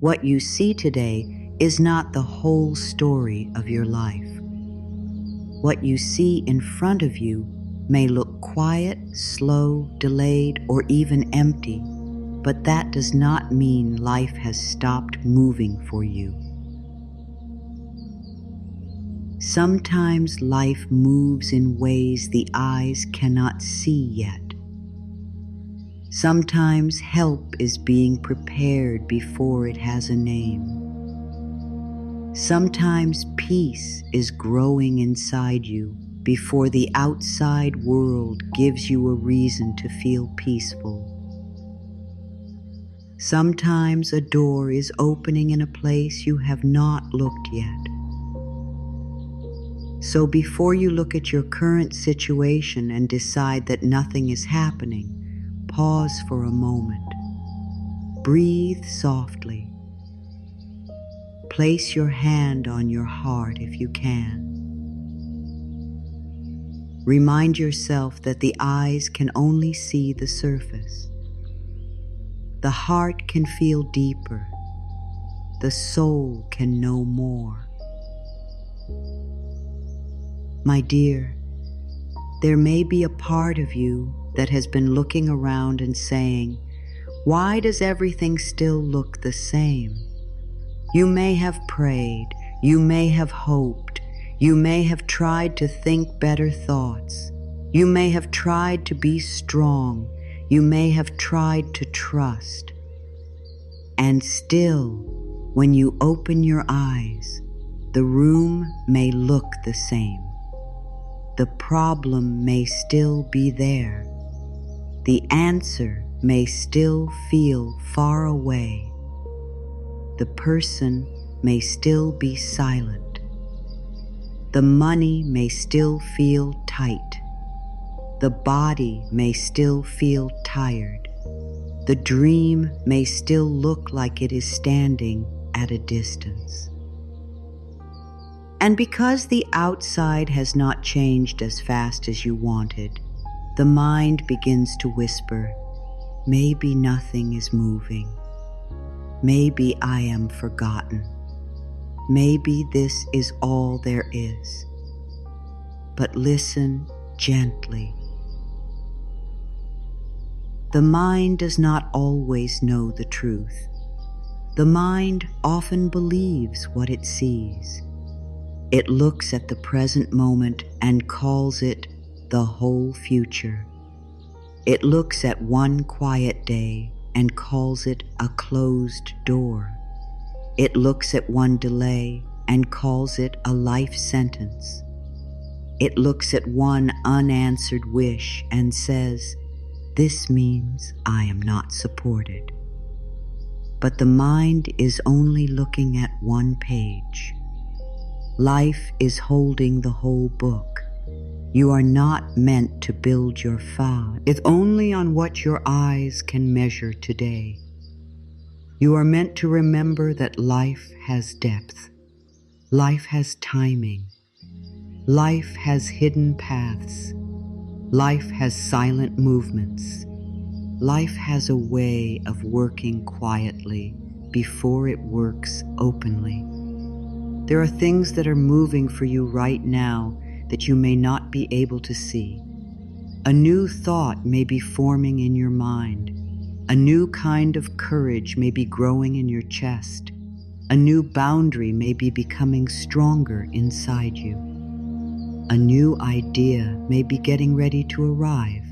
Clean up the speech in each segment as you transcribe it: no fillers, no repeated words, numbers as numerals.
What you see today is not the whole story of your life. What you see in front of you may look quiet, slow, delayed, or even empty, but that does not mean life has stopped moving for you. Sometimes life moves in ways the eyes cannot see yet. Sometimes help is being prepared before it has a name. Sometimes peace is growing inside you before the outside world gives you a reason to feel peaceful. Sometimes a door is opening in a place you have not looked yet. So before you look at your current situation and decide that nothing is happening, pause for a moment. Breathe softly. Place your hand on your heart if you can. Remind yourself that the eyes can only see the surface. The heart can feel deeper. The soul can know more. My dear, there may be a part of you that has been looking around and saying, "Why does everything still look the same?" You may have prayed, you may have hoped, you may have tried to think better thoughts, you may have tried to be strong, you may have tried to trust. And still, when you open your eyes, the room may look the same. The problem may still be there. The answer may still feel far away. The person may still be silent. The money may still feel tight. The body may still feel tired. The dream may still look like it is standing at a distance. And because the outside has not changed as fast as you wanted, the mind begins to whisper, "Maybe nothing is moving. Maybe I am forgotten. Maybe this is all there is." But listen gently. The mind does not always know the truth. The mind often believes what it sees. It looks at the present moment and calls it the whole future. It looks at one quiet day and calls it a closed door. It looks at one delay and calls it a life sentence. It looks at one unanswered wish and says, "This means I am not supported." But the mind is only looking at one page. Life is holding the whole book. You are not meant to build your file, if only on what your eyes can measure today. You are meant to remember that life has depth. Life has timing. Life has hidden paths. Life has silent movements. Life has a way of working quietly before it works openly. There are things that are moving for you right now that you may not be able to see. A new thought may be forming in your mind. A new kind of courage may be growing in your chest. A new boundary may be becoming stronger inside you. A new idea may be getting ready to arrive.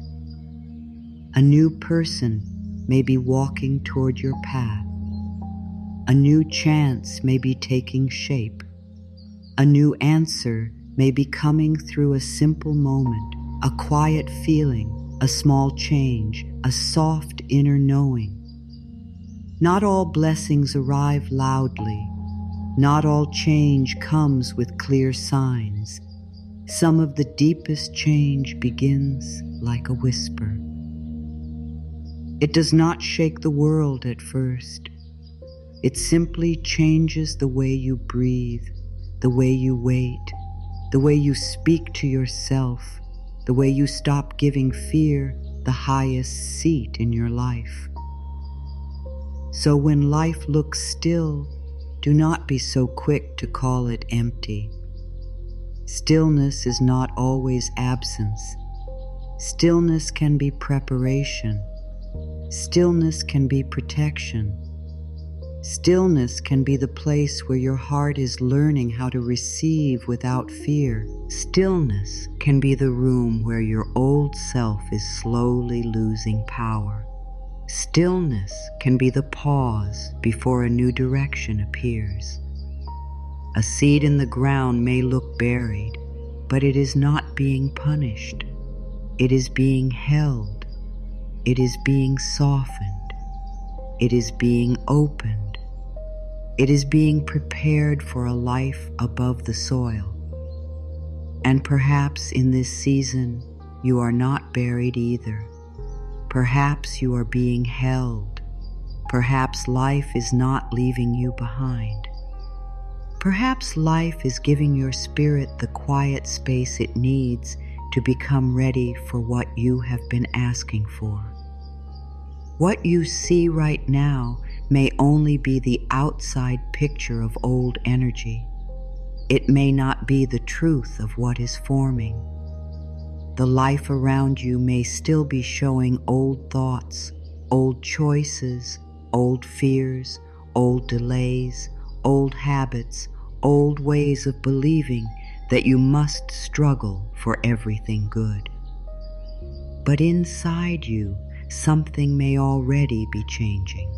A new person may be walking toward your path. A new chance may be taking shape. A new answer may be coming through a simple moment, a quiet feeling, a small change, a soft inner knowing. Not all blessings arrive loudly. Not all change comes with clear signs. Some of the deepest change begins like a whisper. It does not shake the world at first. It simply changes the way you breathe, the way you wait, the way you speak to yourself, the way you stop giving fear the highest seat in your life. So when life looks still, do not be so quick to call it empty. Stillness is not always absence. Stillness can be preparation. Stillness can be protection. Stillness can be the place where your heart is learning how to receive without fear. Stillness can be the room where your old self is slowly losing power. Stillness can be the pause before a new direction appears. A seed in the ground may look buried, but it is not being punished. It is being held. It is being softened. It is being opened. It is being prepared for a life above the soil. And perhaps in this season, you are not buried either. Perhaps you are being held. Perhaps life is not leaving you behind. Perhaps life is giving your spirit the quiet space it needs to become ready for what you have been asking for. What you see right now may only be the outside picture of old energy. It may not be the truth of what is forming. The life around you may still be showing old thoughts, old choices, old fears, old delays, old habits, old ways of believing that you must struggle for everything good. But inside you, something may already be changing.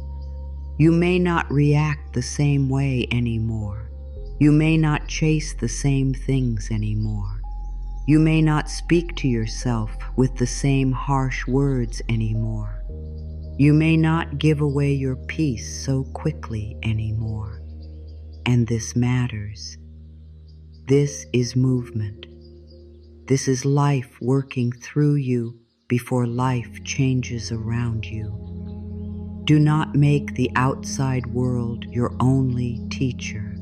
You may not react the same way anymore. You may not chase the same things anymore. You may not speak to yourself with the same harsh words anymore. You may not give away your peace so quickly anymore. And this matters. This is movement. This is life working through you before life changes around you. Do not make the outside world your only teacher.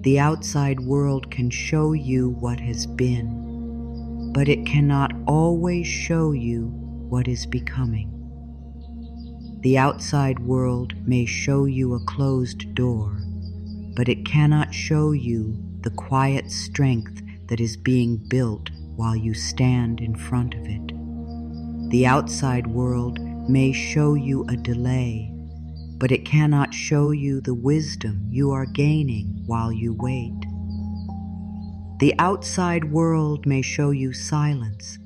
The outside world can show you what has been, but it cannot always show you what is becoming. The outside world may show you a closed door, but it cannot show you the quiet strength that is being built while you stand in front of it. The outside world may show you a delay, but it cannot show you the wisdom you are gaining while you wait. The outside world may show you silence,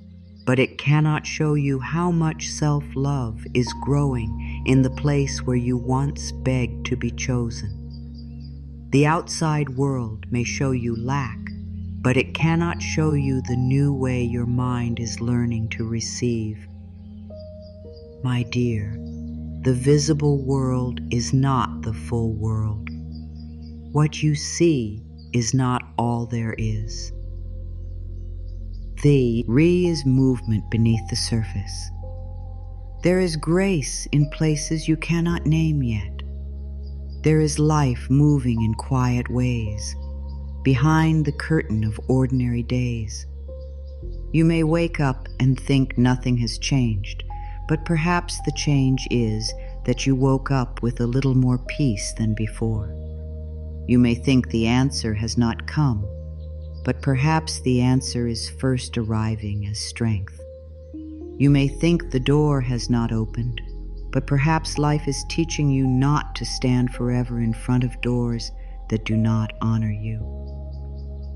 but it cannot show you how much self-love is growing in the place where you once begged to be chosen. The outside world may show you lack, but it cannot show you the new way your mind is learning to receive. My dear, the visible world is not the full world. What you see is not all there is. The re is movement beneath the surface. There is grace in places you cannot name yet. There is life moving in quiet ways, behind the curtain of ordinary days. You may wake up and think nothing has changed, but perhaps the change is that you woke up with a little more peace than before. You may think the answer has not come, but perhaps the answer is first arriving as strength. You may think the door has not opened, but perhaps life is teaching you not to stand forever in front of doors that do not honor you.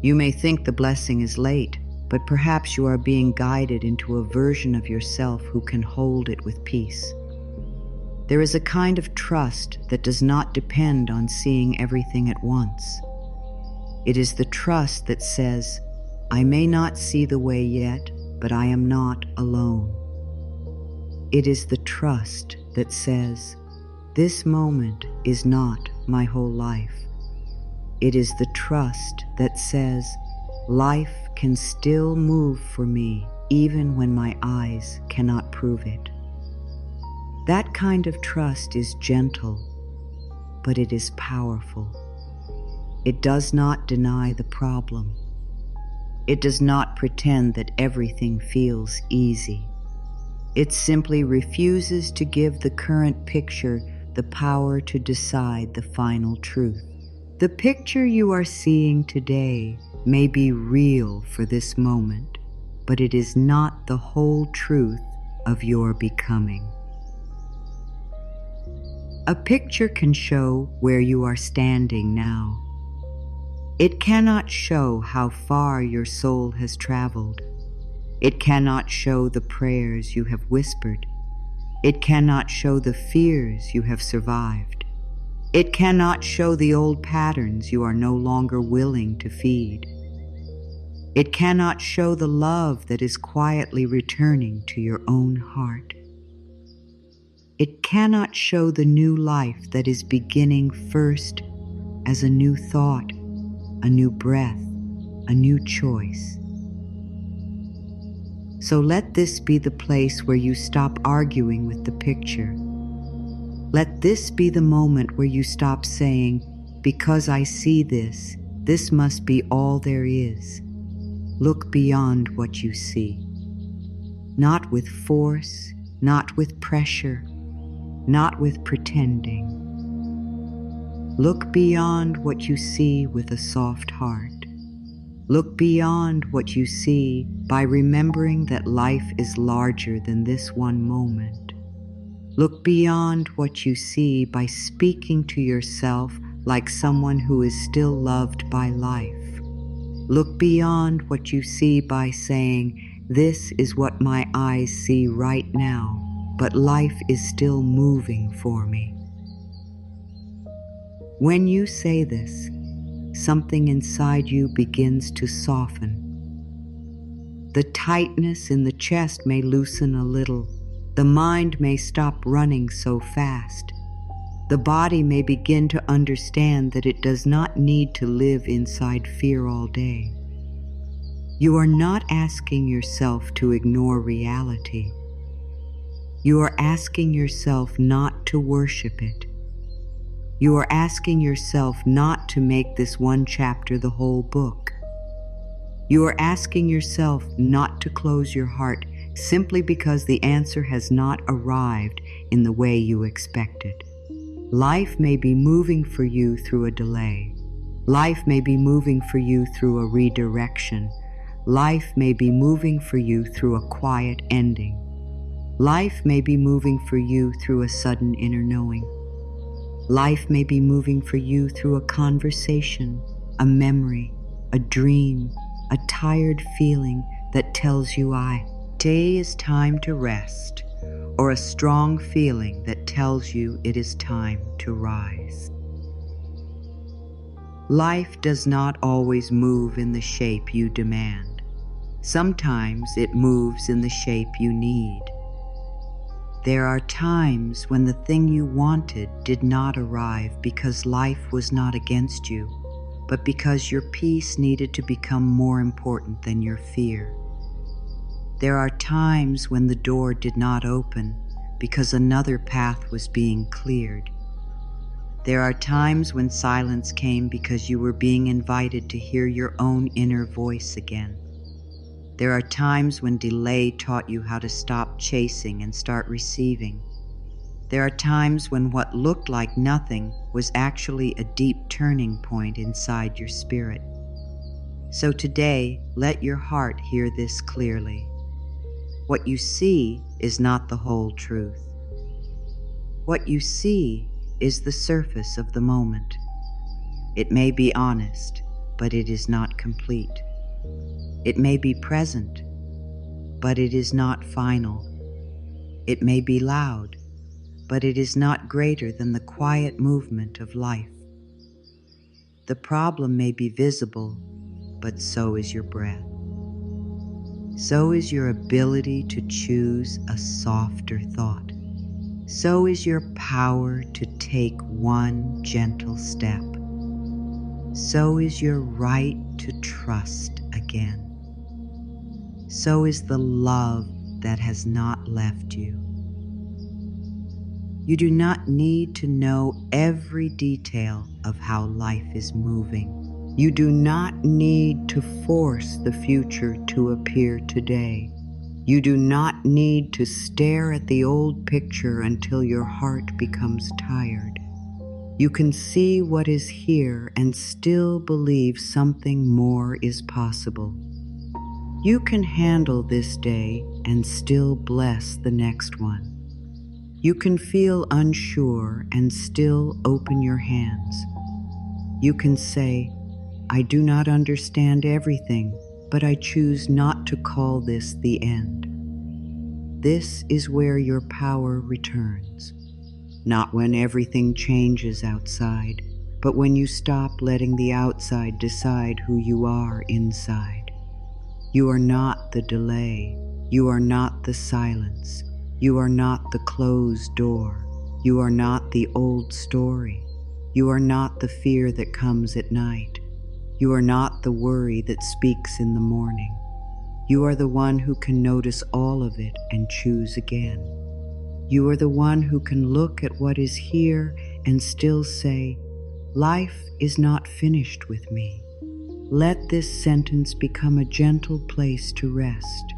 You may think the blessing is late, but perhaps you are being guided into a version of yourself who can hold it with peace. There is a kind of trust that does not depend on seeing everything at once. It is the trust that says, I may not see the way yet, but I am not alone. It is the trust that says, this moment is not my whole life. It is the trust that says, life can still move for me even when my eyes cannot prove it. That kind of trust is gentle, but it is powerful. It does not deny the problem. It does not pretend that everything feels easy. It simply refuses to give the current picture the power to decide the final truth. The picture you are seeing today may be real for this moment, but it is not the whole truth of your becoming. A picture can show where you are standing now. It cannot show how far your soul has traveled. It cannot show the prayers you have whispered. It cannot show the fears you have survived. It cannot show the old patterns you are no longer willing to feed. It cannot show the love that is quietly returning to your own heart. It cannot show the new life that is beginning first as a new thought, a new breath, a new choice. So let this be the place where you stop arguing with the picture. Let this be the moment where you stop saying, "Because I see this, this must be all there is." Look beyond what you see. Not with force, not with pressure, not with pretending. Look beyond what you see with a soft heart. Look beyond what you see by remembering that life is larger than this one moment. Look beyond what you see by speaking to yourself like someone who is still loved by life. Look beyond what you see by saying, "This is what my eyes see right now, but life is still moving for me." When you say this, something inside you begins to soften. The tightness in the chest may loosen a little. The mind may stop running so fast. The body may begin to understand that it does not need to live inside fear all day. You are not asking yourself to ignore reality. You are asking yourself not to worship it. You are asking yourself not to make this one chapter the whole book. You are asking yourself not to close your heart simply because the answer has not arrived in the way you expected. Life may be moving for you through a delay. Life may be moving for you through a redirection. Life may be moving for you through a quiet ending. Life may be moving for you through a sudden inner knowing. Life may be moving for you through a conversation, a memory, a dream, a tired feeling that tells you today is time to rest, or a strong feeling that tells you it is time to rise. Life does not always move in the shape you demand. Sometimes it moves in the shape you need. There are times when the thing you wanted did not arrive because life was not against you, but because your peace needed to become more important than your fear. There are times when the door did not open because another path was being cleared. There are times when silence came because you were being invited to hear your own inner voice again. There are times when delay taught you how to stop chasing and start receiving. There are times when what looked like nothing was actually a deep turning point inside your spirit. So today, let your heart hear this clearly. What you see is not the whole truth. What you see is the surface of the moment. It may be honest, but it is not complete. It may be present, but it is not final. It may be loud, but it is not greater than the quiet movement of life. The problem may be visible, but so is your breath. So is your ability to choose a softer thought. So is your power to take one gentle step. So is your right to trust again. So is the love that has not left you. You do not need to know every detail of how life is moving. You do not need to force the future to appear today. You do not need to stare at the old picture until your heart becomes tired. You can see what is here and still believe something more is possible. You can handle this day and still bless the next one. You can feel unsure and still open your hands. You can say, I do not understand everything, but I choose not to call this the end. This is where your power returns. Not when everything changes outside, but when you stop letting the outside decide who you are inside. You are not the delay. You are not the silence. You are not the closed door. You are not the old story. You are not the fear that comes at night. You are not the worry that speaks in the morning. You are the one who can notice all of it and choose again. You are the one who can look at what is here and still say, life is not finished with me. Let this sentence become a gentle place to rest.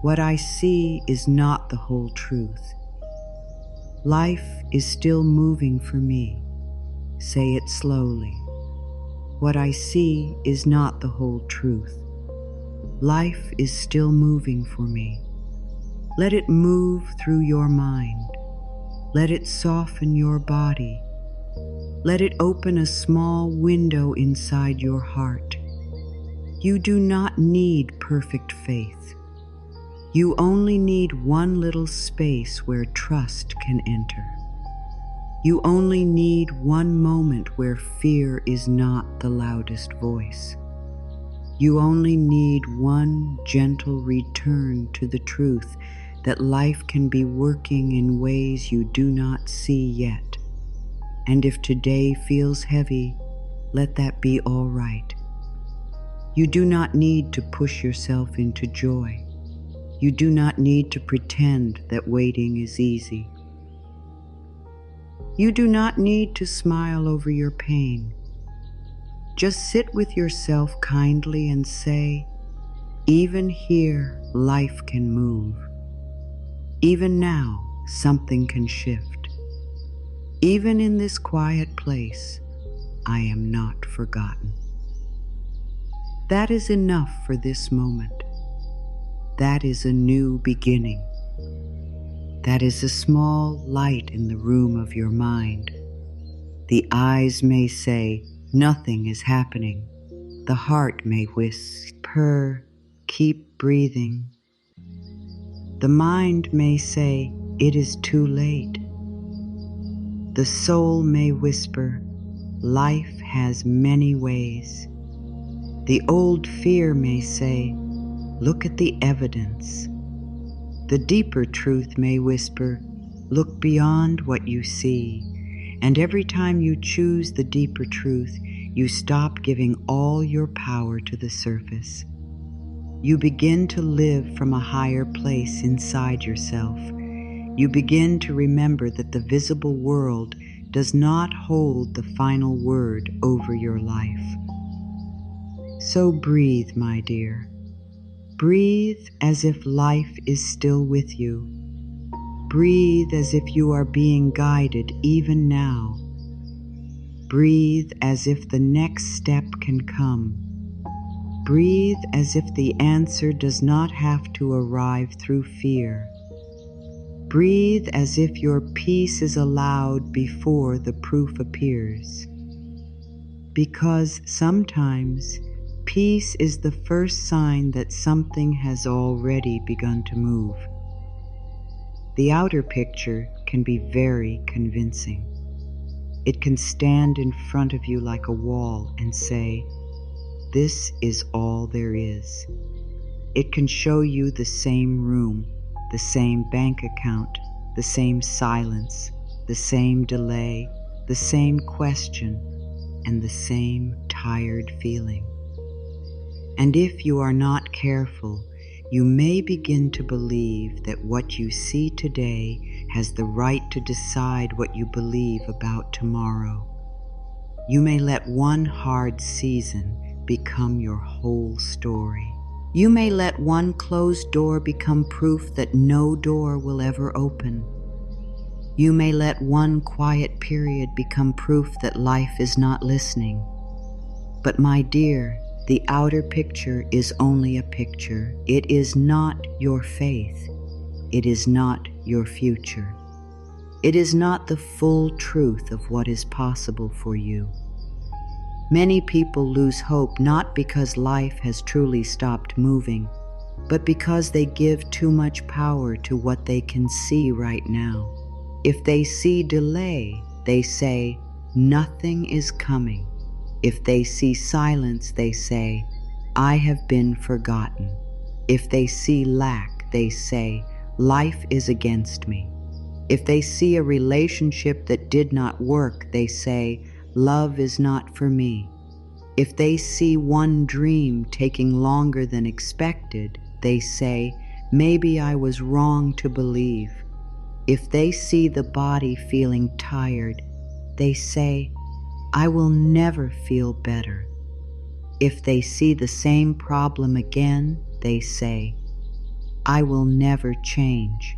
What I see is not the whole truth. Life is still moving for me. Say it slowly. What I see is not the whole truth. Life is still moving for me. Let it move through your mind. Let it soften your body. Let it open a small window inside your heart. You do not need perfect faith. You only need one little space where trust can enter. You only need one moment where fear is not the loudest voice. You only need one gentle return to the truth that life can be working in ways you do not see yet. And if today feels heavy, let that be all right. You do not need to push yourself into joy. You do not need to pretend that waiting is easy. You do not need to smile over your pain. Just sit with yourself kindly and say, even here, life can move. Even now, something can shift. Even in this quiet place, I am not forgotten. That is enough for this moment. That is a new beginning. That is a small light in the room of your mind. The eyes may say, nothing is happening. The heart may whisper, keep breathing. The mind may say, it is too late. The soul may whisper, life has many ways. The old fear may say, look at the evidence. The deeper truth may whisper, look beyond what you see. And every time you choose the deeper truth, you stop giving all your power to the surface. You begin to live from a higher place inside yourself. You begin to remember that the visible world does not hold the final word over your life. So breathe, my dear. Breathe as if life is still with you. Breathe as if you are being guided even now. Breathe as if the next step can come. Breathe as if the answer does not have to arrive through fear. Breathe as if your peace is allowed before the proof appears. Because sometimes peace is the first sign that something has already begun to move. The outer picture can be very convincing. It can stand in front of you like a wall and say, this is all there is. It can show you the same room, the same bank account, the same silence, the same delay, the same question, and the same tired feeling. And if you are not careful, you may begin to believe that what you see today has the right to decide what you believe about tomorrow. You may let one hard season become your whole story. You may let one closed door become proof that no door will ever open. You may let one quiet period become proof that life is not listening. But my dear, the outer picture is only a picture. It is not your faith. It is not your future. It is not the full truth of what is possible for you. Many people lose hope not because life has truly stopped moving, but because they give too much power to what they can see right now. If they see delay, they say, nothing is coming. If they see silence, they say, I have been forgotten. If they see lack, they say, life is against me. If they see a relationship that did not work, they say, love is not for me. If they see one dream taking longer than expected, they say, maybe I was wrong to believe. If they see the body feeling tired, they say, I will never feel better. If they see the same problem again, they say, I will never change.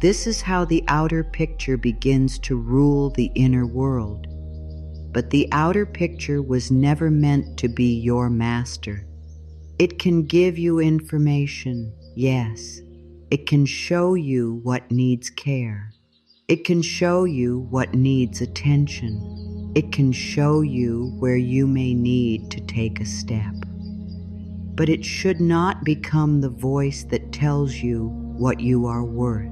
This is how the outer picture begins to rule the inner world. But the outer picture was never meant to be your master. It can give you information, yes. It can show you what needs care. It can show you what needs attention. It can show you where you may need to take a step. But it should not become the voice that tells you what you are worth.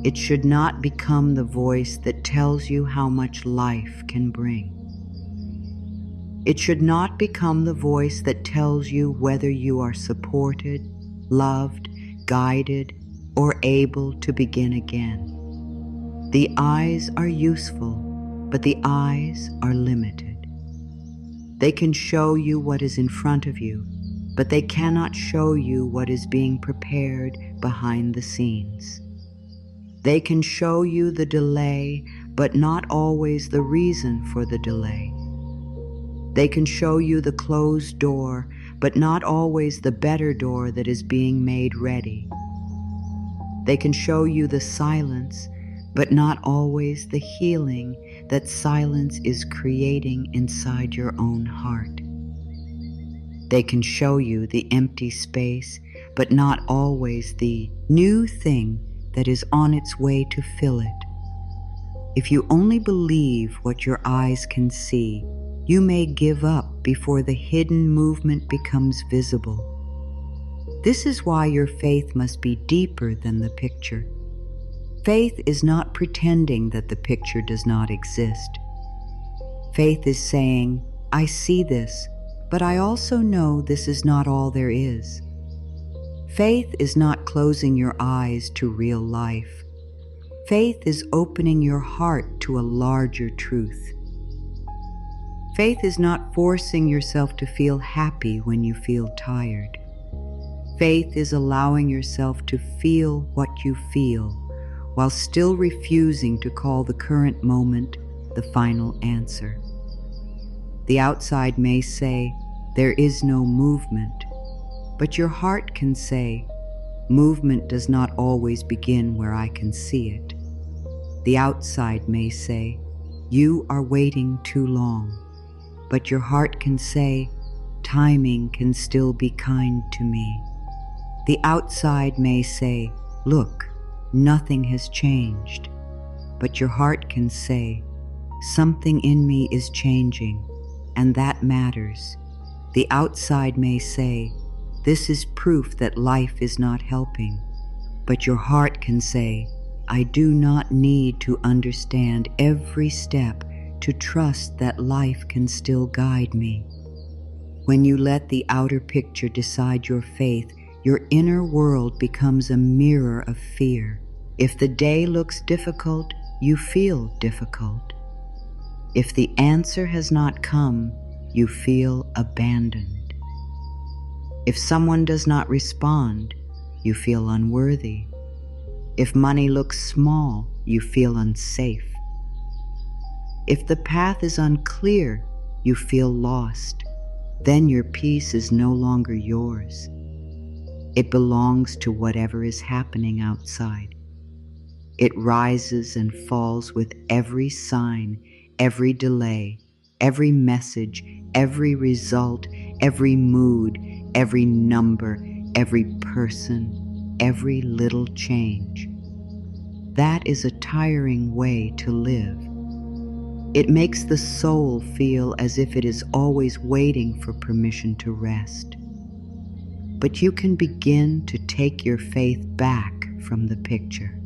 It should not become the voice that tells you how much life can bring. It should not become the voice that tells you whether you are supported, loved, guided, or able to begin again. The eyes are useful, but the eyes are limited. They can show you what is in front of you, but they cannot show you what is being prepared behind the scenes. They can show you the delay, but not always the reason for the delay. They can show you the closed door, but not always the better door that is being made ready. They can show you the silence, but not always the healing that silence is creating inside your own heart. They can show you the empty space, but not always the new thing that is on its way to fill it. If you only believe what your eyes can see, you may give up before the hidden movement becomes visible. This is why your faith must be deeper than the picture. Faith is not pretending that the picture does not exist. Faith is saying, I see this, but I also know this is not all there is. Faith is not closing your eyes to real life. Faith is opening your heart to a larger truth. Faith is not forcing yourself to feel happy when you feel tired. Faith is allowing yourself to feel what you feel, while still refusing to call the current moment the final answer. The outside may say, there is no movement, but your heart can say, movement does not always begin where I can see it. The outside may say, you are waiting too long, but your heart can say, timing can still be kind to me. The outside may say, look, nothing has changed, but your heart can say, something in me is changing, and that matters. The outside may say, this is proof that life is not helping, but your heart can say, I do not need to understand every step to trust that life can still guide me. When you let the outer picture decide your faith, your inner world becomes a mirror of fear. If the day looks difficult, you feel difficult. If the answer has not come, you feel abandoned. If someone does not respond, you feel unworthy. If money looks small, you feel unsafe. If the path is unclear, you feel lost. then your peace is no longer yours. It belongs to whatever is happening outside. It rises and falls with every sign, every delay, every message, every result, every mood, every number, every person, every little change. That is a tiring way to live. It makes the soul feel as if it is always waiting for permission to rest. But you can begin to take your faith back from the picture.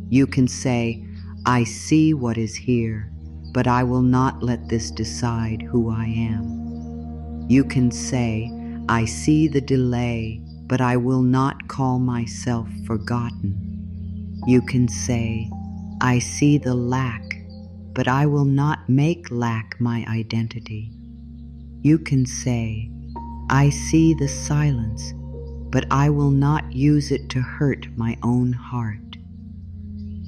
You can say, I see what is here, but I will not let this decide who I am. You can say, I see the delay, but I will not call myself forgotten. You can say, I see the lack, but I will not make lack my identity. You can say, I see the silence, but I will not use it to hurt my own heart.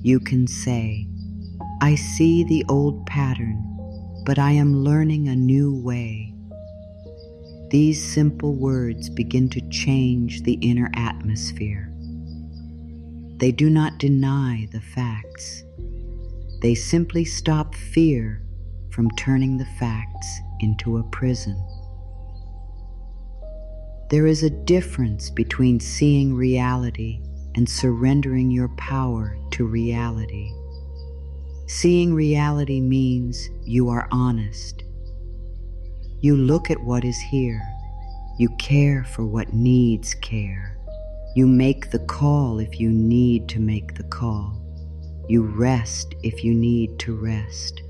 You can say, I see the old pattern, but I am learning a new way. These simple words begin to change the inner atmosphere. They do not deny the facts. They simply stop fear from turning the facts into a prison. There is a difference between seeing reality and surrendering your power to reality. Seeing reality means you are honest. You look at what is here. You care for what needs care. You make the call if you need to make the call. You rest if you need to rest.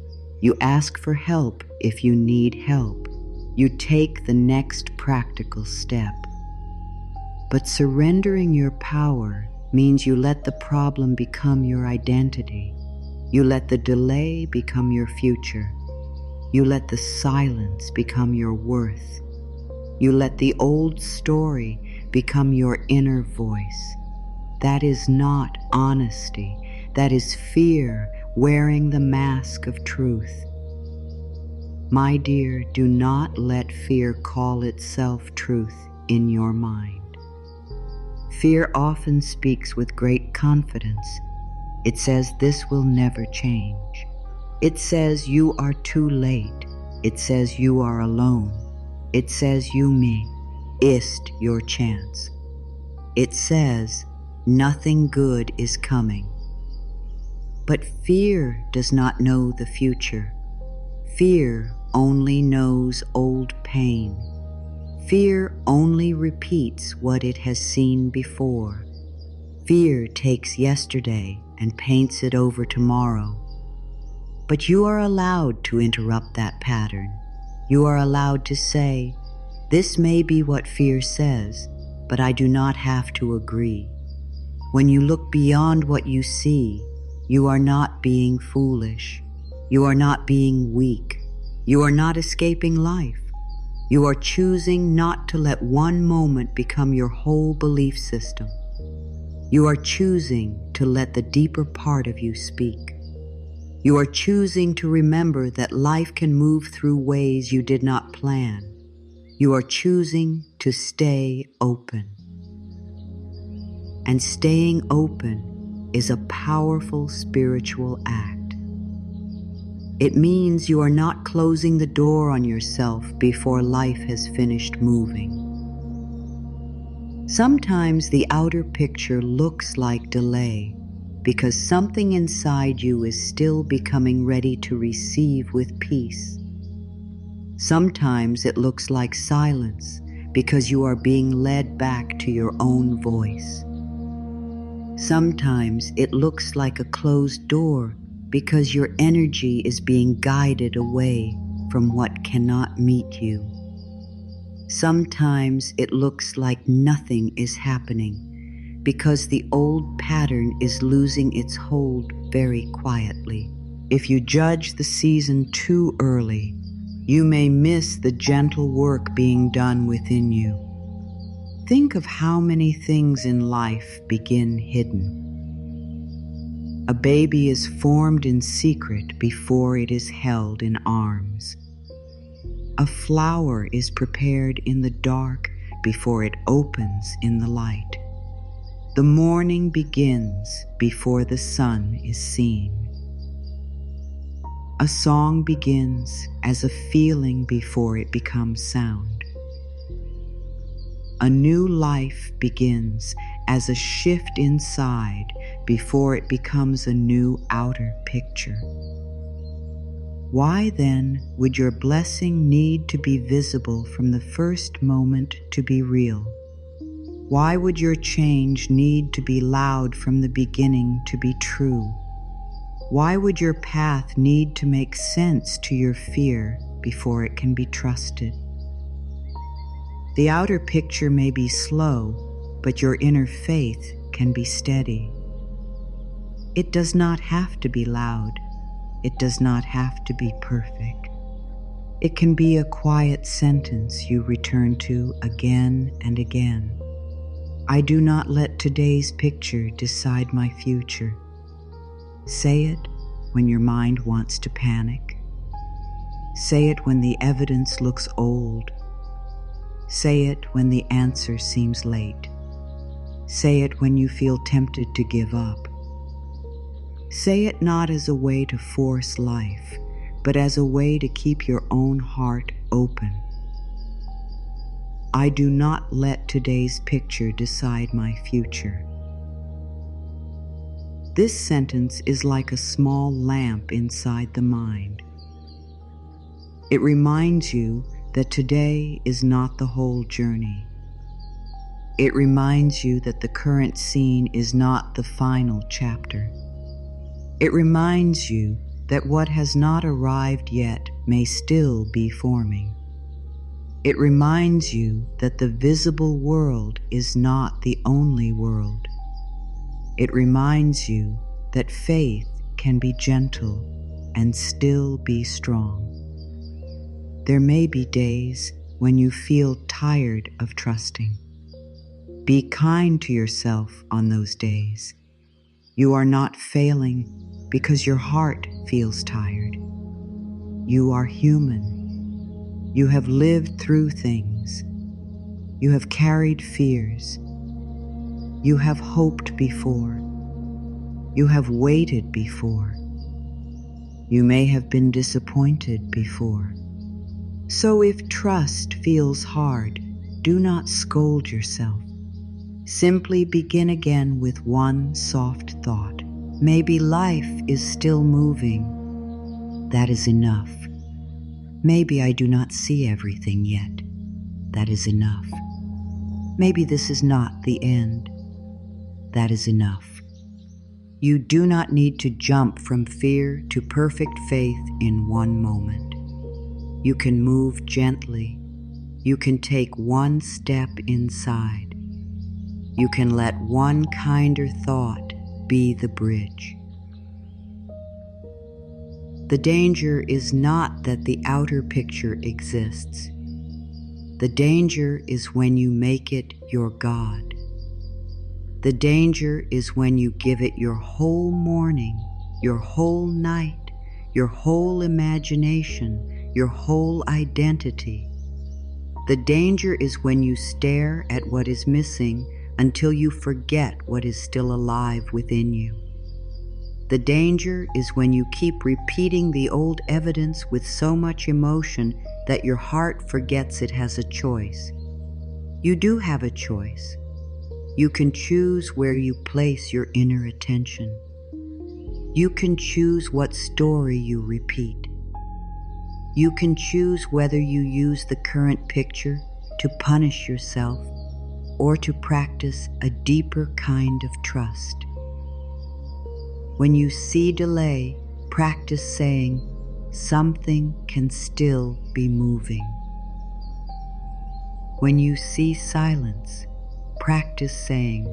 You ask for help if you need help. You take the next practical step. But surrendering your power means you let the problem become your identity. You let the delay become your future. You let the silence become your worth. You let the old story become your inner voice. That is not honesty. That is fear wearing the mask of truth. My dear, do not let fear call itself truth in your mind. Fear often speaks with great confidence. It says this will never change. It says you are too late. It says you are alone. It says you missed your chance. It says nothing good is coming. But fear does not know the future. Fear only knows old pain. Fear only repeats what it has seen before. Fear takes yesterday and paints it over tomorrow. But you are allowed to interrupt that pattern. You are allowed to say, this may be what fear says, but I do not have to agree. When you look beyond what you see, you are not being foolish. You are not being weak. You are not escaping life. You are choosing not to let one moment become your whole belief system. You are choosing to let the deeper part of you speak. You are choosing to remember that life can move through ways you did not plan. You are choosing to stay open. And staying open is a powerful spiritual act. It means you are not closing the door on yourself before life has finished moving. Sometimes the outer picture looks like delay because something inside you is still becoming ready to receive with peace. Sometimes it looks like silence because you are being led back to your own voice. Sometimes it looks like a closed door because your energy is being guided away from what cannot meet you. Sometimes it looks like nothing is happening because the old pattern is losing its hold very quietly. If you judge the season too early, you may miss the gentle work being done within you. Think of how many things in life begin hidden. A baby is formed in secret before it is held in arms. A flower is prepared in the dark before it opens in the light. The morning begins before the sun is seen. A song begins as a feeling before it becomes sound. A new life begins as a shift inside before it becomes a new outer picture. Why then would your blessing need to be visible from the first moment to be real? Why would your change need to be loud from the beginning to be true? Why would your path need to make sense to your fear before it can be trusted? The outer picture may be slow, but your inner faith can be steady. It does not have to be loud. It does not have to be perfect. It can be a quiet sentence you return to again and again. I do not let today's picture decide my future. Say it when your mind wants to panic. Say it when the evidence looks old. Say it when the answer seems late. Say it when you feel tempted to give up. Say it not as a way to force life, but as a way to keep your own heart open. I do not let today's picture decide my future. This sentence is like a small lamp inside the mind. It reminds you that today is not the whole journey. It reminds you that the current scene is not the final chapter. It reminds you that what has not arrived yet may still be forming. It reminds you that the visible world is not the only world. It reminds you that faith can be gentle and still be strong. There may be days when you feel tired of trusting. Be kind to yourself on those days. You are not failing because your heart feels tired. You are human. You have lived through things. You have carried fears. You have hoped before. You have waited before. You may have been disappointed before. So if trust feels hard, do not scold yourself. Simply begin again with one soft thought. Maybe life is still moving. That is enough. Maybe I do not see everything yet. That is enough. Maybe this is not the end. That is enough. You do not need to jump from fear to perfect faith in one moment. You can move gently. You can take one step inside. You can let one kinder thought be the bridge. The danger is not that the outer picture exists. The danger is when you make it your God. The danger is when you give it your whole morning, your whole night, your whole imagination, your whole identity. The danger is when you stare at what is missing until you forget what is still alive within you. The danger is when you keep repeating the old evidence with so much emotion that your heart forgets it has a choice. You do have a choice. You can choose where you place your inner attention. You can choose what story you repeat. You can choose whether you use the current picture to punish yourself or to practice a deeper kind of trust. When you see delay, practice saying, something can still be moving. When you see silence, practice saying,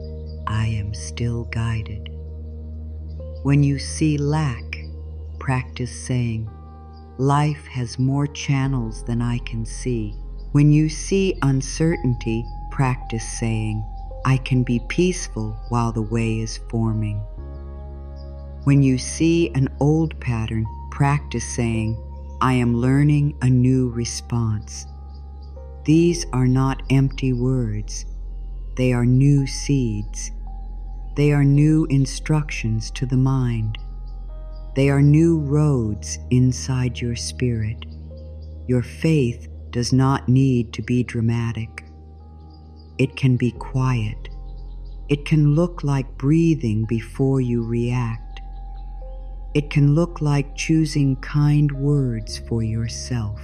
I am still guided. When you see lack, practice saying, life has more channels than I can see. When you see uncertainty, practice saying, I can be peaceful while the way is forming. When you see an old pattern, practice saying, I am learning a new response. These are not empty words. They are new seeds. They are new instructions to the mind. They are new roads inside your spirit. Your faith does not need to be dramatic. It can be quiet. It can look like breathing before you react. It can look like choosing kind words for yourself.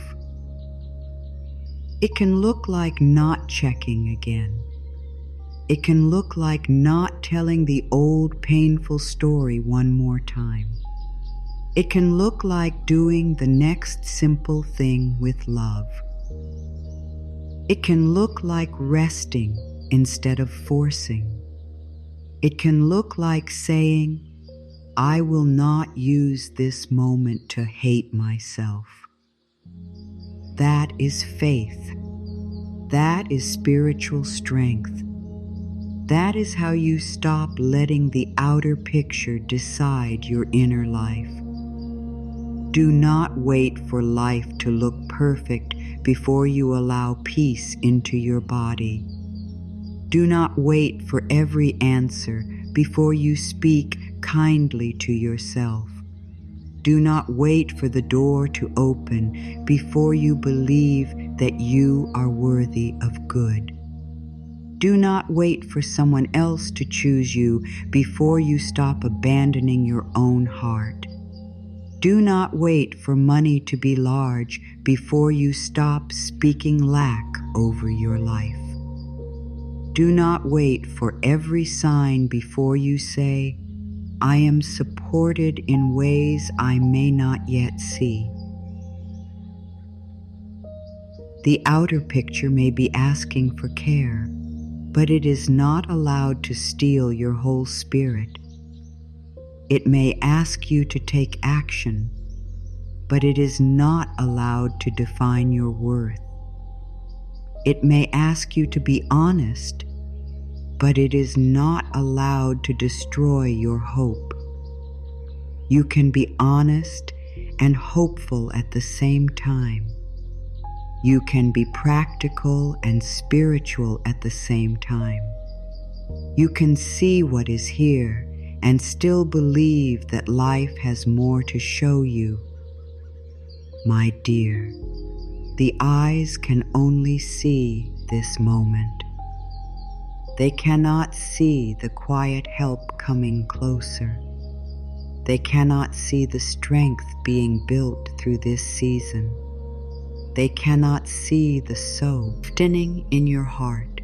It can look like not checking again. It can look like not telling the old painful story one more time. It can look like doing the next simple thing with love. It can look like resting instead of forcing. It can look like saying, I will not use this moment to hate myself. That is faith. That is spiritual strength. That is how you stop letting the outer picture decide your inner life. Do not wait for life to look perfect before you allow peace into your body. Do not wait for every answer before you speak kindly to yourself. Do not wait for the door to open before you believe that you are worthy of good. Do not wait for someone else to choose you before you stop abandoning your own heart. Do not wait for money to be large before you stop speaking lack over your life. Do not wait for every sign before you say, I am supported in ways I may not yet see. The outer picture may be asking for care, but it is not allowed to steal your whole spirit. It may ask you to take action, but it is not allowed to define your worth. It may ask you to be honest, but it is not allowed to destroy your hope. You can be honest and hopeful at the same time. You can be practical and spiritual at the same time. You can see what is here and still believe that life has more to show you. My dear, the eyes can only see this moment. They cannot see the quiet help coming closer. They cannot see the strength being built through this season. They cannot see the softening in your heart.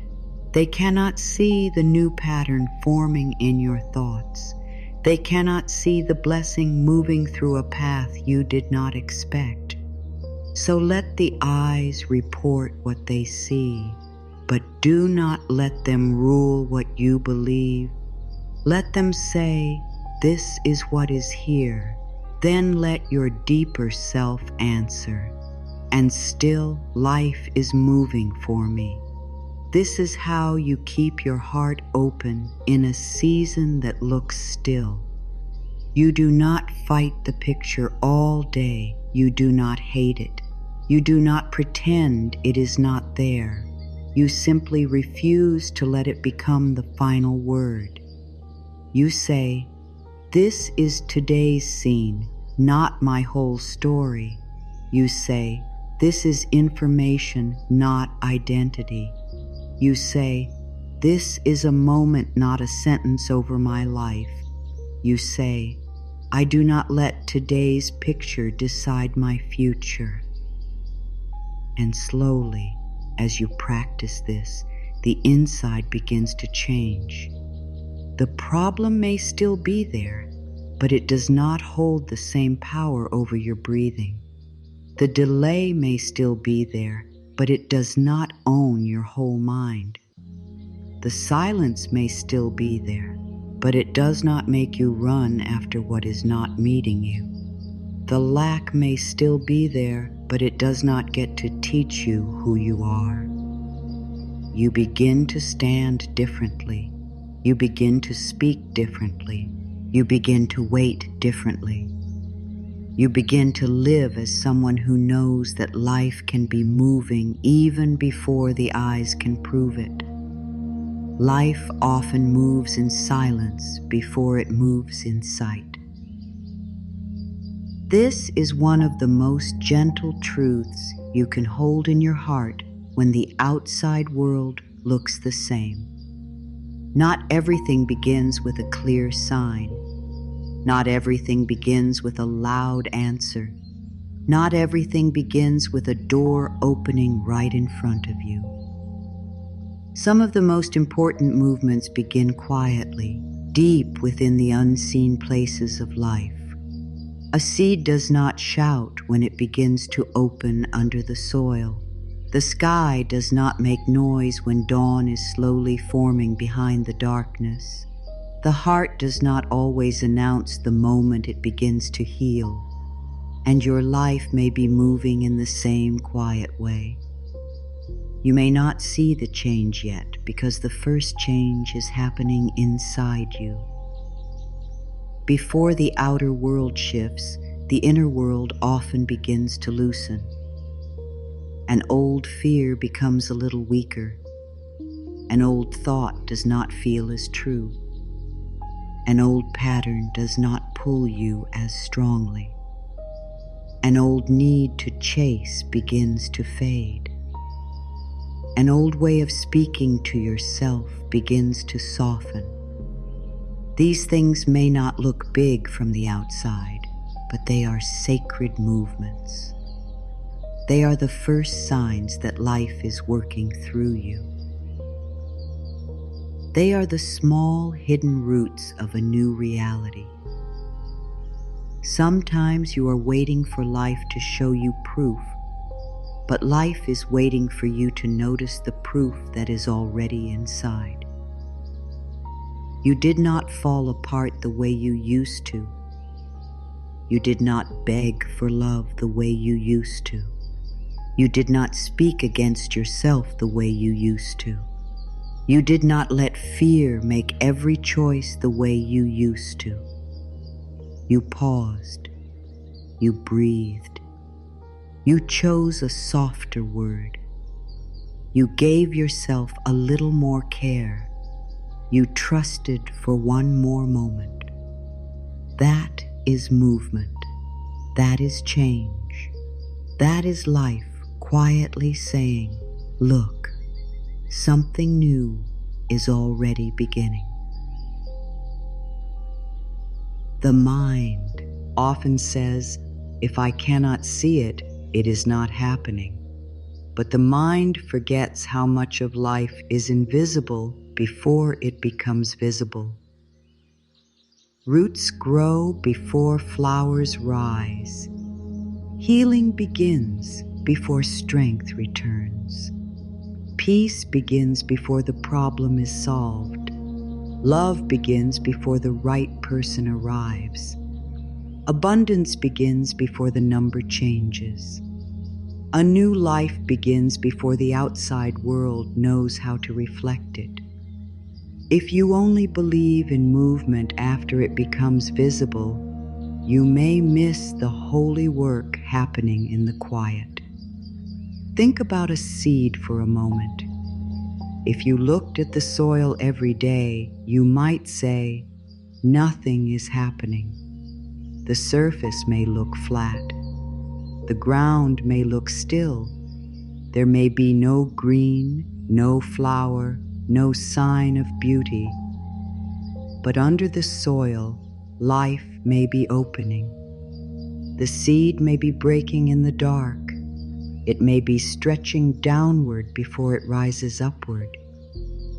They cannot see the new pattern forming in your thoughts. They cannot see the blessing moving through a path you did not expect. So let the eyes report what they see, but do not let them rule what you believe. Let them say, this is what is here. Then let your deeper self answer, and still life is moving for me. This is how you keep your heart open in a season that looks still. You do not fight the picture all day. You do not hate it. You do not pretend it is not there. You simply refuse to let it become the final word. You say, this is today's scene, not my whole story. You say, this is information, not identity. You say, this is a moment, not a sentence over my life. You say, I do not let today's picture decide my future. And slowly, as you practice this, the inside begins to change. The problem may still be there, but it does not hold the same power over your breathing. The delay may still be there, but it does not own your whole mind. The silence may still be there, but it does not make you run after what is not meeting you. The lack may still be there, but it does not get to teach you who you are. You begin to stand differently. You begin to speak differently. You begin to wait differently. You begin to live as someone who knows that life can be moving even before the eyes can prove it. Life often moves in silence before it moves in sight. This is one of the most gentle truths you can hold in your heart when the outside world looks the same. Not everything begins with a clear sign. Not everything begins with a loud answer. Not everything begins with a door opening right in front of you. Some of the most important movements begin quietly, deep within the unseen places of life. A seed does not shout when it begins to open under the soil. The sky does not make noise when dawn is slowly forming behind the darkness. The heart does not always announce the moment it begins to heal, and your life may be moving in the same quiet way. You may not see the change yet because the first change is happening inside you. Before the outer world shifts, the inner world often begins to loosen. An old fear becomes a little weaker. An old thought does not feel as true. An old pattern does not pull you as strongly. An old need to chase begins to fade. An old way of speaking to yourself begins to soften. These things may not look big from the outside, but they are sacred movements. They are the first signs that life is working through you. They are the small, hidden roots of a new reality. Sometimes you are waiting for life to show you proof, but life is waiting for you to notice the proof that is already inside. You did not fall apart the way you used to. You did not beg for love the way you used to. You did not speak against yourself the way you used to. You did not let fear make every choice the way you used to. You paused. You breathed. You chose a softer word. You gave yourself a little more care. You trusted for one more moment. That is movement. That is change. That is life quietly saying, "Look, something new is already beginning." The mind often says, "If I cannot see it, it is not happening." But the mind forgets how much of life is invisible before it becomes visible. Roots grow before flowers rise. Healing begins before strength returns. Peace begins before the problem is solved. Love begins before the right person arrives. Abundance begins before the number changes. A new life begins before the outside world knows how to reflect it. If you only believe in movement after it becomes visible, you may miss the holy work happening in the quiet. Think about a seed for a moment. If you looked at the soil every day, you might say, "Nothing is happening." The surface may look flat. The ground may look still. There may be no green, no flower, no sign of beauty. But under the soil, life may be opening. The seed may be breaking in the dark. It may be stretching downward before it rises upward.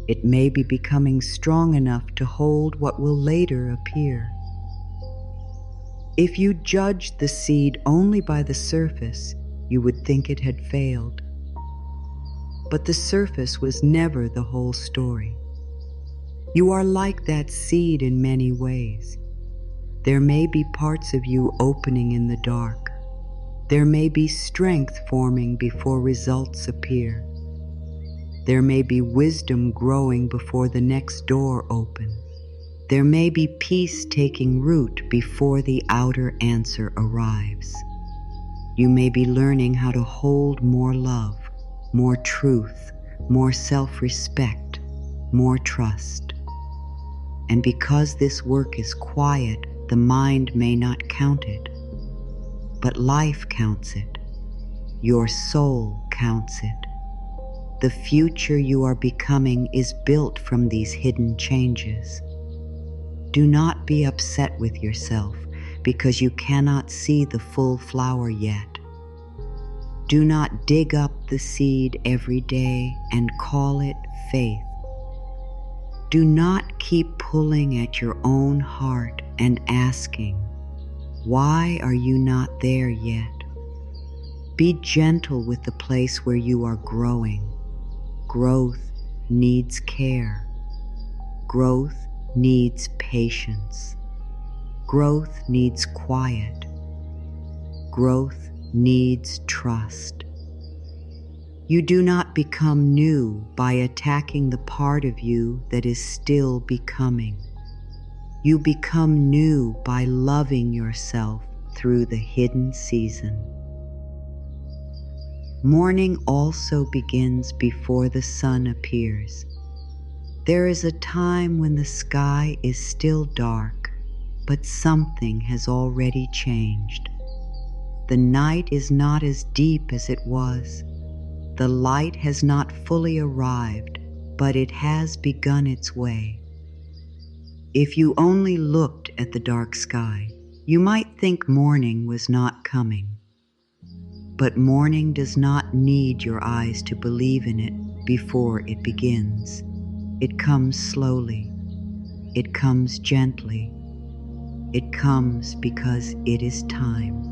It may be becoming strong enough to hold what will later appear. If you judged the seed only by the surface, you would think it had failed. But the surface was never the whole story. You are like that seed in many ways. There may be parts of you opening in the dark. There may be strength forming before results appear. There may be wisdom growing before the next door opens. There may be peace taking root before the outer answer arrives. You may be learning how to hold more love, more truth, more self-respect, more trust. And because this work is quiet, the mind may not count it, but life counts it. Your soul counts it. The future you are becoming is built from these hidden changes. Do not be upset with yourself because you cannot see the full flower yet. Do not dig up the seed every day and call it faith. Do not keep pulling at your own heart and asking, why are you not there yet? Be gentle with the place where you are growing. Growth needs care. Growth needs patience. Growth needs quiet. Growth needs trust. You do not become new by attacking the part of you that is still becoming. You become new by loving yourself through the hidden season. Morning also begins before the sun appears. There is a time when the sky is still dark, but something has already changed. The night is not as deep as it was. The light has not fully arrived, but it has begun its way. If you only looked at the dark sky, you might think morning was not coming. But morning does not need your eyes to believe in it before it begins. It comes slowly. It comes gently. It comes because it is time.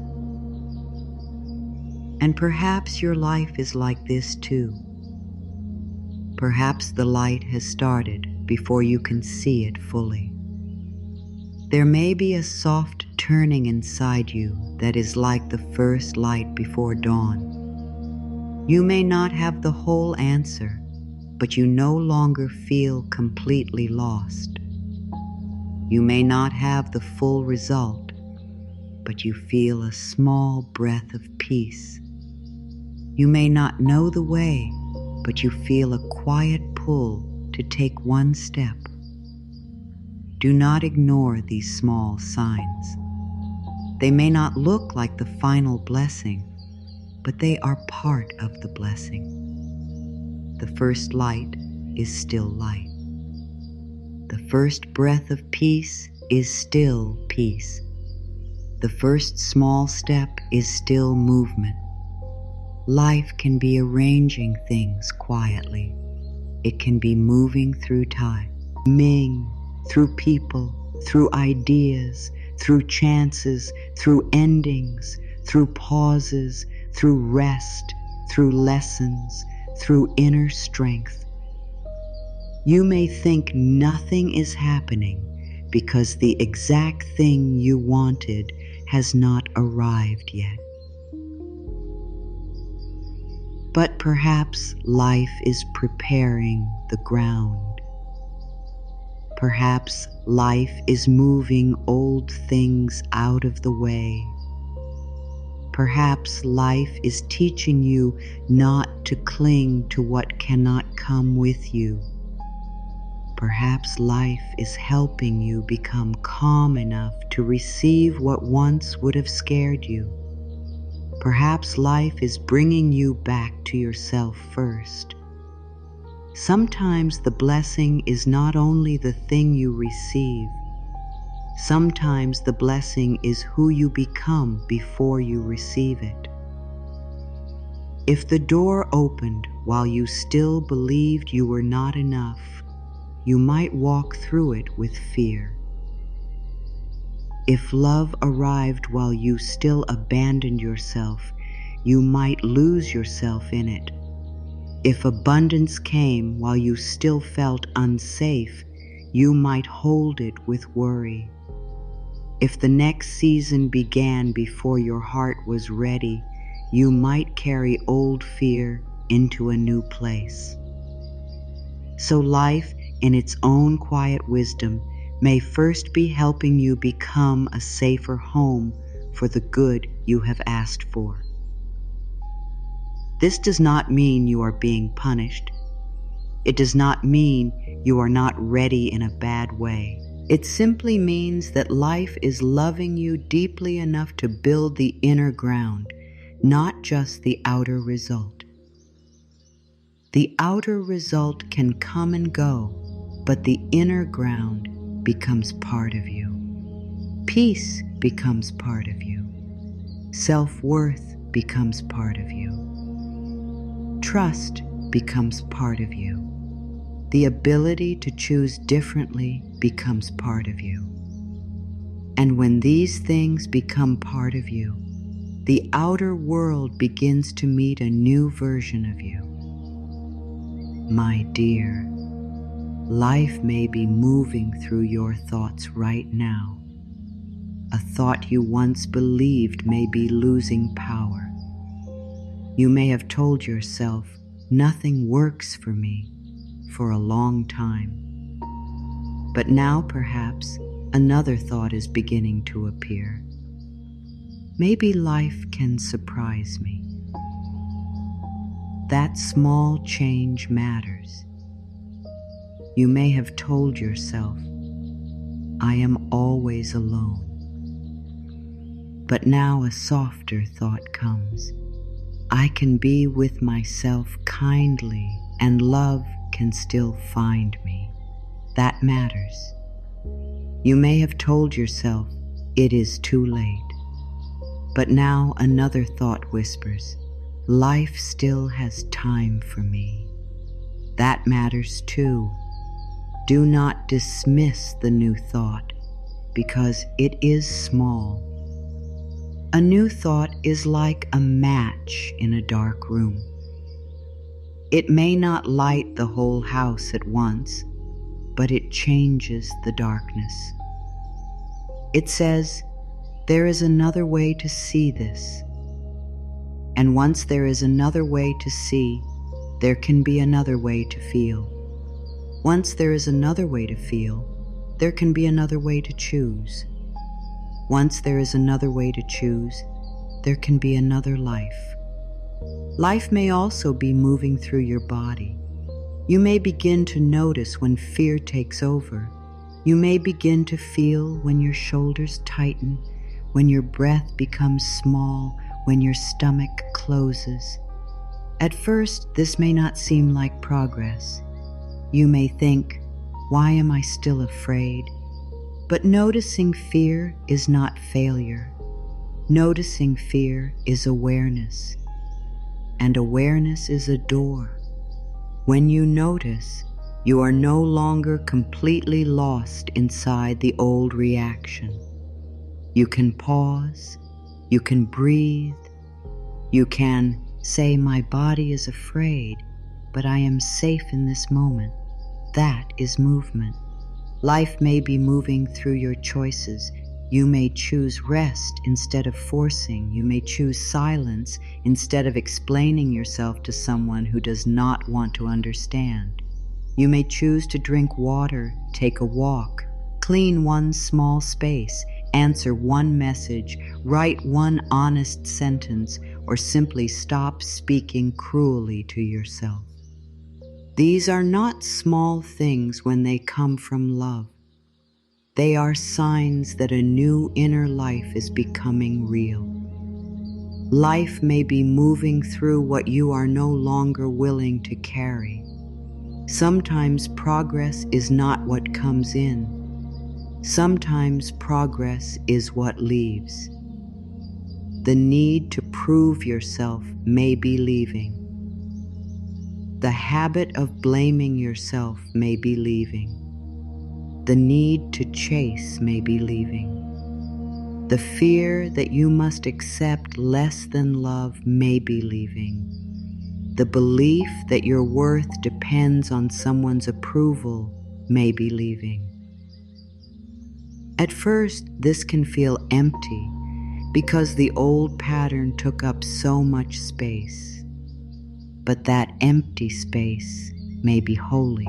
And perhaps your life is like this too. Perhaps the light has started before you can see it fully. There may be a soft turning inside you that is like the first light before dawn. You may not have the whole answer, but you no longer feel completely lost. You may not have the full result, but you feel a small breath of peace. You may not know the way, but you feel a quiet pull to take one step. Do not ignore these small signs. They may not look like the final blessing, but they are part of the blessing. The first light is still light. The first breath of peace is still peace. The first small step is still movement. Life can be arranging things quietly. It can be moving through time, through people, through ideas, through chances, through endings, through pauses, through rest, through lessons, through inner strength. You may think nothing is happening because the exact thing you wanted has not arrived yet. But perhaps life is preparing the ground. Perhaps life is moving old things out of the way. Perhaps life is teaching you not to cling to what cannot come with you. Perhaps life is helping you become calm enough to receive what once would have scared you. Perhaps life is bringing you back to yourself first. Sometimes the blessing is not only the thing you receive. Sometimes the blessing is who you become before you receive it. If the door opened while you still believed you were not enough, you might walk through it with fear. If love arrived while you still abandoned yourself, you might lose yourself in it. If abundance came while you still felt unsafe, you might hold it with worry. If the next season began before your heart was ready, you might carry old fear into a new place. So life, in its own quiet wisdom, may first be helping you become a safer home for the good you have asked for. This does not mean you are being punished. It does not mean you are not ready in a bad way. It simply means that life is loving you deeply enough to build the inner ground, not just the outer result. The outer result can come and go, but the inner ground becomes part of you. Peace becomes part of you. Self-worth becomes part of you. Trust becomes part of you. The ability to choose differently becomes part of you. And when these things become part of you, the outer world begins to meet a new version of you. My dear, life may be moving through your thoughts right now. A thought you once believed may be losing power. You may have told yourself, "Nothing works for me," for a long time. But now perhaps another thought is beginning to appear. Maybe life can surprise me. That small change matters. You may have told yourself, "I am always alone." But now a softer thought comes. I can be with myself kindly, and love can still find me. That matters. You may have told yourself, "It is too late." But now another thought whispers, "Life still has time for me." That matters too. Do not dismiss the new thought, because it is small. A new thought is like a match in a dark room. It may not light the whole house at once, but it changes the darkness. It says, "There is another way to see this." And once there is another way to see, there can be another way to feel. Once there is another way to feel, there can be another way to choose. Once there is another way to choose, there can be another life. Life may also be moving through your body. You may begin to notice when fear takes over. You may begin to feel when your shoulders tighten, when your breath becomes small, when your stomach closes. At first, this may not seem like progress. You may think, "Why am I still afraid?" But noticing fear is not failure. Noticing fear is awareness. And awareness is a door. When you notice, you are no longer completely lost inside the old reaction. You can pause, you can breathe, you can say, "My body is afraid, but I am safe in this moment." That is movement. Life may be moving through your choices. You may choose rest instead of forcing. You may choose silence instead of explaining yourself to someone who does not want to understand. You may choose to drink water, take a walk, clean one small space, answer one message, write one honest sentence, or simply stop speaking cruelly to yourself. These are not small things when they come from love. They are signs that a new inner life is becoming real. Life may be moving through what you are no longer willing to carry. Sometimes progress is not what comes in. Sometimes progress is what leaves. The need to prove yourself may be leaving. The habit of blaming yourself may be leaving. The need to chase may be leaving. The fear that you must accept less than love may be leaving. The belief that your worth depends on someone's approval may be leaving. At first, this can feel empty because the old pattern took up so much space. But that empty space may be holy.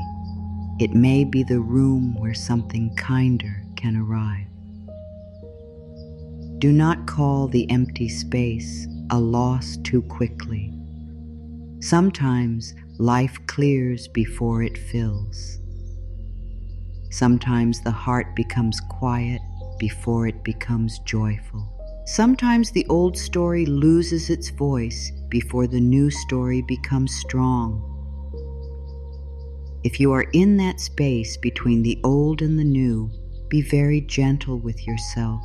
It may be the room where something kinder can arrive. Do not call the empty space a loss too quickly. Sometimes life clears before it fills. Sometimes the heart becomes quiet before it becomes joyful. Sometimes the old story loses its voice before the new story becomes strong. If you are in that space between the old and the new, be very gentle with yourself.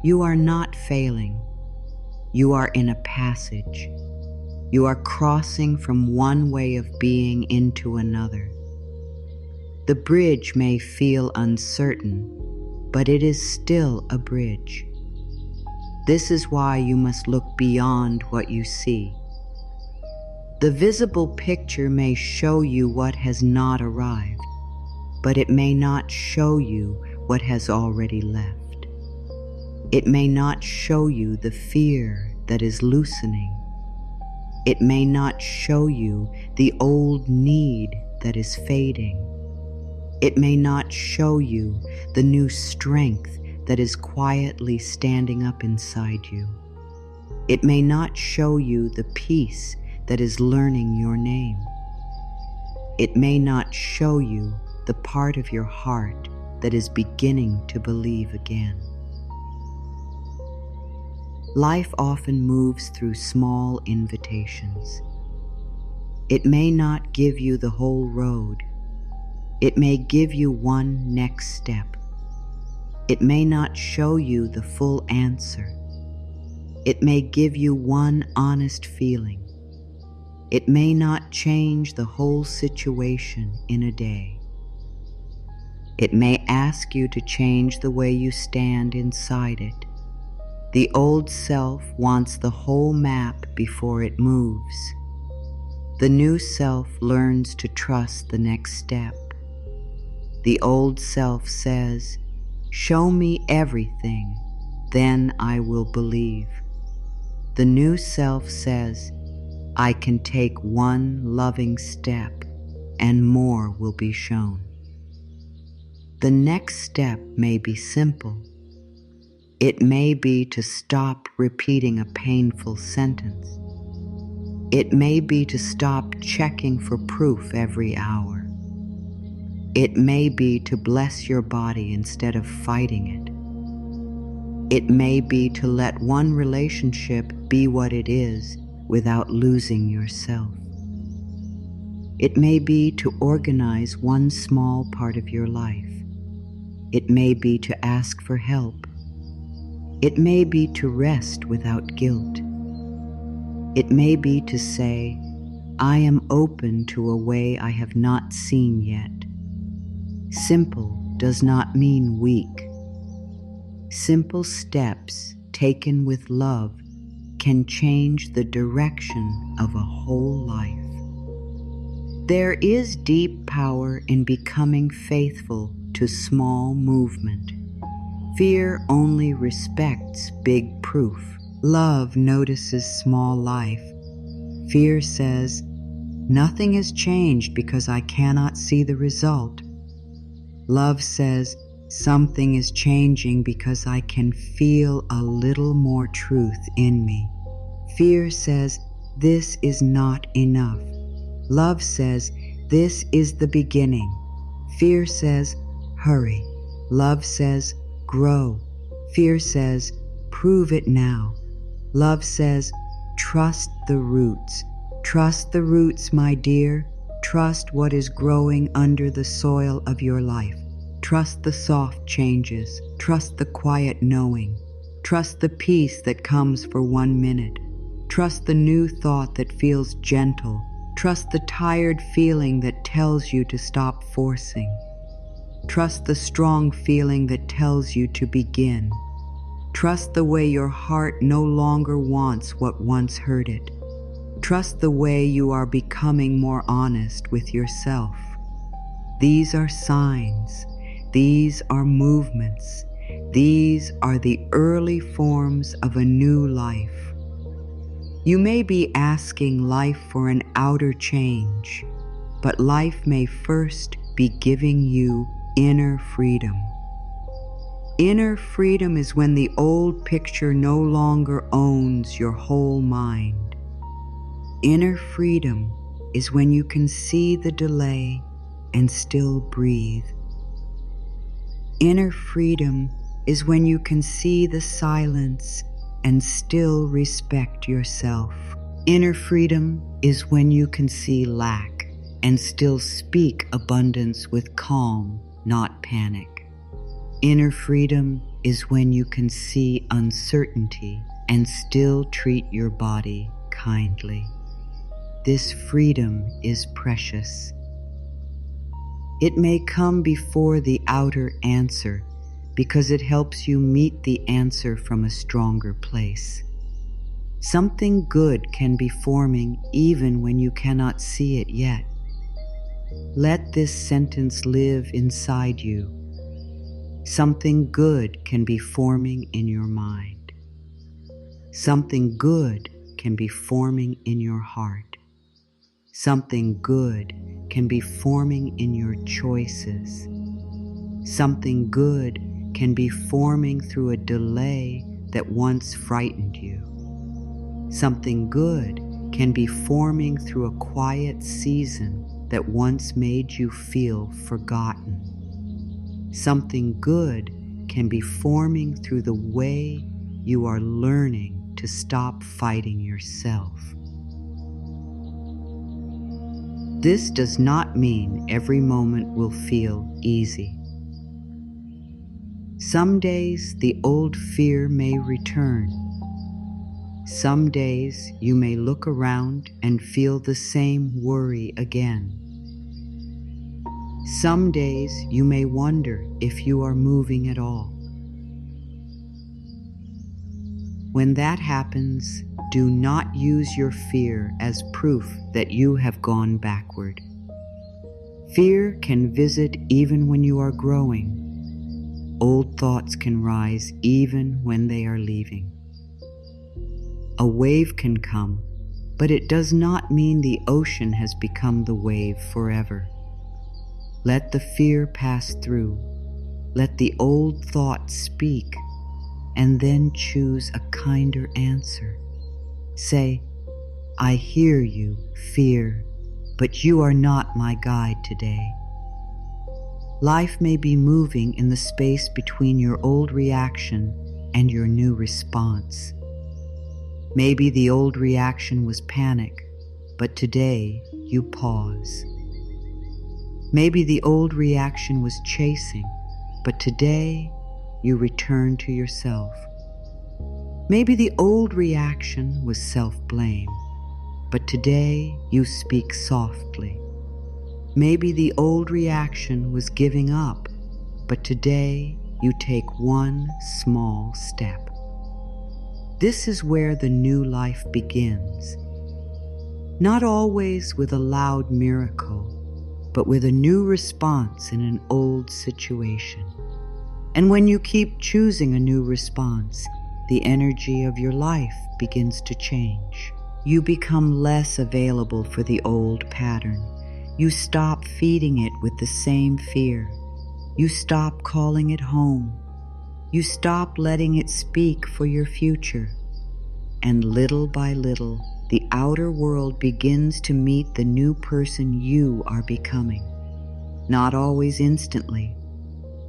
You are not failing. You are in a passage. You are crossing from one way of being into another. The bridge may feel uncertain, but it is still a bridge. This is why you must look beyond what you see. The visible picture may show you what has not arrived, but it may not show you what has already left. It may not show you the fear that is loosening. It may not show you the old need that is fading. It may not show you the new strength that is quietly standing up inside you. It may not show you the peace that is learning your name. It may not show you the part of your heart that is beginning to believe again. Life often moves through small invitations. It may not give you the whole road. It may give you one next step. It may not show you the full answer. It may give you one honest feeling. It may not change the whole situation in a day. It may ask you to change the way you stand inside it. The old self wants the whole map before it moves. The new self learns to trust the next step. The old self says, "Show me everything, then I will believe." The new self says, "I can take one loving step and more will be shown." The next step may be simple. It may be to stop repeating a painful sentence. It may be to stop checking for proof every hour. It may be to bless your body instead of fighting it. It may be to let one relationship be what it is without losing yourself. It may be to organize one small part of your life. It may be to ask for help. It may be to rest without guilt. It may be to say, "I am open to a way I have not seen yet." Simple does not mean weak. Simple steps taken with love can change the direction of a whole life. There is deep power in becoming faithful to small movement. Fear only respects big proof. Love notices small life. Fear says, "Nothing has changed because I cannot see the result." Love says, "Something is changing because I can feel a little more truth in me." Fear says, "This is not enough." Love says, "This is the beginning." Fear says, "Hurry." Love says, "Grow." Fear says, "Prove it now." Love says, "Trust the roots." Trust the roots, my dear. Trust what is growing under the soil of your life. Trust the soft changes. Trust the quiet knowing. Trust the peace that comes for 1 minute. Trust the new thought that feels gentle. Trust the tired feeling that tells you to stop forcing. Trust the strong feeling that tells you to begin. Trust the way your heart no longer wants what once hurt it. Trust the way you are becoming more honest with yourself. These are signs. These are movements. These are the early forms of a new life. You may be asking life for an outer change, but life may first be giving you inner freedom. Inner freedom is when the old picture no longer owns your whole mind. Inner freedom is when you can see the delay and still breathe. Inner freedom is when you can see the silence and still respect yourself. Inner freedom is when you can see lack and still speak abundance with calm, not panic. Inner freedom is when you can see uncertainty and still treat your body kindly. This freedom is precious. It may come before the outer answer because it helps you meet the answer from a stronger place. Something good can be forming even when you cannot see it yet. Let this sentence live inside you. Something good can be forming in your mind. Something good can be forming in your heart. Something good can be forming in your choices. Something good can be forming through a delay that once frightened you. Something good can be forming through a quiet season that once made you feel forgotten. Something good can be forming through the way you are learning to stop fighting yourself. This does not mean every moment will feel easy. Some days the old fear may return. Some days you may look around and feel the same worry again. Some days you may wonder if you are moving at all. When that happens, do not use your fear as proof that you have gone backward. Fear can visit even when you are growing. Old thoughts can rise even when they are leaving. A wave can come, but it does not mean the ocean has become the wave forever. Let the fear pass through. Let the old thought speak, and then choose a kinder answer. Say, I hear you, fear, but you are not my guide today. Life may be moving in the space between your old reaction and your new response. Maybe the old reaction was panic, but today you pause. Maybe the old reaction was chasing, but today you return to yourself. Maybe the old reaction was self-blame, but today you speak softly. Maybe the old reaction was giving up, but today you take one small step. This is where the new life begins. Not always with a loud miracle, but with a new response in an old situation. And when you keep choosing a new response, the energy of your life begins to change. You become less available for the old pattern. You stop feeding it with the same fear. You stop calling it home. You stop letting it speak for your future. And little by little, the outer world begins to meet the new person you are becoming. Not always instantly,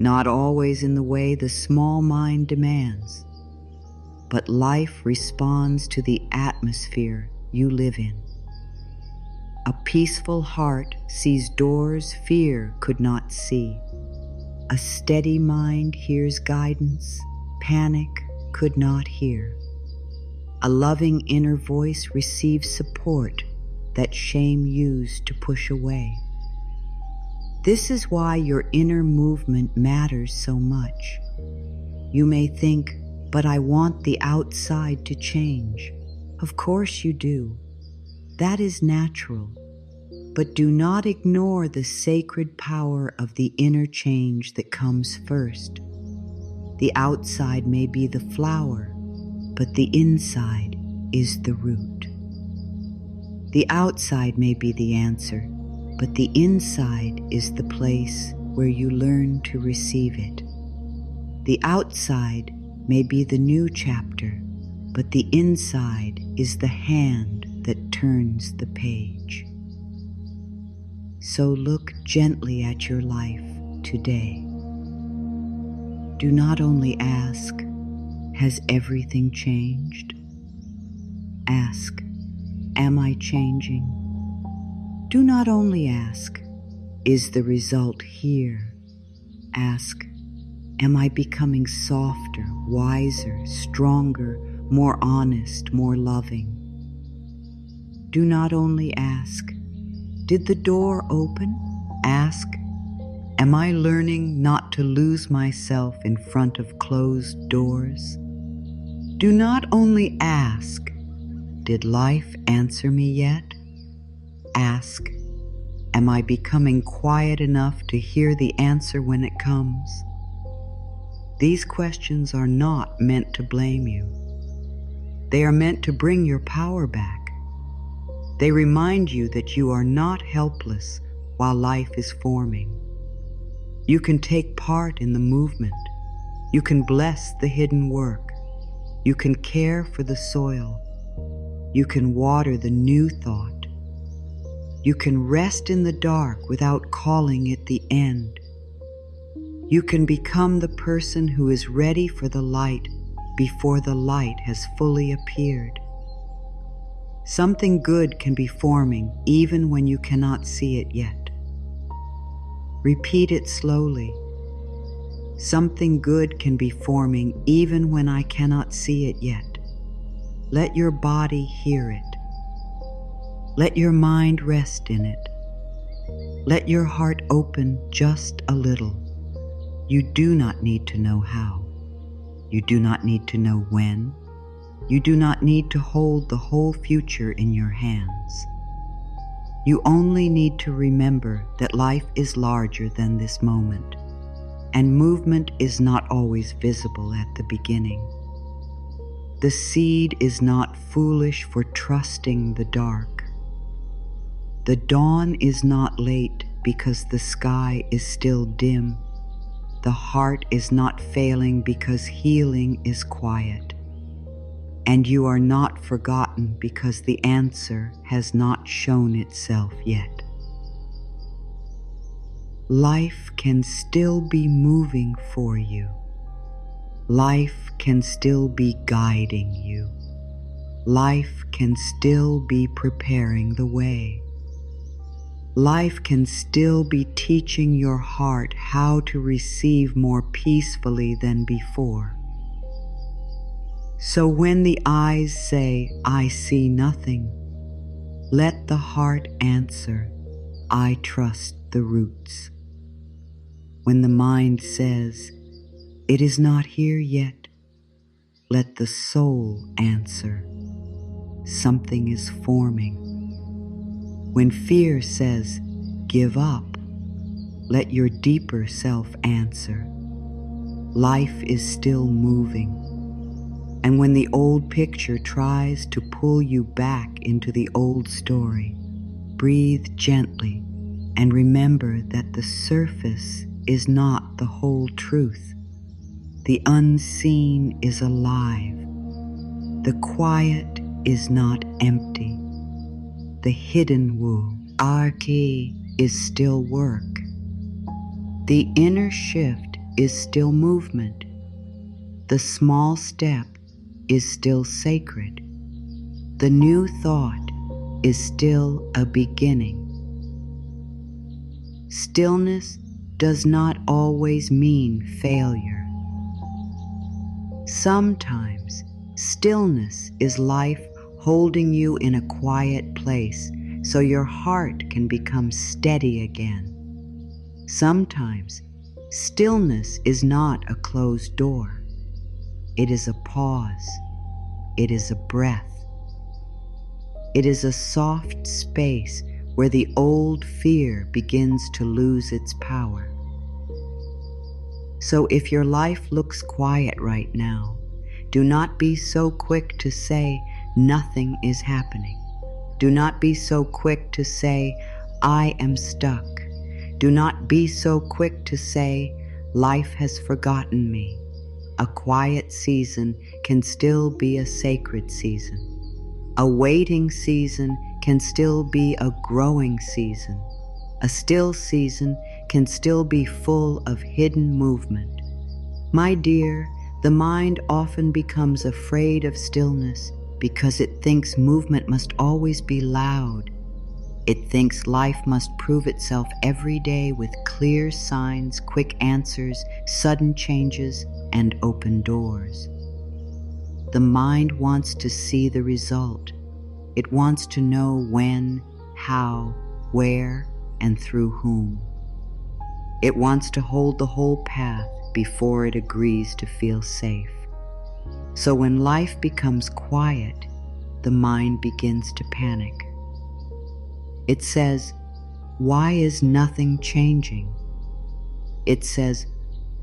not always in the way the small mind demands, but life responds to the atmosphere you live in. A peaceful heart sees doors fear could not see. A steady mind hears guidance panic could not hear. A loving inner voice receives support that shame used to push away. This is why your inner movement matters so much. You may think, but I want the outside to change. Of course you do. That is natural. But do not ignore the sacred power of the inner change that comes first. The outside may be the flower, but the inside is the root. The outside may be the answer, but the inside is the place where you learn to receive it. The outside may be the new chapter, but the inside is the hand that turns the page. So look gently at your life today. Do not only ask, has everything changed? Ask, am I changing? Do not only ask, is the result here? Ask, am I becoming softer, wiser, stronger, more honest, more loving? Do not only ask, did the door open? Ask, am I learning not to lose myself in front of closed doors? Do not only ask, did life answer me yet? Ask, am I becoming quiet enough to hear the answer when it comes? These questions are not meant to blame you. They are meant to bring your power back. They remind you that you are not helpless while life is forming. You can take part in the movement. You can bless the hidden work. You can care for the soil. You can water the new thought. You can rest in the dark without calling it the end. You can become the person who is ready for the light before the light has fully appeared. Something good can be forming even when you cannot see it yet. Repeat it slowly. Something good can be forming even when I cannot see it yet. Let your body hear it. Let your mind rest in it. Let your heart open just a little. You do not need to know how. You do not need to know when. You do not need to hold the whole future in your hands. You only need to remember that life is larger than this moment, and movement is not always visible at the beginning. The seed is not foolish for trusting the dark. The dawn is not late because the sky is still dim. The heart is not failing because healing is quiet. And you are not forgotten because the answer has not shown itself yet. Life can still be moving for you. Life can still be guiding you. Life can still be preparing the way. Life can still be teaching your heart how to receive more peacefully than before. So when the eyes say, I see nothing, let the heart answer, I trust the roots. When the mind says, it is not here yet, let the soul answer, something is forming. When fear says, give up, let your deeper self answer, life is still moving. And when the old picture tries to pull you back into the old story, breathe gently and remember that the surface is not the whole truth. The unseen is alive. The quiet is not empty. The hidden woo, arki, is still work. The inner shift is still movement. The small step is still sacred. The new thought is still a beginning. Stillness does not always mean failure. Sometimes stillness is life holding you in a quiet place so your heart can become steady again. Sometimes stillness is not a closed door. It is a pause. It is a breath. It is a soft space where the old fear begins to lose its power. So if your life looks quiet right now, do not be so quick to say nothing is happening. Do not be so quick to say, I am stuck. Do not be so quick to say, life has forgotten me. A quiet season can still be a sacred season. A waiting season can still be a growing season. A still season can still be full of hidden movement. My dear, the mind often becomes afraid of stillness because it thinks movement must always be loud. It thinks life must prove itself every day with clear signs, quick answers, sudden changes, and open doors. The mind wants to see the result. It wants to know when, how, where, and through whom. It wants to hold the whole path before it agrees to feel safe. So when life becomes quiet, the mind begins to panic. It says, why is nothing changing? It says,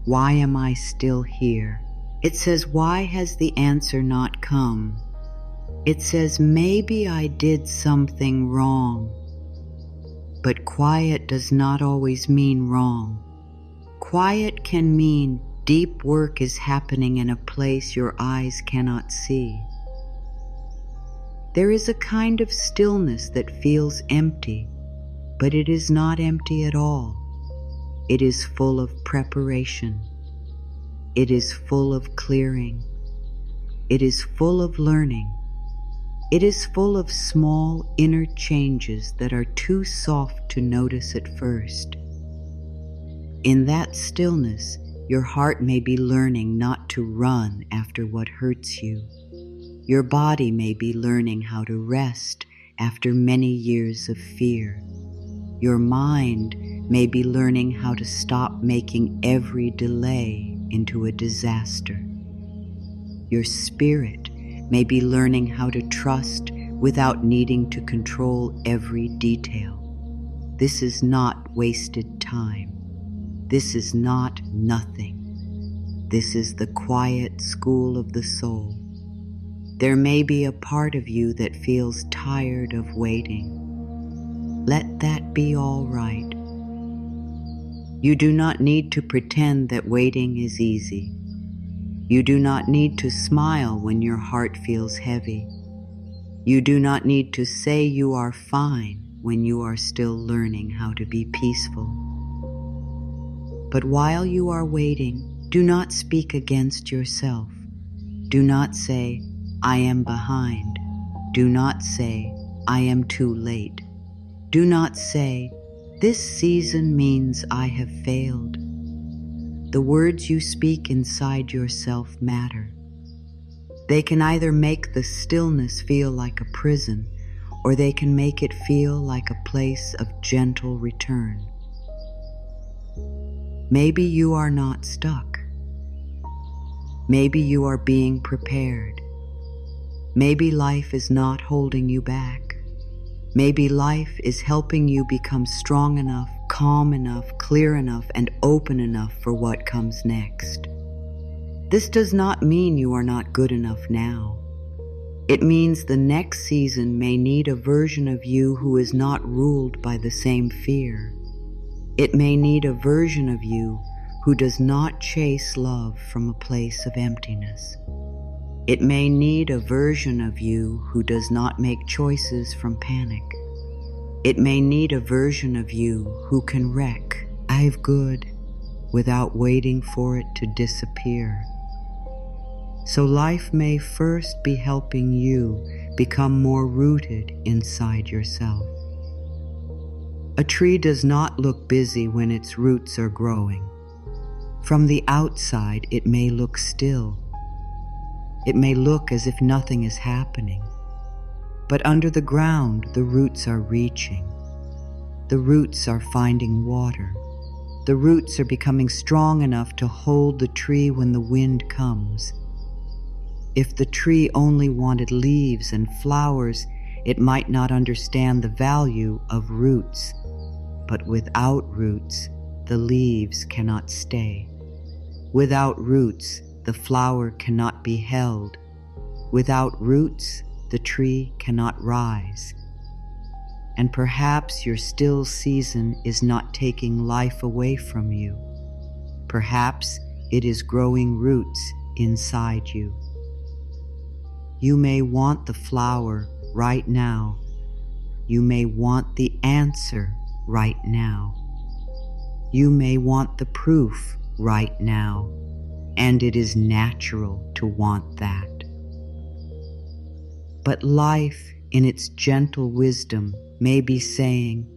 why am I still here? It says, why has the answer not come? It says, maybe I did something wrong. But quiet does not always mean wrong. Quiet can mean deep work is happening in a place your eyes cannot see. There is a kind of stillness that feels empty, but it is not empty at all. It is full of preparation. It is full of clearing. It is full of learning. It is full of small inner changes that are too soft to notice at first. In that stillness, your heart may be learning not to run after what hurts you. Your body may be learning how to rest after many years of fear. Your mind may be learning how to stop making every delay into a disaster. Your spirit may be learning how to trust without needing to control every detail. This is not wasted time. This is not nothing. This is the quiet school of the soul. There may be a part of you that feels tired of waiting. Let that be all right. You do not need to pretend that waiting is easy. You do not need to smile when your heart feels heavy. You do not need to say you are fine when you are still learning how to be peaceful. But while you are waiting, do not speak against yourself. Do not say, I am behind. Do not say, I am too late. Do not say, this season means I have failed. The words you speak inside yourself matter. They can either make the stillness feel like a prison, or they can make it feel like a place of gentle return. Maybe you are not stuck. Maybe you are being prepared. Maybe life is not holding you back. Maybe life is helping you become strong enough, calm enough, clear enough, and open enough for what comes next. This does not mean you are not good enough now. It means the next season may need a version of you who is not ruled by the same fear. It may need a version of you who does not chase love from a place of emptiness. It may need a version of you who does not make choices from panic. It may need a version of you who can wreck, I've good, without waiting for it to disappear. So life may first be helping you become more rooted inside yourself. A tree does not look busy when its roots are growing. From the outside, it may look still. It may look as if nothing is happening. But under the ground, the roots are reaching. The roots are finding water. The roots are becoming strong enough to hold the tree when the wind comes. If the tree only wanted leaves and flowers, it might not understand the value of roots. But without roots, the leaves cannot stay. Without roots, the flower cannot be held. Without roots, the tree cannot rise. And perhaps your still season is not taking life away from you. Perhaps it is growing roots inside you. You may want the flower right now. You may want the answer right now. You may want the proof right now, and it is natural to want that. But life, in its gentle wisdom, may be saying,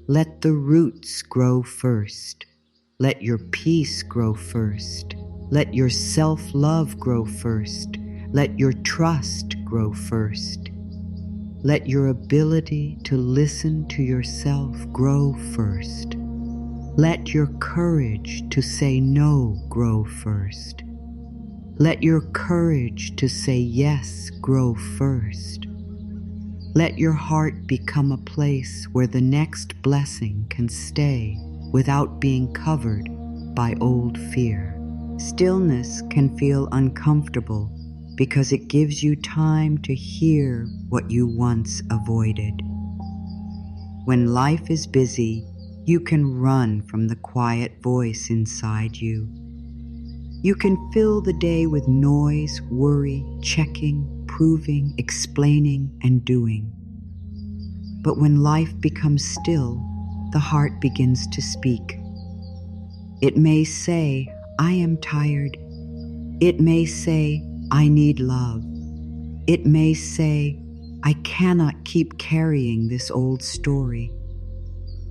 let the roots grow first. Let your peace grow first. Let your self-love grow first. Let your trust grow first. Let your ability to listen to yourself grow first. Let your courage to say no grow first. Let your courage to say yes grow first. Let your heart become a place where the next blessing can stay without being covered by old fear. Stillness can feel uncomfortable because it gives you time to hear what you once avoided. When life is busy, you can run from the quiet voice inside you. You can fill the day with noise, worry, checking, proving, explaining, and doing. But when life becomes still, the heart begins to speak. It may say, I am tired. It may say, I need love. It may say, I cannot keep carrying this old story.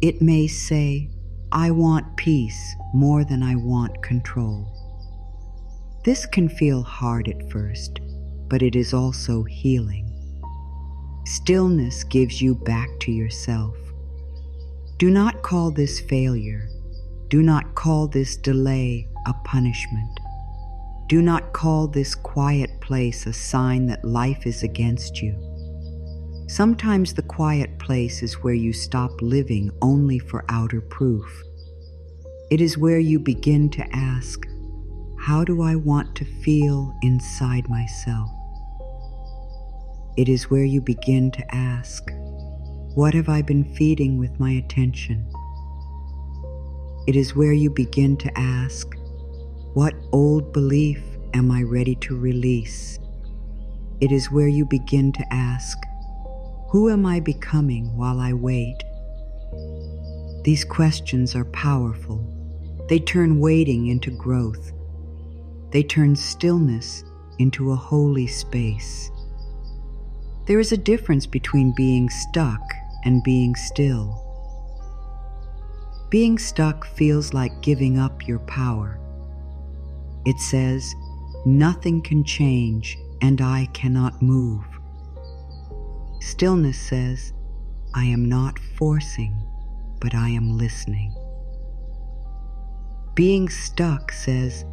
It may say, I want peace more than I want control. This can feel hard at first, but it is also healing. Stillness gives you back to yourself. Do not call this failure. Do not call this delay a punishment. Do not call this quiet place a sign that life is against you. Sometimes the quiet place is where you stop living only for outer proof. It is where you begin to ask, how do I want to feel inside myself? It is where you begin to ask, what have I been feeding with my attention? It is where you begin to ask, what old belief am I ready to release? It is where you begin to ask, who am I becoming while I wait? These questions are powerful. They turn waiting into growth. They turn stillness into a holy space. There is a difference between being stuck and being still. Being stuck feels like giving up your power. It says, nothing can change and I cannot move. Stillness says, I am not forcing, but I am listening. Being stuck says,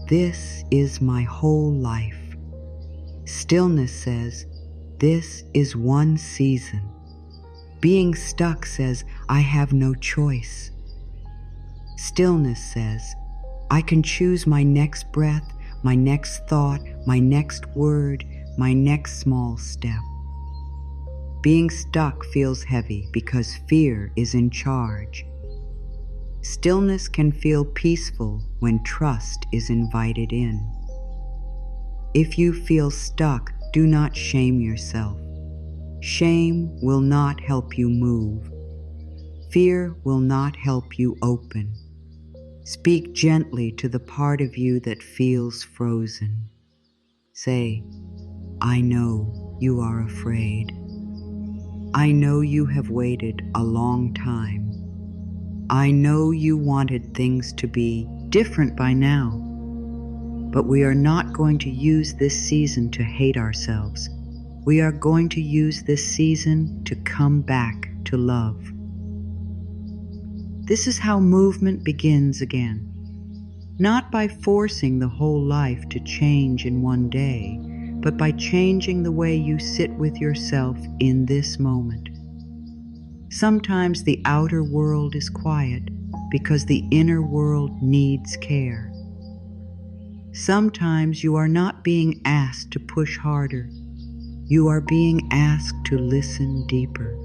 this is my whole life. Stillness says, this is one season. Being stuck says, I have no choice. Stillness says, I can choose my next breath, my next thought, my next word, my next small step. Being stuck feels heavy because fear is in charge. Stillness can feel peaceful when trust is invited in. If you feel stuck, do not shame yourself. Shame will not help you move. Fear will not help you open. Speak gently to the part of you that feels frozen. Say, I know you are afraid. I know you have waited a long time. I know you wanted things to be different by now. But we are not going to use this season to hate ourselves. We are going to use this season to come back to love. This is how movement begins again. Not by forcing the whole life to change in one day, but by changing the way you sit with yourself in this moment. Sometimes the outer world is quiet because the inner world needs care. Sometimes you are not being asked to push harder. You are being asked to listen deeper.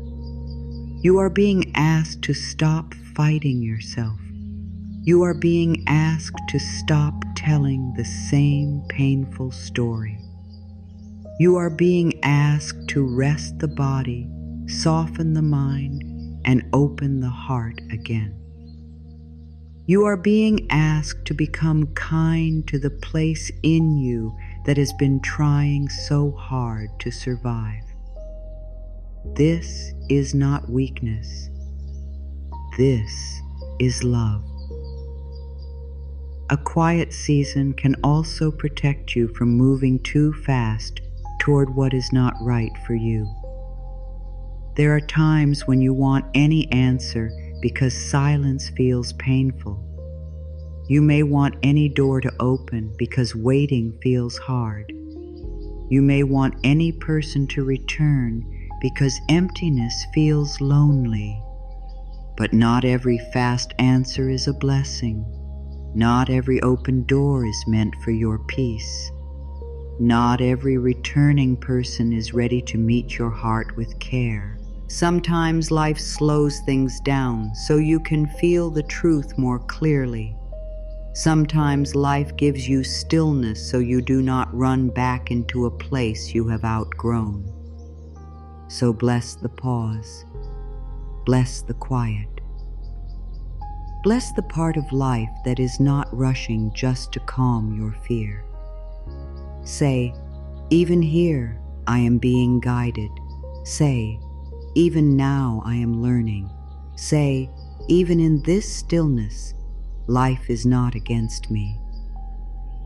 You are being asked to stop fighting yourself. You are being asked to stop telling the same painful story. You are being asked to rest the body, soften the mind, and open the heart again. You are being asked to become kind to the place in you that has been trying so hard to survive. This is not weakness. This is love. A quiet season can also protect you from moving too fast toward what is not right for you. There are times when you want any answer because silence feels painful. You may want any door to open because waiting feels hard. You may want any person to return because emptiness feels lonely. But not every fast answer is a blessing. Not every open door is meant for your peace. Not every returning person is ready to meet your heart with care. Sometimes life slows things down so you can feel the truth more clearly. Sometimes life gives you stillness so you do not run back into a place you have outgrown. So bless the pause. Bless the quiet. Bless the part of life that is not rushing just to calm your fear. Say, even here I am being guided. Say, even now I am learning. Say, even in this stillness, life is not against me.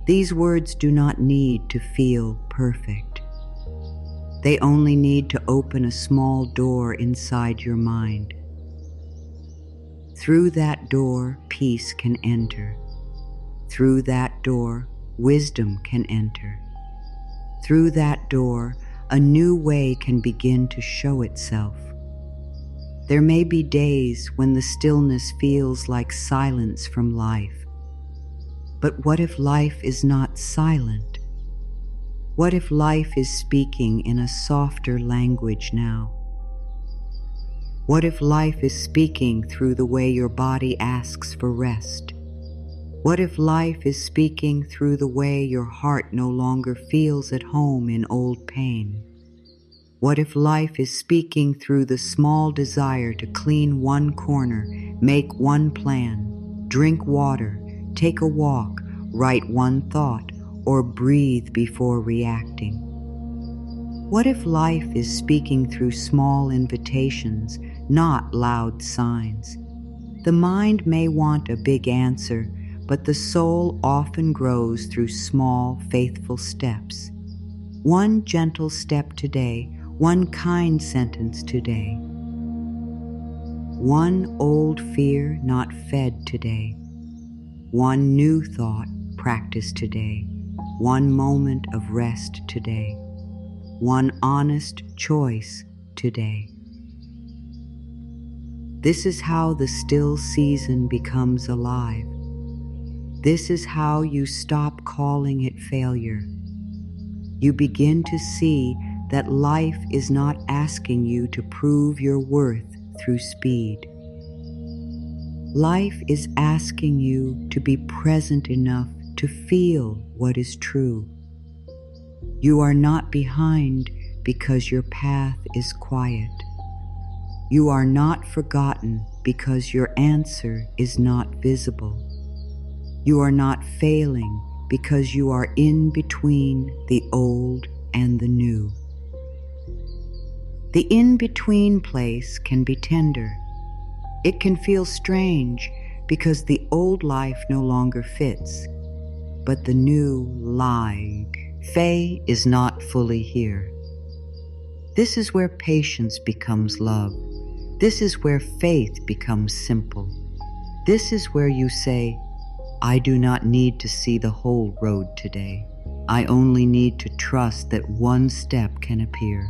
These words do not need to feel perfect. They only need to open a small door inside your mind. Through that door, peace can enter. Through that door, wisdom can enter. Through that door, a new way can begin to show itself. There may be days when the stillness feels like silence from life. But what if life is not silent? What if life is speaking in a softer language now? What if life is speaking through the way your body asks for rest? What if life is speaking through the way your heart no longer feels at home in old pain? What if life is speaking through the small desire to clean one corner, make one plan, drink water, take a walk, write one thought, or breathe before reacting? What if life is speaking through small invitations, not loud signs? The mind may want a big answer, but the soul often grows through small, faithful steps. One gentle step today, one kind sentence today. One old fear not fed today. One new thought practiced today. One moment of rest today. One honest choice today. This is how the still season becomes alive. This is how you stop calling it failure. You begin to see that life is not asking you to prove your worth through speed. Life is asking you to be present enough to feel what is true. You are not behind because your path is quiet. You are not forgotten because your answer is not visible. You are not failing because you are in between the old and the new. The in-between place can be tender. It can feel strange because the old life no longer fits, but the new like Faye is not fully here. This is where patience becomes love. This is where faith becomes simple. This is where you say, I do not need to see the whole road today. I only need to trust that one step can appear.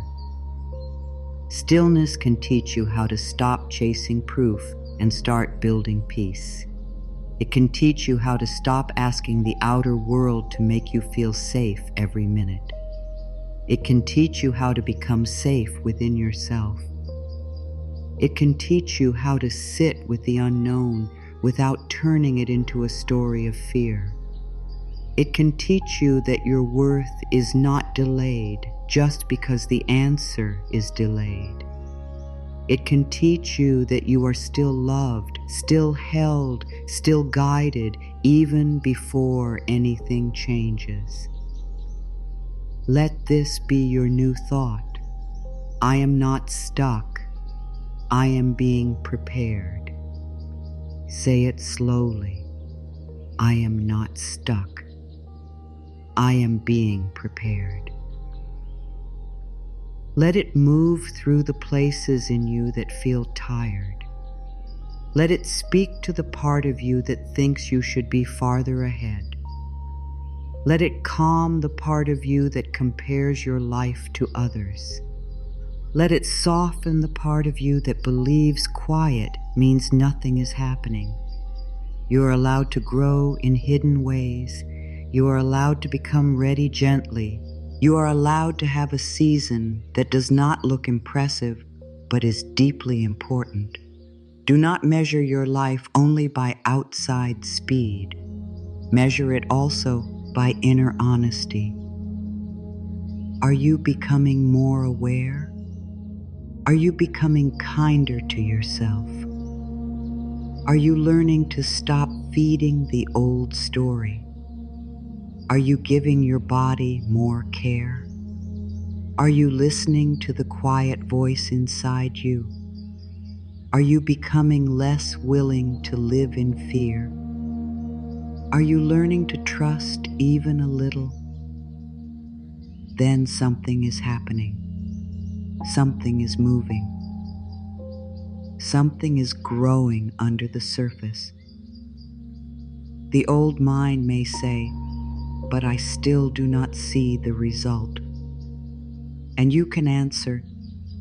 Stillness can teach you how to stop chasing proof and start building peace. It can teach you how to stop asking the outer world to make you feel safe every minute. It can teach you how to become safe within yourself. It can teach you how to sit with the unknown without turning it into a story of fear. It can teach you that your worth is not delayed just because the answer is delayed. It can teach you that you are still loved, still held, still guided, even before anything changes. Let this be your new thought. I am not stuck. I am being prepared. Say it slowly. I am not stuck. I am being prepared. Let it move through the places in you that feel tired. Let it speak to the part of you that thinks you should be farther ahead. Let it calm the part of you that compares your life to others. Let it soften the part of you that believes quiet means nothing is happening. You are allowed to grow in hidden ways. You are allowed to become ready gently. You are allowed to have a season that does not look impressive, but is deeply important. Do not measure your life only by outside speed. Measure it also by inner honesty. Are you becoming more aware? Are you becoming kinder to yourself? Are you learning to stop feeding the old story? Are you giving your body more care? Are you listening to the quiet voice inside you? Are you becoming less willing to live in fear? Are you learning to trust even a little? Then something is happening. Something is moving. Something is growing under the surface. The old mind may say, but I still do not see the result. And you can answer,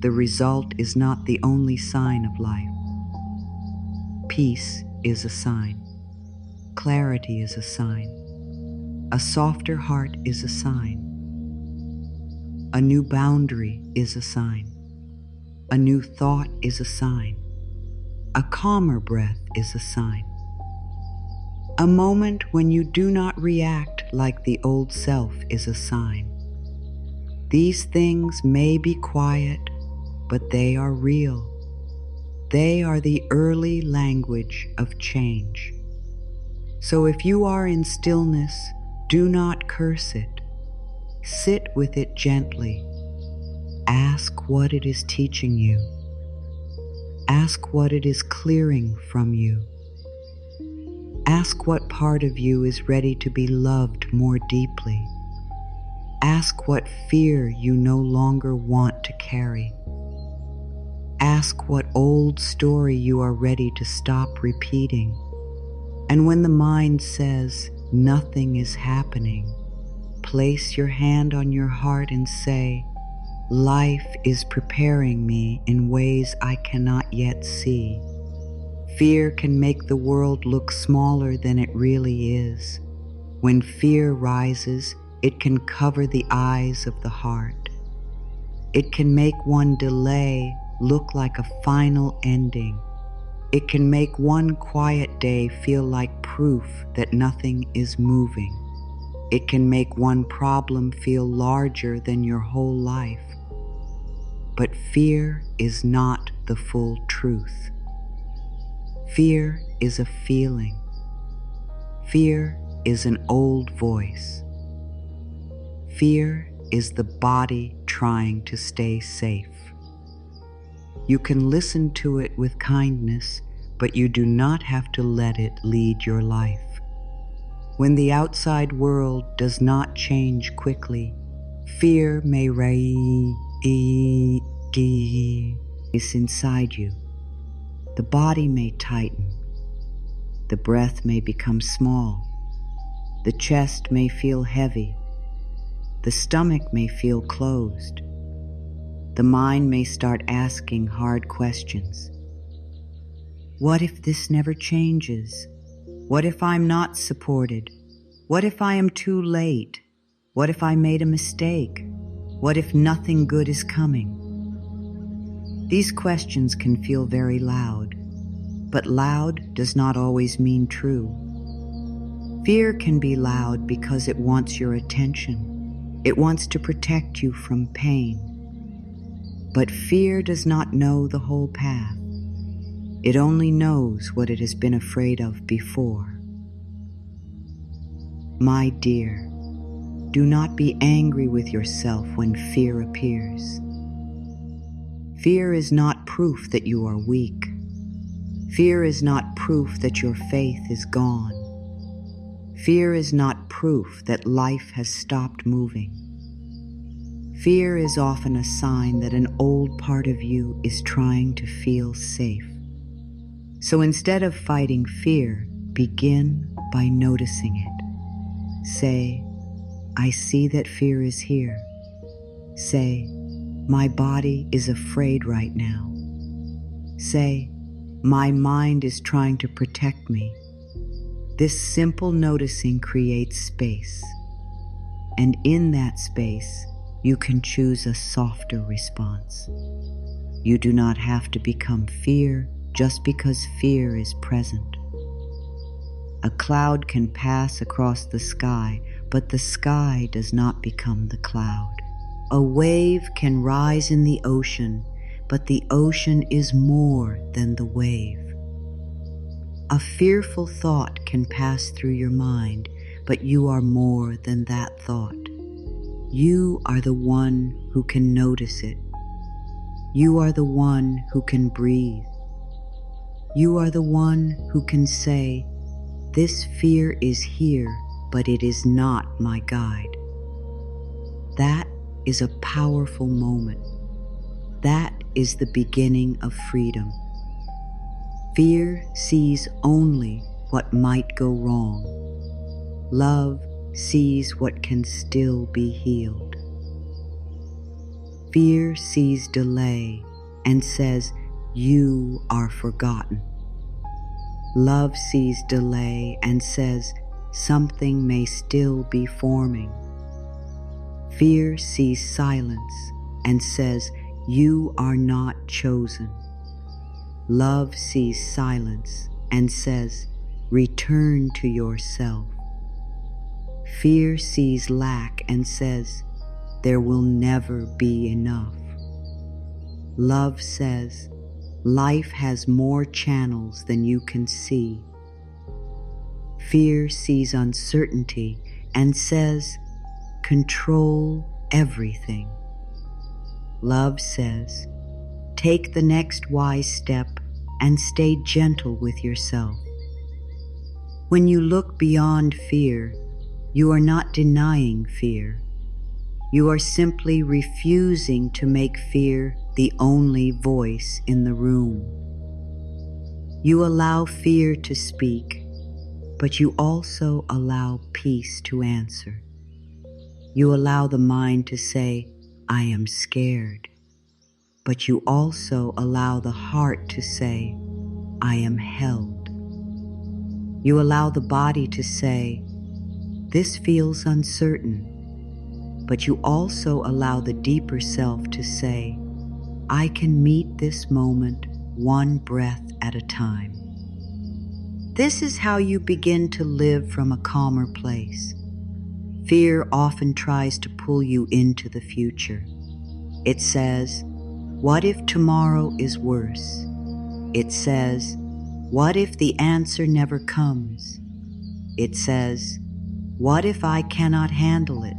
the result is not the only sign of life. Peace is a sign. Clarity is a sign. A softer heart is a sign. A new boundary is a sign. A new thought is a sign. A calmer breath is a sign. A moment when you do not react like the old self is a sign. These things may be quiet, but they are real. They are the early language of change. So if you are in stillness, do not curse it. Sit with it gently. Ask what it is teaching you. Ask what it is clearing from you. Ask what part of you is ready to be loved more deeply. Ask what fear you no longer want to carry. Ask what old story you are ready to stop repeating. And when the mind says nothing is happening, place your hand on your heart and say, life is preparing me in ways I cannot yet see. Fear can make the world look smaller than it really is. When fear rises, it can cover the eyes of the heart. It can make one delay look like a final ending. It can make one quiet day feel like proof that nothing is moving. It can make one problem feel larger than your whole life. But fear is not the full truth. Fear is a feeling. Fear is an old voice. Fear is the body trying to stay safe. You can listen to it with kindness, but you do not have to let it lead your life. When the outside world does not change quickly, fear may rise inside you. The body may tighten. The breath may become small. The chest may feel heavy. The stomach may feel closed. The mind may start asking hard questions. What if this never changes? What if I'm not supported? What if I am too late? What if I made a mistake? What if nothing good is coming? These questions can feel very loud, but loud does not always mean true. Fear can be loud because it wants your attention. It wants to protect you from pain. But fear does not know the whole path. It only knows what it has been afraid of before. My dear, do not be angry with yourself when fear appears. Fear is not proof that you are weak. Fear is not proof that your faith is gone. Fear is not proof that life has stopped moving. Fear is often a sign that an old part of you is trying to feel safe. So instead of fighting fear, begin by noticing it. Say, I see that fear is here. Say, my body is afraid right now. Say, my mind is trying to protect me. This simple noticing creates space. And in that space, you can choose a softer response. You do not have to become fear just because fear is present. A cloud can pass across the sky, but the sky does not become the cloud. A wave can rise in the ocean, but the ocean is more than the wave. A fearful thought can pass through your mind, but you are more than that thought. You are the one who can notice it. You are the one who can breathe. You are the one who can say, this fear is here, but it is not my guide. That is a powerful moment. That is the beginning of freedom. Fear sees only what might go wrong. Love sees what can still be healed. Fear sees delay and says, you are forgotten. Love sees delay and says, something may still be forming. Fear sees silence and says, you are not chosen. Love sees silence and says, return to yourself. Fear sees lack and says, there will never be enough. Love says, life has more channels than you can see. Fear sees uncertainty and says, control everything. Love says, take the next wise step and stay gentle with yourself. When you look beyond fear, you are not denying fear. You are simply refusing to make fear the only voice in the room. You allow fear to speak, but you also allow peace to answer. You allow the mind to say, I am scared, but you also allow the heart to say, I am held. You allow the body to say, this feels uncertain, but you also allow the deeper self to say, I can meet this moment one breath at a time. This is how you begin to live from a calmer place. Fear often tries to pull you into the future. It says, what if tomorrow is worse? It says, what if the answer never comes? It says, what if I cannot handle it?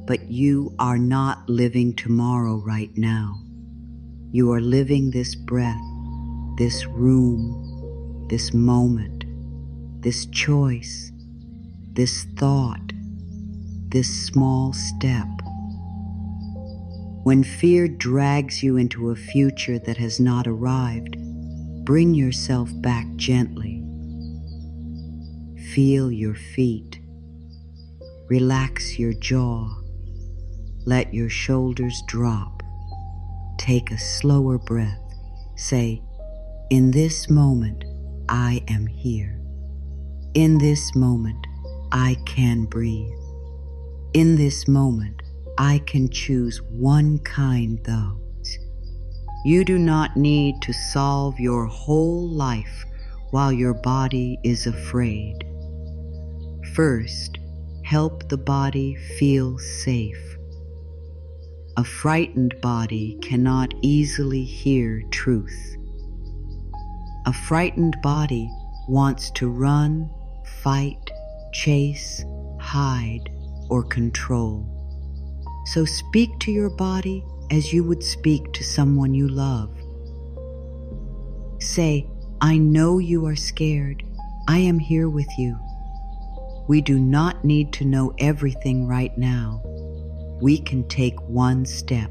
But you are not living tomorrow right now. You are living this breath, this room, this moment, this choice, this thought, this small step. When fear drags you into a future that has not arrived, bring yourself back gently. Feel your feet. Relax your jaw. Let your shoulders drop. Take a slower breath. Say, in this moment, I am here. In this moment, I can breathe. In this moment, I can choose one kind thought. You do not need to solve your whole life while your body is afraid. First, help the body feel safe. A frightened body cannot easily hear truth. A frightened body wants to run, fight, chase, hide, or control. So speak to your body as you would speak to someone you love. Say, I know you are scared. I am here with you. We do not need to know everything right now. We can take one step.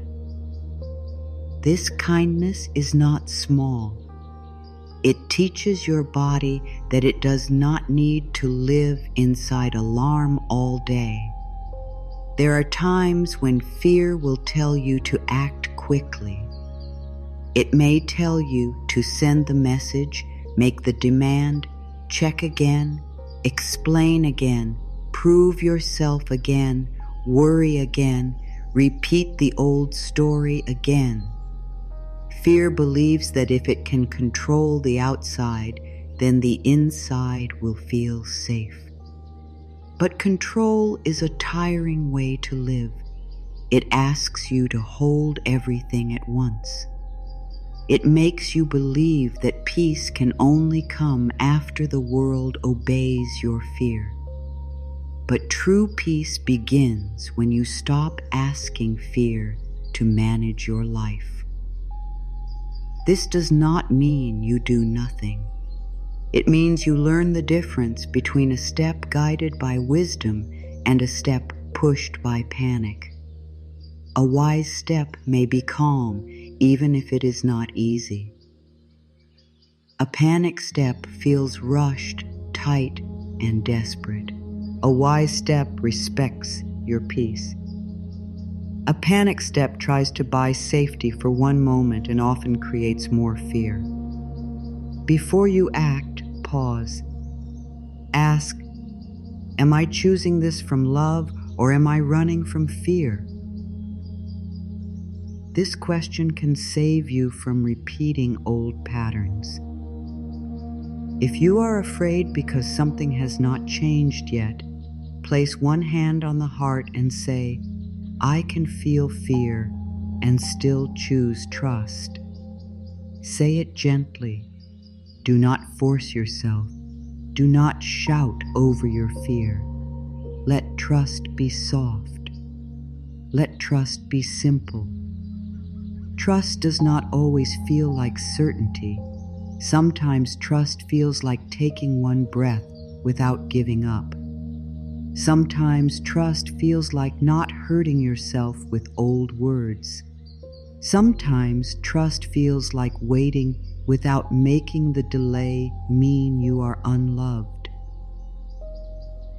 This kindness is not small. It teaches your body that it does not need to live inside alarm all day. There are times when fear will tell you to act quickly. It may tell you to send the message, make the demand, check again, explain again, prove yourself again, worry again, repeat the old story again. Fear believes that if it can control the outside, then the inside will feel safe. But control is a tiring way to live. It asks you to hold everything at once. It makes you believe that peace can only come after the world obeys your fear. But true peace begins when you stop asking fear to manage your life. This does not mean you do nothing. It means you learn the difference between a step guided by wisdom and a step pushed by panic. A wise step may be calm, even if it is not easy. A panic step feels rushed, tight, and desperate. A wise step respects your peace. A panic step tries to buy safety for one moment and often creates more fear. Before you act, pause. Ask, am I choosing this from love or am I running from fear? This question can save you from repeating old patterns. If you are afraid because something has not changed yet, place one hand on the heart and say, I can feel fear and still choose trust. Say it gently. Do not force yourself. Do not shout over your fear. Let trust be soft. Let trust be simple. Trust does not always feel like certainty. Sometimes trust feels like taking one breath without giving up. Sometimes trust feels like not hurting yourself with old words. Sometimes trust feels like waiting without making the delay mean you are unloved.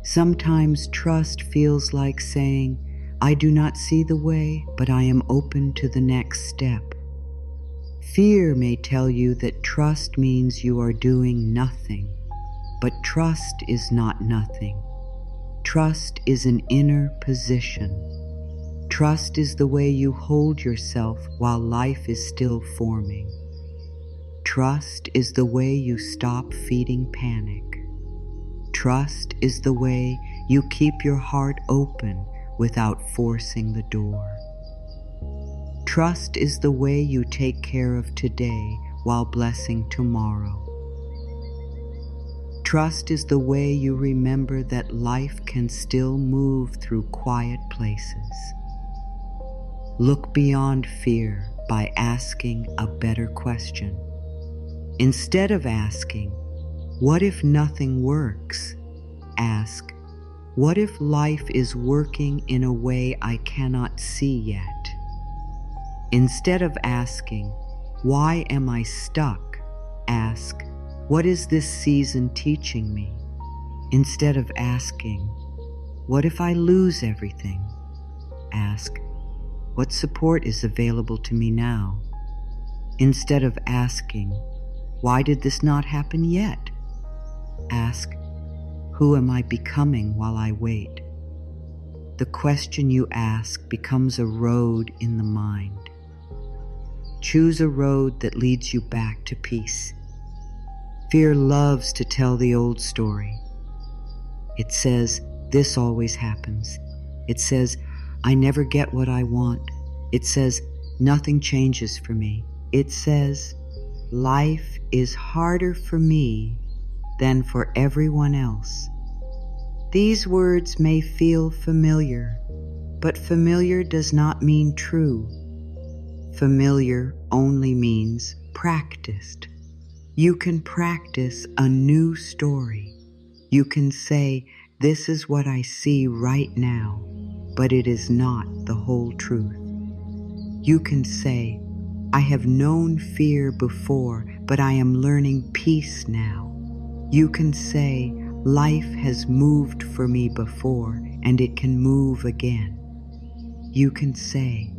Sometimes trust feels like saying, I do not see the way, but I am open to the next step. Fear may tell you that trust means you are doing nothing, but trust is not nothing. Trust is an inner position. Trust is the way you hold yourself while life is still forming. Trust is the way you stop feeding panic. Trust is the way you keep your heart open without forcing the door. Trust is the way you take care of today while blessing tomorrow. Trust is the way you remember that life can still move through quiet places. Look beyond fear by asking a better question. Instead of asking, what if nothing works? Ask, what if life is working in a way I cannot see yet? Instead of asking, why am I stuck? Ask, what is this season teaching me? Instead of asking, what if I lose everything? Ask, what support is available to me now? Instead of asking, why did this not happen yet? Ask, who am I becoming while I wait? The question you ask becomes a road in the mind. Choose a road that leads you back to peace. Fear loves to tell the old story. It says, this always happens. It says, I never get what I want. It says, nothing changes for me. It says, life is harder for me than for everyone else. These words may feel familiar, but familiar does not mean true. Familiar only means practiced. You can practice a new story. You can say, this is what I see right now, but it is not the whole truth. You can say, I have known fear before, but I am learning peace now. You can say, life has moved for me before, and it can move again. You can say,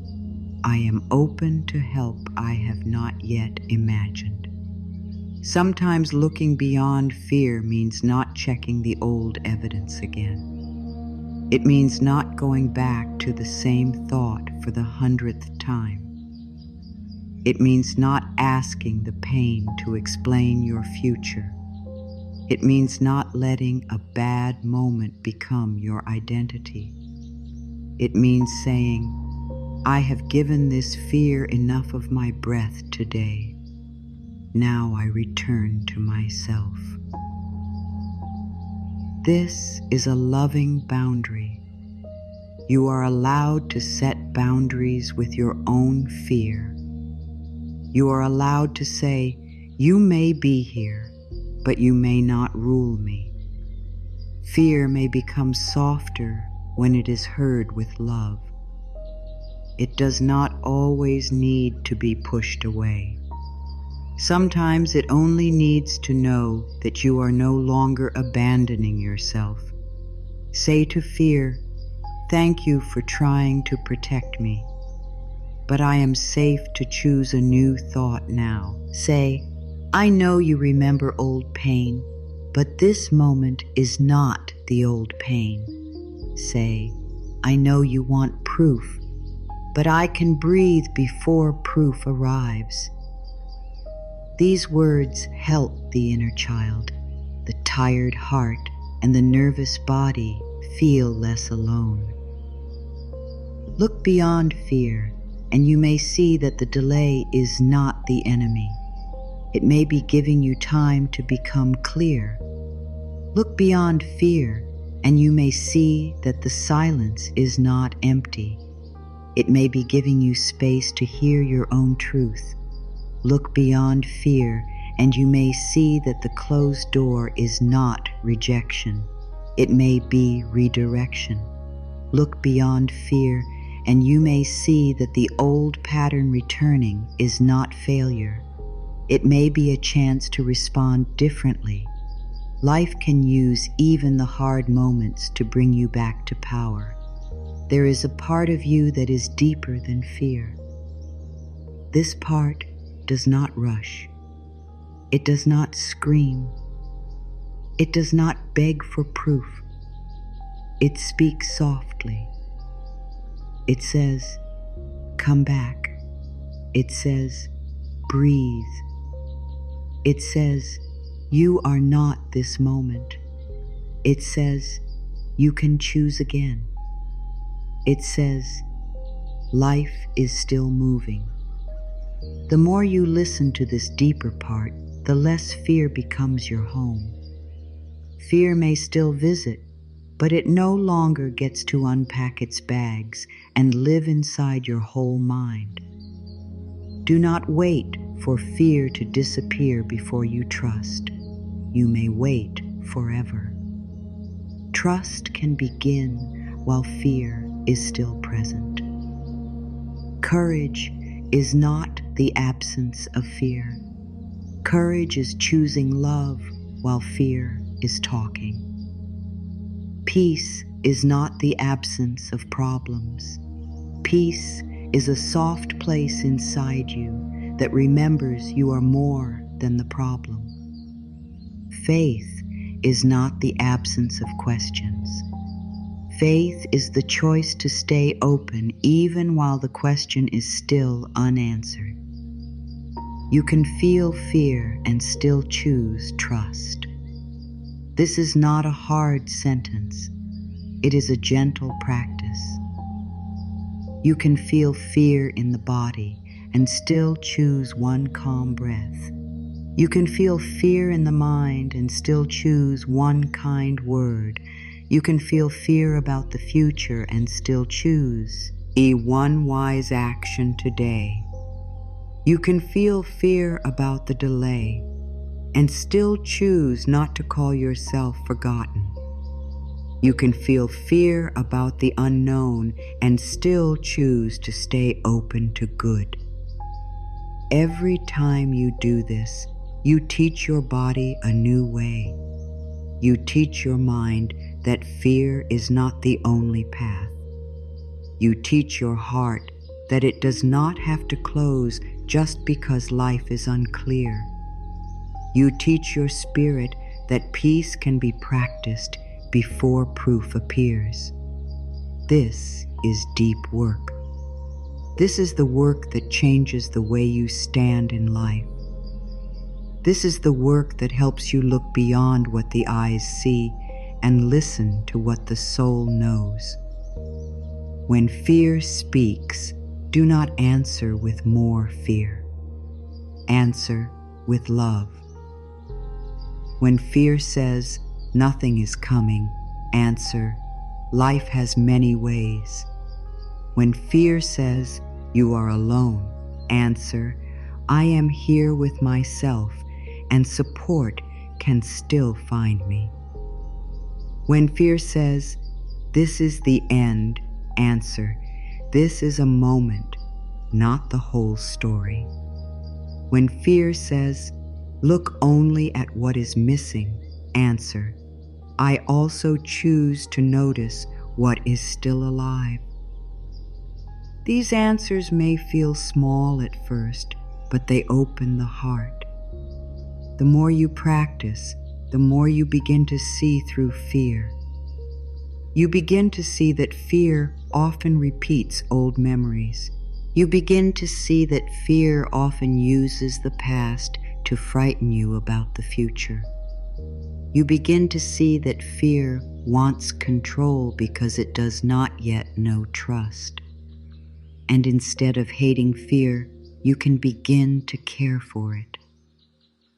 I am open to help I have not yet imagined. Sometimes looking beyond fear means not checking the old evidence again. It means not going back to the same thought for the 100th time. It means not asking the pain to explain your future. It means not letting a bad moment become your identity. It means saying, I have given this fear enough of my breath today. Now I return to myself. This is a loving boundary. You are allowed to set boundaries with your own fear. You are allowed to say, you may be here, but you may not rule me. Fear may become softer when it is heard with love. It does not always need to be pushed away. Sometimes it only needs to know that you are no longer abandoning yourself. Say to fear, thank you for trying to protect me, but I am safe to choose a new thought now. Say, I know you remember old pain, but this moment is not the old pain. Say, I know you want proof, but I can breathe before proof arrives. These words help the inner child. The tired heart and the nervous body feel less alone. Look beyond fear, and you may see that the delay is not the enemy. It may be giving you time to become clear. Look beyond fear, and you may see that the silence is not empty. It may be giving you space to hear your own truth. Look beyond fear, and you may see that the closed door is not rejection. It may be redirection. Look beyond fear, and you may see that the old pattern returning is not failure. It may be a chance to respond differently. Life can use even the hard moments to bring you back to power. There is a part of you that is deeper than fear. This part does not rush. It does not scream. It does not beg for proof. It speaks softly. It says, come back. It says, breathe. It says, you are not this moment. It says, you can choose again. It says, life is still moving. The more you listen to this deeper part, the less fear becomes your home. Fear may still visit, but it no longer gets to unpack its bags and live inside your whole mind. Do not wait for fear to disappear before you trust. You may wait forever. Trust can begin while fear is still present. Courage is not the absence of fear. Courage is choosing love while fear is talking. Peace is not the absence of problems. Peace is a soft place inside you that remembers you are more than the problem. Faith is not the absence of questions. Faith is the choice to stay open even while the question is still unanswered. You can feel fear and still choose trust. This is not a hard sentence. It is a gentle practice. You can feel fear in the body and still choose one calm breath. You can feel fear in the mind and still choose one kind word. You can feel fear about the future and still choose one wise action today. You can feel fear about the delay and still choose not to call yourself forgotten. You can feel fear about the unknown and still choose to stay open to good. Every time you do this, you teach your body a new way. You teach your mind that fear is not the only path. You teach your heart that it does not have to close just because life is unclear. You teach your spirit that peace can be practiced before proof appears. This is deep work. This is the work that changes the way you stand in life. This is the work that helps you look beyond what the eyes see and listen to what the soul knows. When fear speaks, do not answer with more fear. Answer with love. When fear says nothing is coming, answer, life has many ways. When fear says you are alone, answer, I am here with myself and support can still find me. When fear says this is the end, answer, this is a moment, not the whole story. When fear says, look only at what is missing, answer, I also choose to notice what is still alive. These answers may feel small at first, but they open the heart. The more you practice, the more you begin to see through fear. You begin to see that fear often repeats old memories. You begin to see that fear often uses the past to frighten you about the future. You begin to see that fear wants control because it does not yet know trust. And instead of hating fear, you can begin to care for it.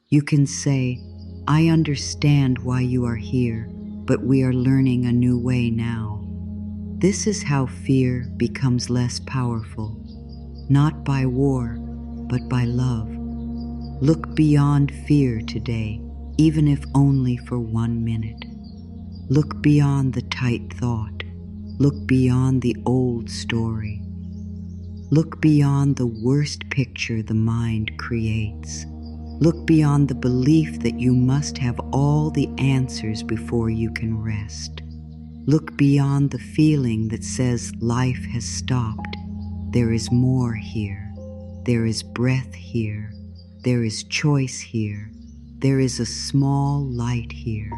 You can say, I understand why you are here, but we are learning a new way now. This is how fear becomes less powerful, not by war, but by love. Look beyond fear today, even if only for 1 minute. Look beyond the tight thought. Look beyond the old story. Look beyond the worst picture the mind creates. Look beyond the belief that you must have all the answers before you can rest. Look beyond the feeling that says life has stopped. There is more here. There is breath here. There is choice here. There is a small light here.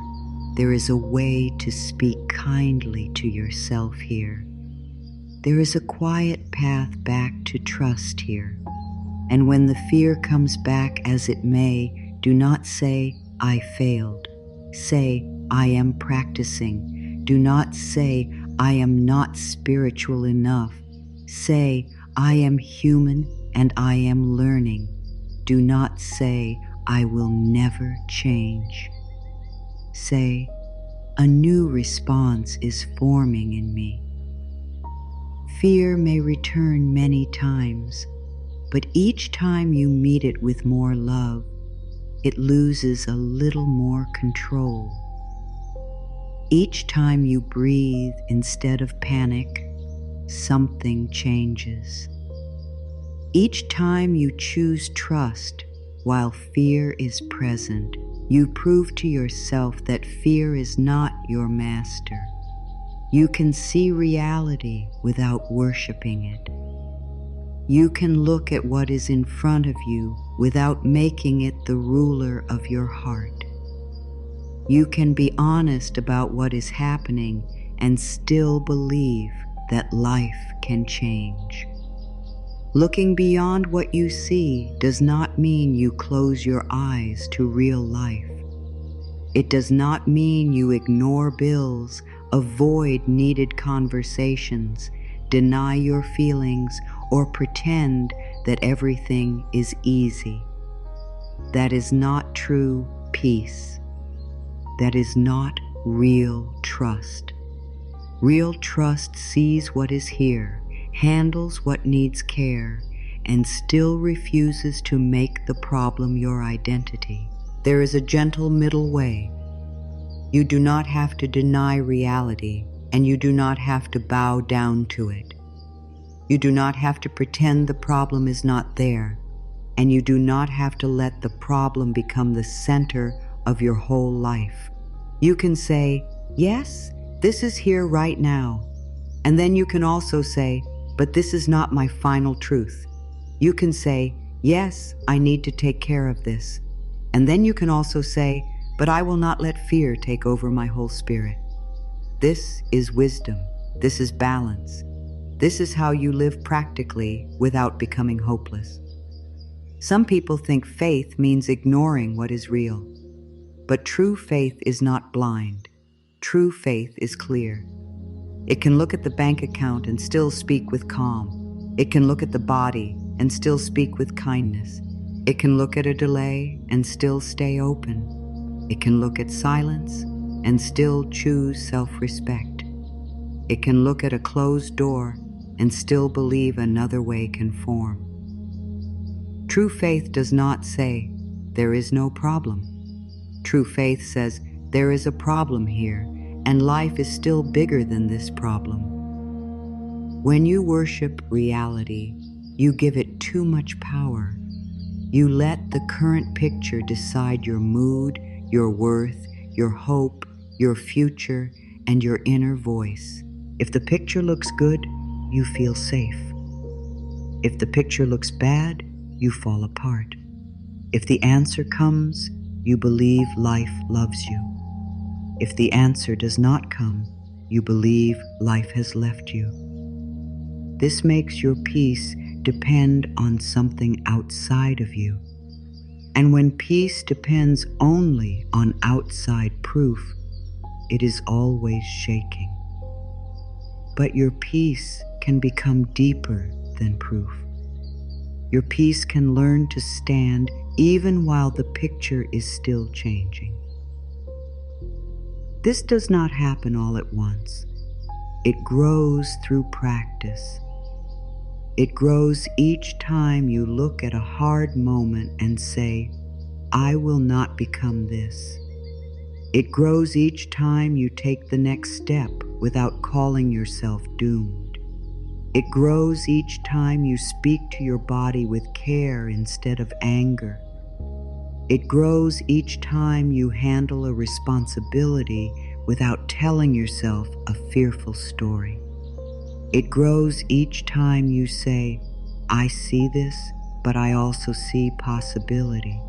There is a way to speak kindly to yourself here. There is a quiet path back to trust here. And when the fear comes back as it may, do not say, I failed. Say, I am practicing. Do not say, I am not spiritual enough. Say, I am human and I am learning. Do not say, I will never change. Say, a new response is forming in me. Fear may return many times, but each time you meet it with more love, it loses a little more control. Each time you breathe instead of panic, something changes. Each time you choose trust while fear is present, you prove to yourself that fear is not your master. You can see reality without worshiping it. You can look at what is in front of you without making it the ruler of your heart. You can be honest about what is happening and still believe that life can change. Looking beyond what you see does not mean you close your eyes to real life. It does not mean you ignore bills, avoid needed conversations, deny your feelings, or pretend that everything is easy. That is not true peace. That is not real trust. Real trust sees what is here, handles what needs care, and still refuses to make the problem your identity. There is a gentle middle way. You do not have to deny reality, and you do not have to bow down to it. You do not have to pretend the problem is not there, and you do not have to let the problem become the center of your whole life. You can say, yes, this is here right now. And then you can also say, but this is not my final truth. You can say, yes, I need to take care of this. And then you can also say, but I will not let fear take over my whole spirit. This is wisdom. This is balance. This is how you live practically without becoming hopeless. Some people think faith means ignoring what is real. But true faith is not blind. True faith is clear. It can look at the bank account and still speak with calm. It can look at the body and still speak with kindness. It can look at a delay and still stay open. It can look at silence and still choose self-respect. It can look at a closed door and still believe another way can form. True faith does not say, there is no problem. True faith says, there is a problem here, and life is still bigger than this problem. When you worship reality, you give it too much power. You let the current picture decide your mood, your worth, your hope, your future, and your inner voice. If the picture looks good, you feel safe. If the picture looks bad, you fall apart. If the answer comes, you believe life loves you. If the answer does not come, you believe life has left you. This makes your peace depend on something outside of you. And when peace depends only on outside proof, it is always shaking. But your peace can become deeper than proof. Your peace can learn to stand even while the picture is still changing. This does not happen all at once. It grows through practice. It grows each time you look at a hard moment and say, I will not become this. It grows each time you take the next step without calling yourself doomed. It grows each time you speak to your body with care instead of anger. It grows each time you handle a responsibility without telling yourself a fearful story. It grows each time you say, I see this, but I also see possibility.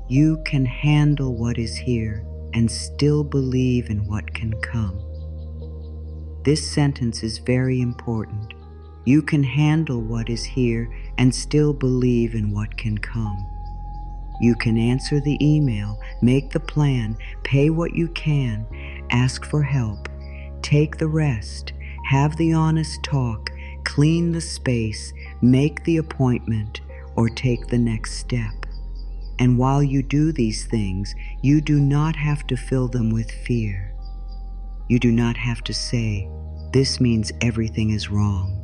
You can handle what is here and still believe in what can come. This sentence is very important. You can handle what is here and still believe in what can come. You can answer the email, make the plan, pay what you can, ask for help, take the rest, have the honest talk, clean the space, make the appointment, or take the next step. And while you do these things, you do not have to fill them with fear. You do not have to say, this means everything is wrong.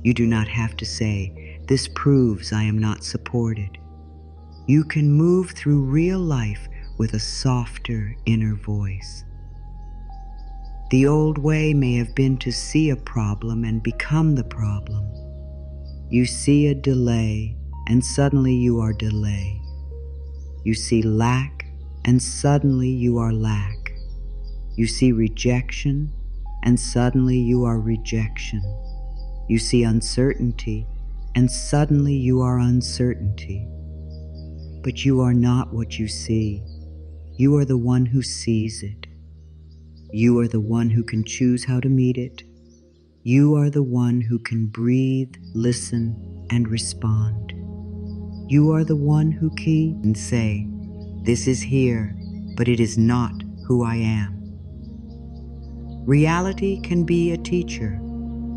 You do not have to say, this proves I am not supported. You can move through real life with a softer inner voice. The old way may have been to see a problem and become the problem. You see a delay, and suddenly you are delay. You see lack, and suddenly you are lack. You see rejection, and suddenly you are rejection. You see uncertainty, and suddenly you are uncertainty. But you are not what you see. You are the one who sees it. You are the one who can choose how to meet it. You are the one who can breathe, listen, and respond. You are the one who can say, "This is here, but it is not who I am." Reality can be a teacher,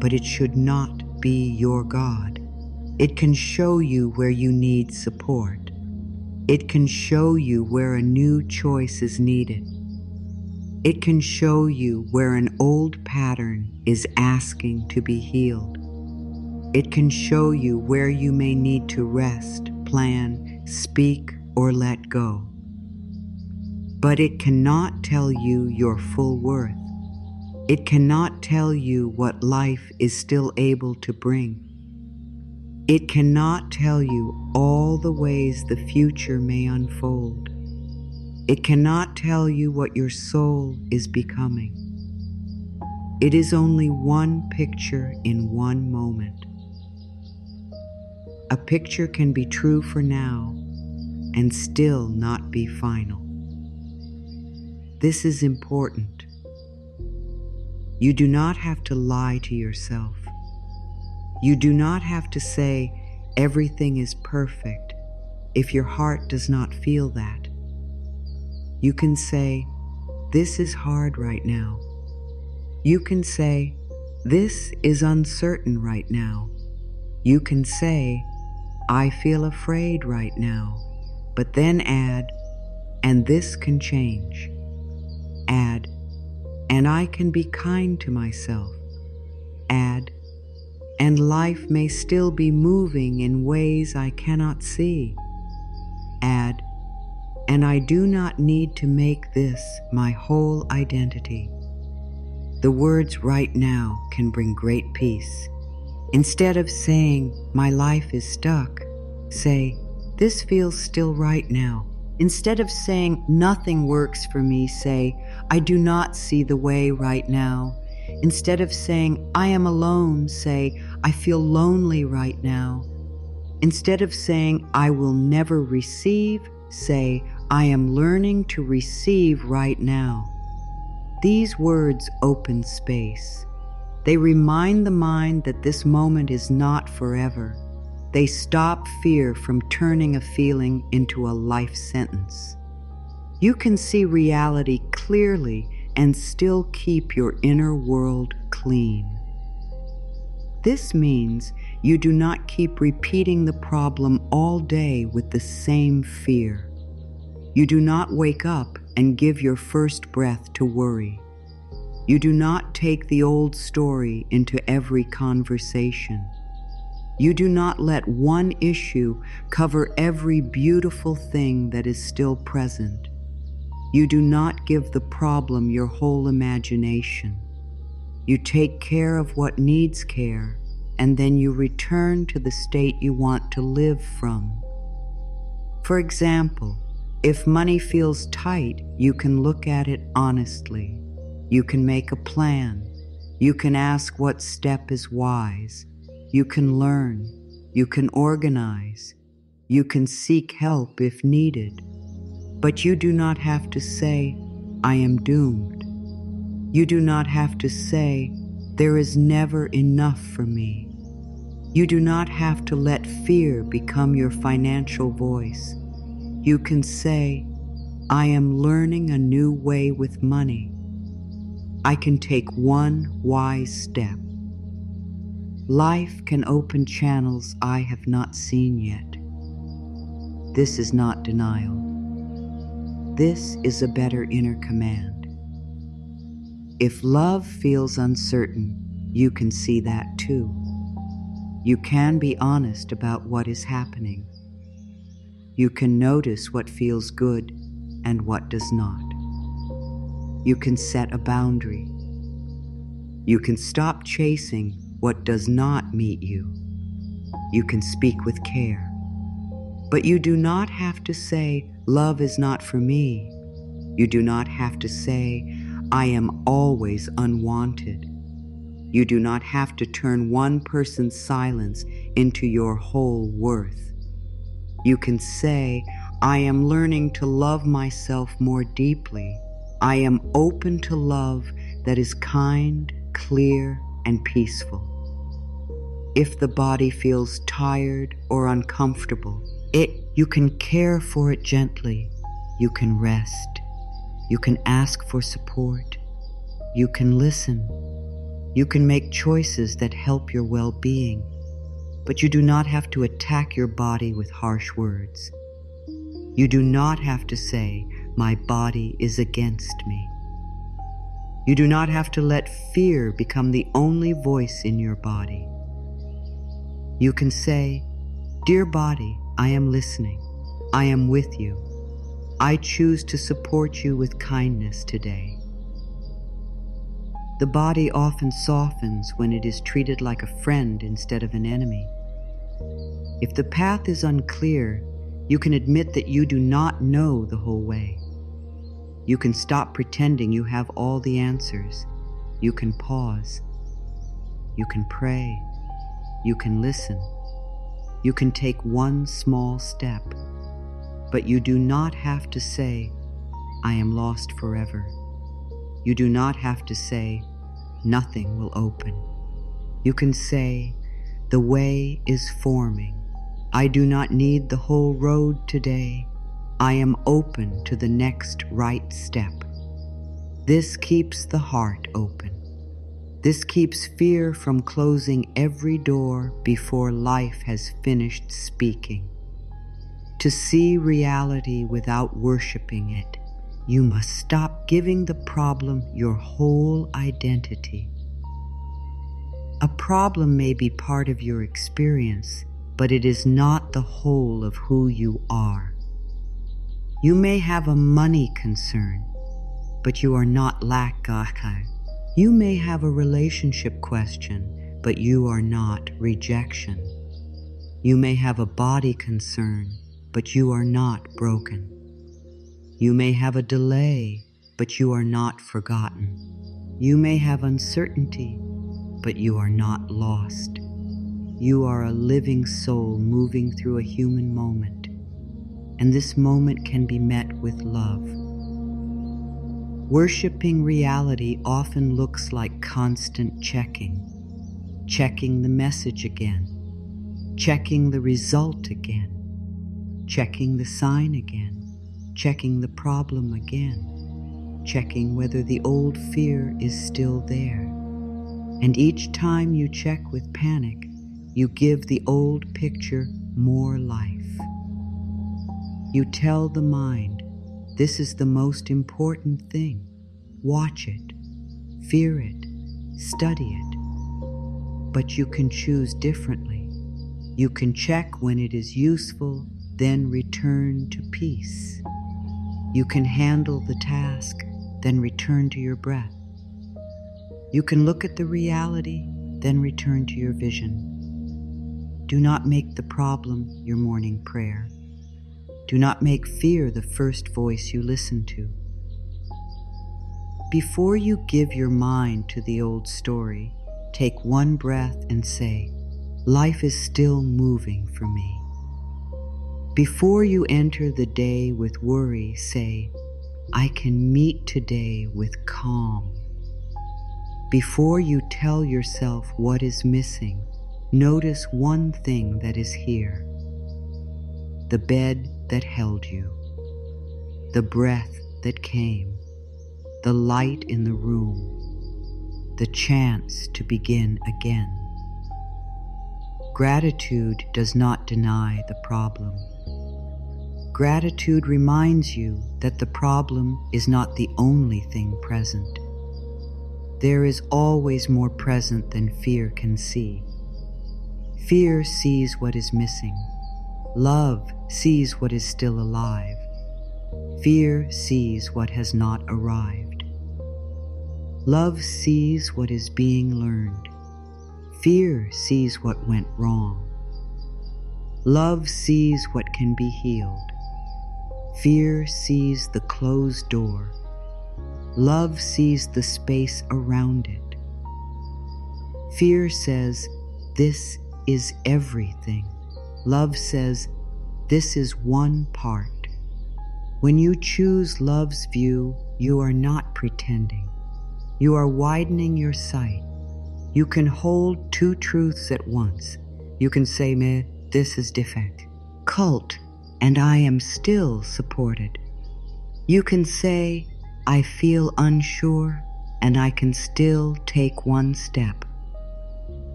but it should not be your God. It can show you where you need support. It can show you where a new choice is needed. It can show you where an old pattern is asking to be healed. It can show you where you may need to rest, plan, speak, or let go. But it cannot tell you your full worth. It cannot tell you what life is still able to bring. It cannot tell you all the ways the future may unfold. It cannot tell you what your soul is becoming. It is only one picture in one moment. A picture can be true for now and still not be final. This is important. You do not have to lie to yourself. You do not have to say everything is perfect if your heart does not feel that. You can say, "This is hard right now." You can say, "This is uncertain right now." You can say, "I feel afraid right now," but then add, "and this can change." Add, "and I can be kind to myself." Add, "and life may still be moving in ways I cannot see." Add, "and I do not need to make this my whole identity." The words "right now" can bring great peace. Instead of saying, "my life is stuck," say, "this feels still right now." Instead of saying, "nothing works for me," say, "I do not see the way right now." Instead of saying, "I am alone," say, "I feel lonely right now." Instead of saying, "I will never receive," say, "I am learning to receive right now." These words open space. They remind the mind that this moment is not forever. They stop fear from turning a feeling into a life sentence. You can see reality clearly and still keep your inner world clean. This means you do not keep repeating the problem all day with the same fear. You do not wake up and give your first breath to worry. You do not take the old story into every conversation. You do not let one issue cover every beautiful thing that is still present. You do not give the problem your whole imagination. You take care of what needs care, and then you return to the state you want to live from. For example, if money feels tight, you can look at it honestly. You can make a plan. You can ask what step is wise. You can learn. You can organize. You can seek help if needed. But you do not have to say, "I am doomed." You do not have to say, "There is never enough for me." You do not have to let fear become your financial voice. You can say, "I am learning a new way with money. I can take one wise step." Life can open channels I have not seen yet. This is not denial. This is a better inner command. If love feels uncertain, you can see that too. You can be honest about what is happening. You can notice what feels good and what does not. You can set a boundary. You can stop chasing what does not meet you. You can speak with care. But you do not have to say, "Love is not for me." You do not have to say, "I am always unwanted." You do not have to turn one person's silence into your whole worth. You can say, "I am learning to love myself more deeply. I am open to love that is kind, clear, and peaceful. If the body feels tired or uncomfortable, you can care for it gently. You can rest. You can ask for support. You can listen. You can make choices that help your well-being, but you do not have to attack your body with harsh words. You do not have to say, "My body is against me." You do not have to let fear become the only voice in your body. You can say, "Dear body, I am listening. I am with you. I choose to support you with kindness today." The body often softens when it is treated like a friend instead of an enemy. If the path is unclear, you can admit that you do not know the whole way. You can stop pretending you have all the answers. You can pause. You can pray. You can listen. You can take one small step. But you do not have to say, "I am lost forever." You do not have to say, "Nothing will open." You can say, "The way is forming. I do not need the whole road today. I am open to the next right step." This keeps the heart open. This keeps fear from closing every door before life has finished speaking. To see reality without worshiping it, you must stop giving the problem your whole identity. A problem may be part of your experience, but it is not the whole of who you are. You may have a money concern, but you are not lack-gaka. You may have a relationship question, but you are not rejection. You may have a body concern, but you are not broken. You may have a delay, but you are not forgotten. You may have uncertainty, but you are not lost. You are a living soul moving through a human moment, and this moment can be met with love. Worshipping reality often looks like constant checking the message again, checking the result again, checking the sign again, checking the problem again, checking whether the old fear is still there. And each time you check with panic, you give the old picture more life. You tell the mind, "This is the most important thing. Watch it, fear it, study it." But you can choose differently. You can check when it is useful, then return to peace. You can handle the task, then return to your breath. You can look at the reality, then return to your vision. Do not make the problem your morning prayer. Do not make fear the first voice you listen to. Before you give your mind to the old story, take one breath and say, "Life is still moving for me." Before you enter the day with worry, say, "I can meet today with calm." Before you tell yourself what is missing, notice one thing that is here: the bed that held you, the breath that came, the light in the room, the chance to begin again. Gratitude does not deny the problem. Gratitude reminds you that the problem is not the only thing present. There is always more present than fear can see. Fear sees what is missing. Love sees what is still alive. Fear sees what has not arrived. Love sees what is being learned. Fear sees what went wrong. Love sees what can be healed. Fear sees the closed door. Love sees the space around it. Fear says, "This is everything." Love says, "This is one part." When you choose love's view, you are not pretending. You are widening your sight. You can hold two truths at once. You can say, "Me, this is defect. Cult, and I am still supported." You can say, "I feel unsure, and I can still take one step."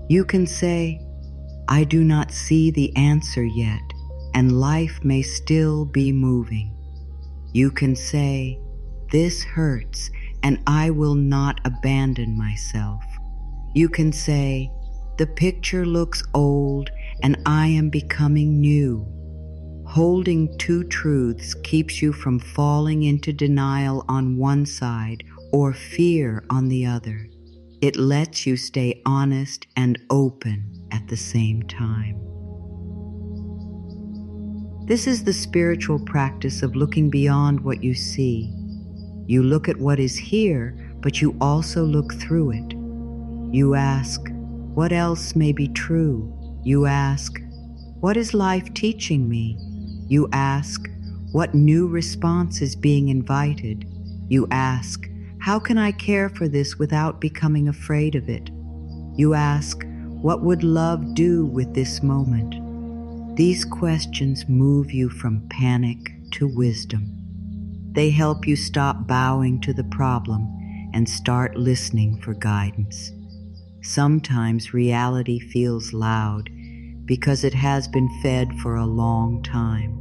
You can say, "I do not see the answer yet, and life may still be moving." You can say, "This hurts, and I will not abandon myself." You can say, "The picture looks old, and I am becoming new." Holding two truths keeps you from falling into denial on one side or fear on the other. It lets you stay honest and open at the same time. This is the spiritual practice of looking beyond what you see. You look at what is here, but you also look through it. You ask, "What else may be true?" You ask, "What is life teaching me?" You ask, "What new response is being invited?" You ask, "How can I care for this without becoming afraid of it?" You ask, "What would love do with this moment?" These questions move you from panic to wisdom. They help you stop bowing to the problem and start listening for guidance. Sometimes reality feels loud because it has been fed for a long time.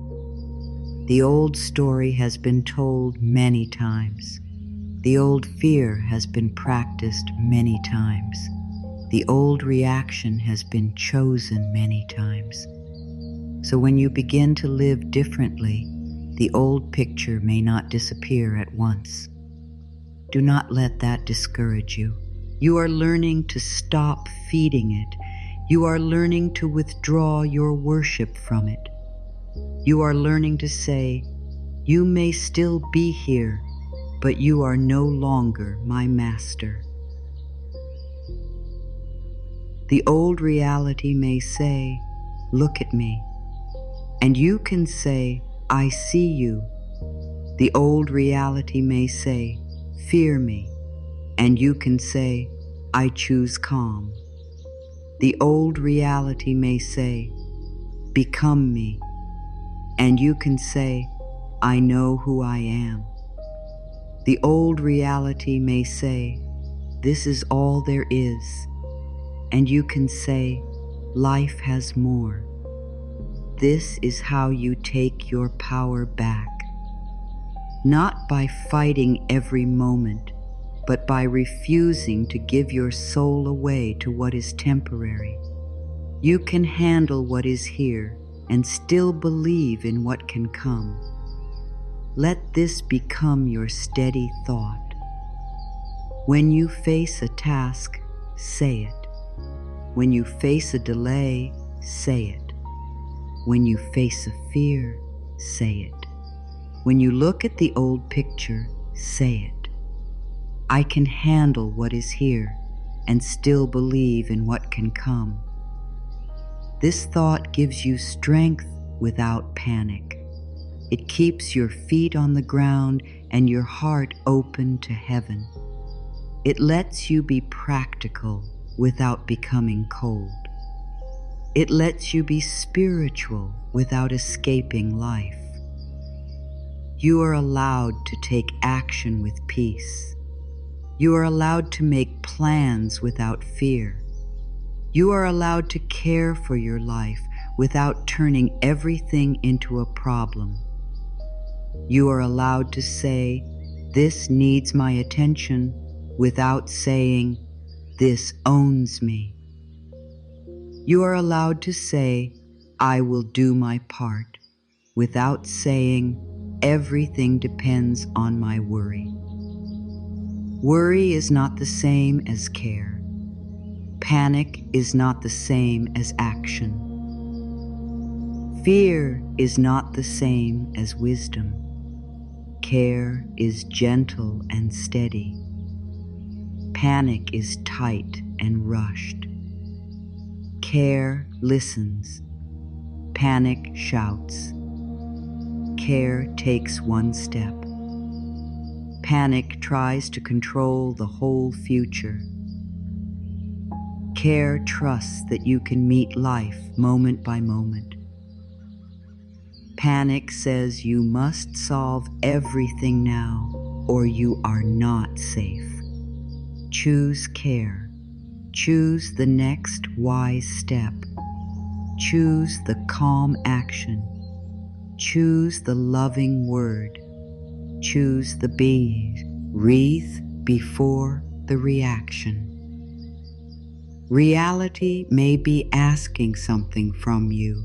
The old story has been told many times. The old fear has been practiced many times. The old reaction has been chosen many times. So when you begin to live differently, the old picture may not disappear at once. Do not let that discourage you. You are learning to stop feeding it. You are learning to withdraw your worship from it. You are learning to say, "You may still be here, but you are no longer my master." The old reality may say, "Look at me." And you can say, "I see you." The old reality may say, "Fear me." And you can say, "I choose calm." The old reality may say, "Become me." And you can say, "I know who I am." The old reality may say, "This is all there is." And you can say, "Life has more." This is how you take your power back. Not by fighting every moment, but by refusing to give your soul away to what is temporary. You can handle what is here and still believe in what can come. Let this become your steady thought. When you face a task, say it. When you face a delay, say it. When you face a fear, say it. When you look at the old picture, say it. I can handle what is here and still believe in what can come. This thought gives you strength without panic. It keeps your feet on the ground and your heart open to heaven. It lets you be practical without becoming cold. It lets you be spiritual without escaping life. You are allowed to take action with peace. You are allowed to make plans without fear. You are allowed to care for your life without turning everything into a problem. You are allowed to say, "This needs my attention," without saying, "This owns me." You are allowed to say, "I will do my part," without saying, "Everything depends on my worry." Worry is not the same as care. Panic is not the same as action. Fear is not the same as wisdom. Care is gentle and steady. Panic is tight and rushed. Care listens. Panic shouts. Care takes one step. Panic tries to control the whole future. Care trusts that you can meet life moment by moment. Panic says you must solve everything now or you are not safe. Choose care. Choose the next wise step. Choose the calm action. Choose the loving word. Choose the breathe before the reaction. Reality may be asking something from you,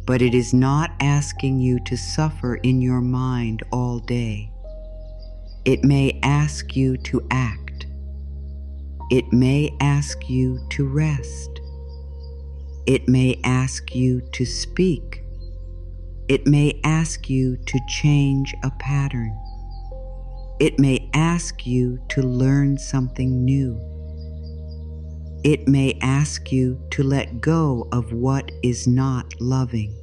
but it is not asking you to suffer in your mind all day. It may ask you to act. It may ask you to rest. It may ask you to speak. It may ask you to change a pattern. It may ask you to learn something new. It may ask you to let go of what is not loving.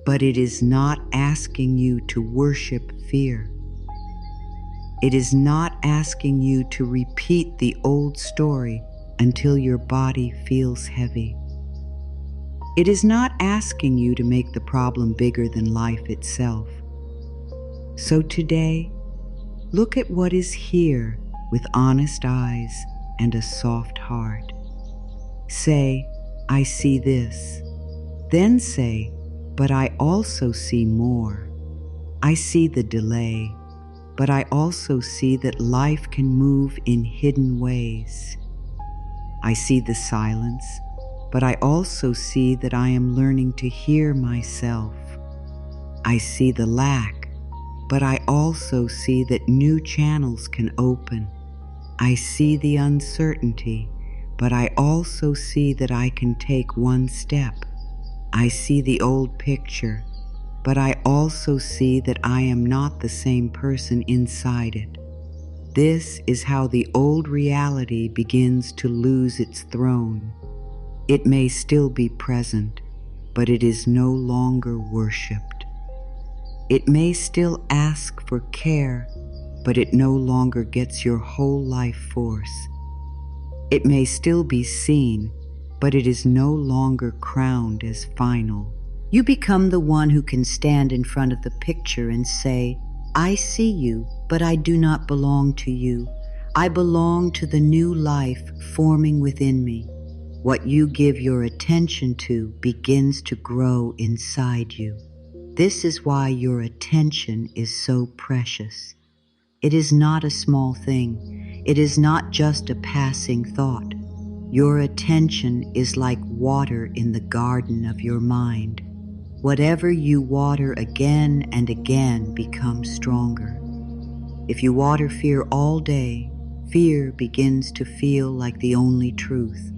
But it is not asking you to worship fear. It is not asking you to repeat the old story until your body feels heavy. It is not asking you to make the problem bigger than life itself. So today, look at what is here with honest eyes and a soft heart. Say, I see this. Then say, but I also see more. I see the delay, but I also see that life can move in hidden ways. I see the silence, but I also see that I am learning to hear myself. I see the lack, but I also see that new channels can open. I see the uncertainty, but I also see that I can take one step. I see the old picture, but I also see that I am not the same person inside it. This is how the old reality begins to lose its throne. It may still be present, but it is no longer worshipped. It may still ask for care, but it no longer gets your whole life force. It may still be seen, but it is no longer crowned as final. You become the one who can stand in front of the picture and say, I see you, but I do not belong to you. I belong to the new life forming within me. What you give your attention to begins to grow inside you. This is why your attention is so precious. It is not a small thing. It is not just a passing thought. Your attention is like water in the garden of your mind. Whatever you water again and again becomes stronger. If you water fear all day, fear begins to feel like the only truth.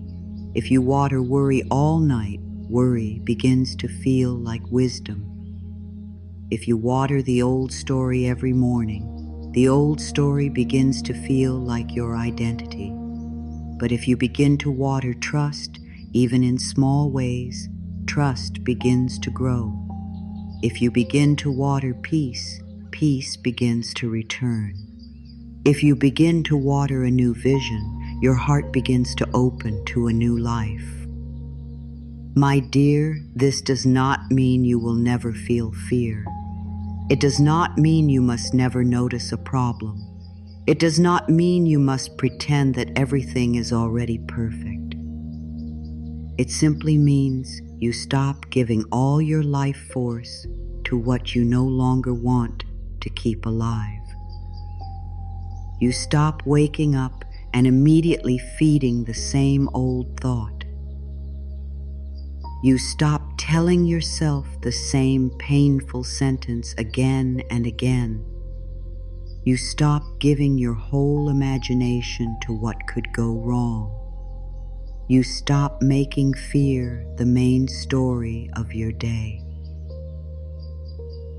If you water worry all night, worry begins to feel like wisdom. If you water the old story every morning, the old story begins to feel like your identity. But if you begin to water trust, even in small ways, trust begins to grow. If you begin to water peace, peace begins to return. If you begin to water a new vision, your heart begins to open to a new life. My dear, this does not mean you will never feel fear. It does not mean you must never notice a problem. It does not mean you must pretend that everything is already perfect. It simply means you stop giving all your life force to what you no longer want to keep alive. You stop waking up and immediately feeding the same old thought. You stop telling yourself the same painful sentence again and again. You stop giving your whole imagination to what could go wrong. You stop making fear the main story of your day.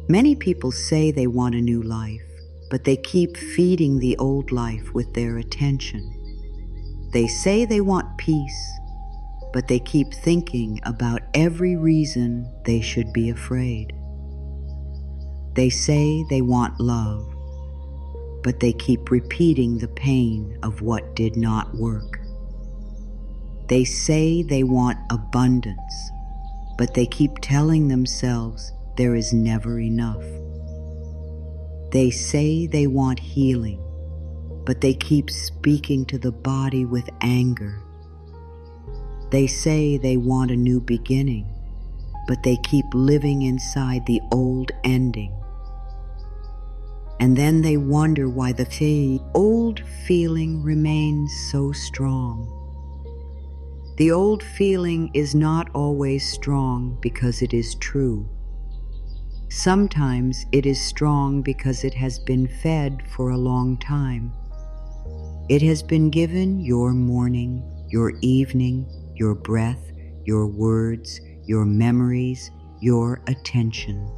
Many people say they want a new life, but they keep feeding the old life with their attention. They say they want peace, but they keep thinking about every reason they should be afraid. They say they want love, but they keep repeating the pain of what did not work. They say they want abundance, but they keep telling themselves there is never enough. They say they want healing, but they keep speaking to the body with anger. They say they want a new beginning, but they keep living inside the old ending. And then they wonder why the old feeling remains so strong. The old feeling is not always strong because it is true. Sometimes it is strong because it has been fed for a long time. It has been given your morning, your evening, your breath, your words, your memories, your attention.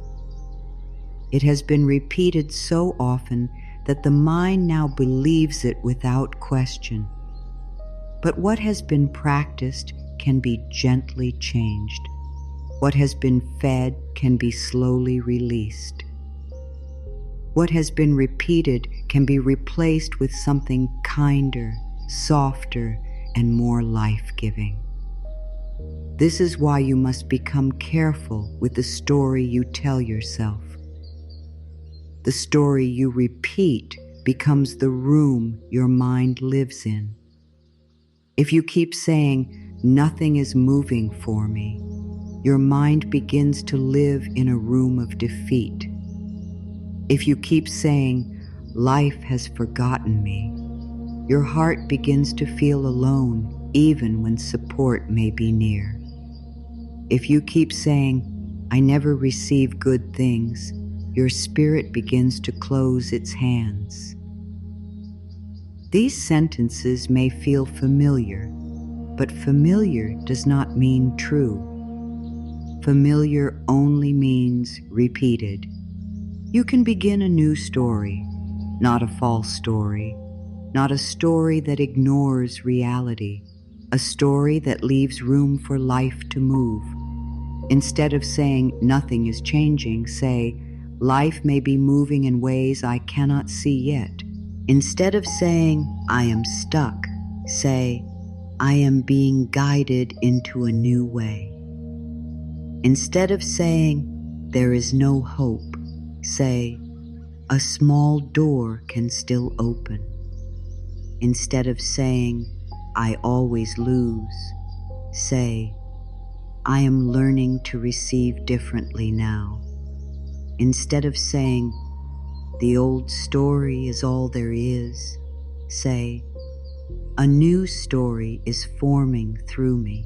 It has been repeated so often that the mind now believes it without question. But what has been practiced can be gently changed. What has been fed can be slowly released. What has been repeated can be replaced with something kinder, softer, and more life-giving. This is why you must become careful with the story you tell yourself. The story you repeat becomes the room your mind lives in. If you keep saying, "Nothing is moving for me," your mind begins to live in a room of defeat. If you keep saying, "Life has forgotten me," your heart begins to feel alone even when support may be near. If you keep saying, "I never receive good things," your spirit begins to close its hands. These sentences may feel familiar, but familiar does not mean true. Familiar only means repeated. You can begin a new story, not a false story, not a story that ignores reality, a story that leaves room for life to move. Instead of saying, "Nothing is changing," say, "Life may be moving in ways I cannot see yet." Instead of saying, "I am stuck," say, "I am being guided into a new way." Instead of saying, "There is no hope," say, "A small door can still open." Instead of saying, "I always lose," say, "I am learning to receive differently now." Instead of saying, "The old story is all there is," say, "A new story is forming through me."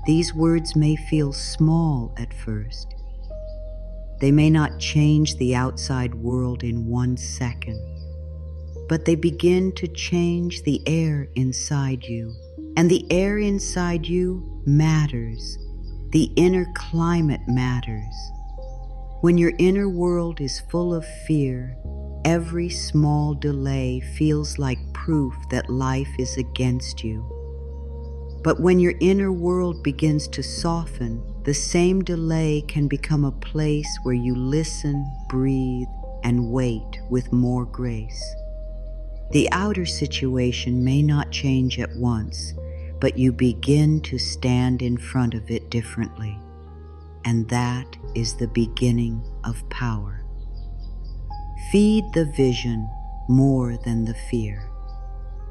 These words may feel small at first. They may not change the outside world in 1 second, but they begin to change the air inside you. And the air inside you matters. The inner climate matters. When your inner world is full of fear, every small delay feels like proof that life is against you. But when your inner world begins to soften, the same delay can become a place where you listen, breathe, and wait with more grace. The outer situation may not change at once, but you begin to stand in front of it differently. And that is the beginning of power. Feed the vision more than the fear.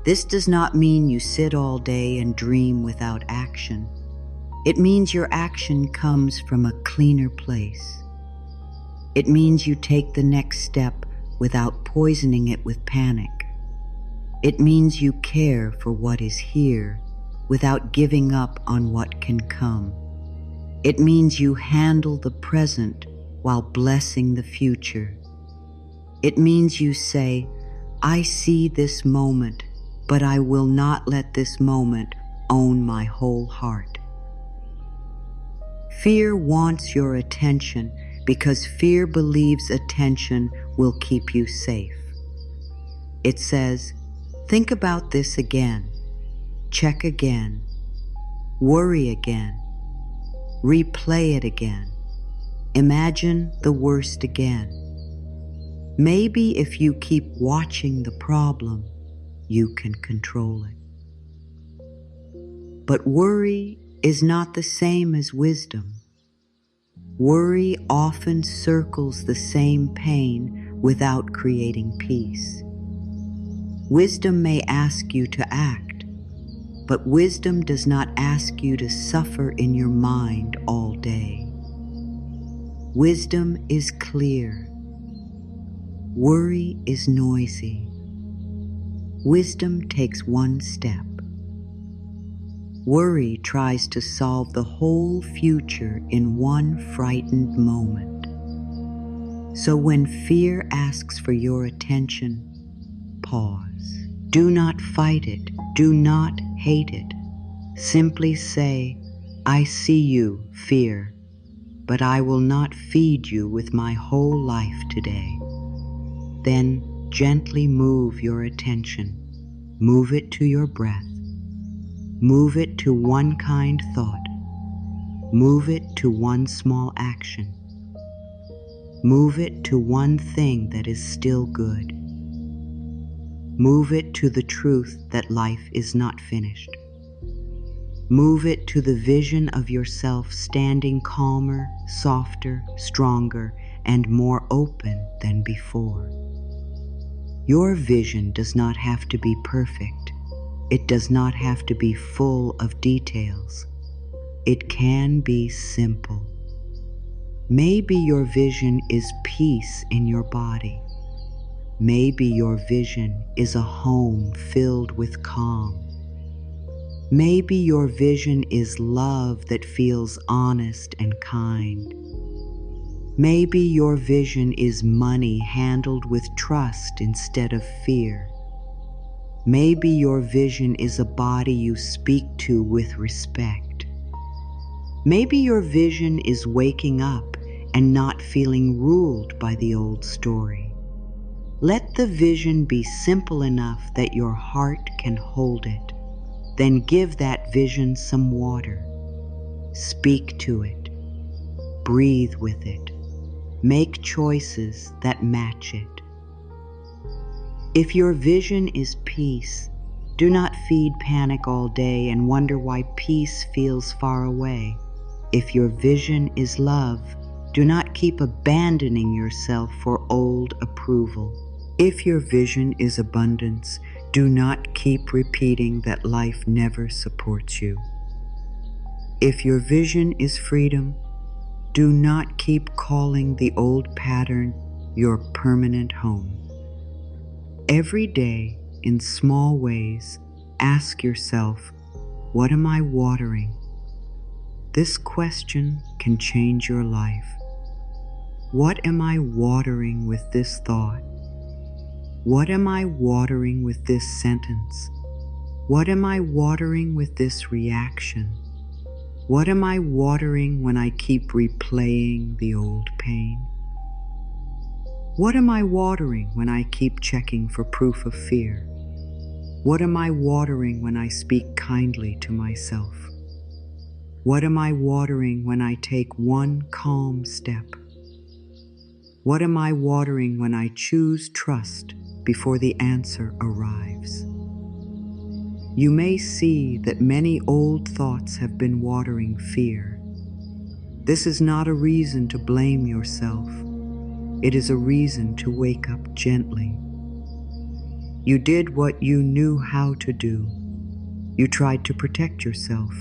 This does not mean you sit all day and dream without action. It means your action comes from a cleaner place. It means you take the next step without poisoning it with panic. It means you care for what is here without giving up on what can come. It means you handle the present while blessing the future. It means you say, "I see this moment, but I will not let this moment own my whole heart." Fear wants your attention because fear believes attention will keep you safe. It says, "Think about this again, check again, worry again, replay it again, imagine the worst again." Maybe if you keep watching the problem, you can control it. But worry is not the same as wisdom. Worry often circles the same pain without creating peace. Wisdom may ask you to act, but wisdom does not ask you to suffer in your mind all day. Wisdom is clear. Worry is noisy. Wisdom takes one step. Worry tries to solve the whole future in one frightened moment. So when fear asks for your attention, pause. Do not fight it. Do not hate it. Simply say, I see you, fear, but I will not feed you with my whole life today. Then gently move your attention. Move it to your breath. Move it to one kind thought. Move it to one small action. Move it to one thing that is still good. Move it to the truth that life is not finished. Move it to the vision of yourself standing calmer, softer, stronger, and more open than before. Your vision does not have to be perfect. It does not have to be full of details. It can be simple. Maybe your vision is peace in your body. Maybe your vision is a home filled with calm. Maybe your vision is love that feels honest and kind. Maybe your vision is money handled with trust instead of fear. Maybe your vision is a body you speak to with respect. Maybe your vision is waking up and not feeling ruled by the old story. Let the vision be simple enough that your heart can hold it. Then give that vision some water. Speak to it. Breathe with it. Make choices that match it. If your vision is peace, do not feed panic all day and wonder why peace feels far away. If your vision is love, do not keep abandoning yourself for old approval. If your vision is abundance, do not keep repeating that life never supports you. If your vision is freedom, do not keep calling the old pattern your permanent home. Every day, in small ways, ask yourself, what am I watering? This question can change your life. What am I watering with this thought? What am I watering with this sentence? What am I watering with this reaction? What am I watering when I keep replaying the old pain? What am I watering when I keep checking for proof of fear? What am I watering when I speak kindly to myself? What am I watering when I take one calm step? What am I watering when I choose trust before the answer arrives? You may see that many old thoughts have been watering fear. This is not a reason to blame yourself. It is a reason to wake up gently. You did what you knew how to do. You tried to protect yourself.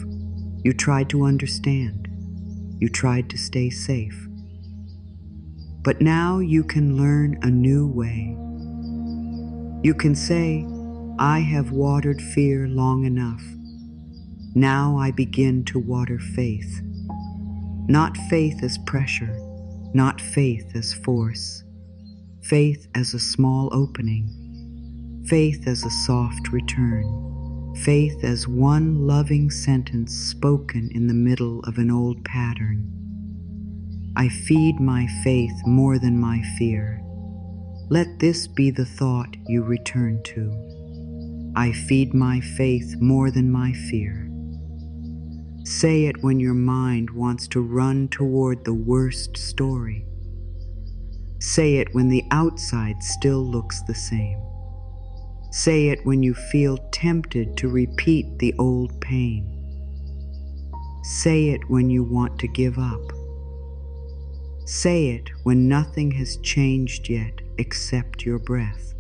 You tried to understand. You tried to stay safe. But now you can learn a new way. You can say, I have watered fear long enough. Now I begin to water faith. Not faith as pressure, not faith as force. Faith as a small opening. Faith as a soft return. Faith as one loving sentence spoken in the middle of an old pattern. I feed my faith more than my fear. Let this be the thought you return to. I feed my faith more than my fear. Say it when your mind wants to run toward the worst story. Say it when the outside still looks the same. Say it when you feel tempted to repeat the old pain. Say it when you want to give up. Say it when nothing has changed yet except your breath.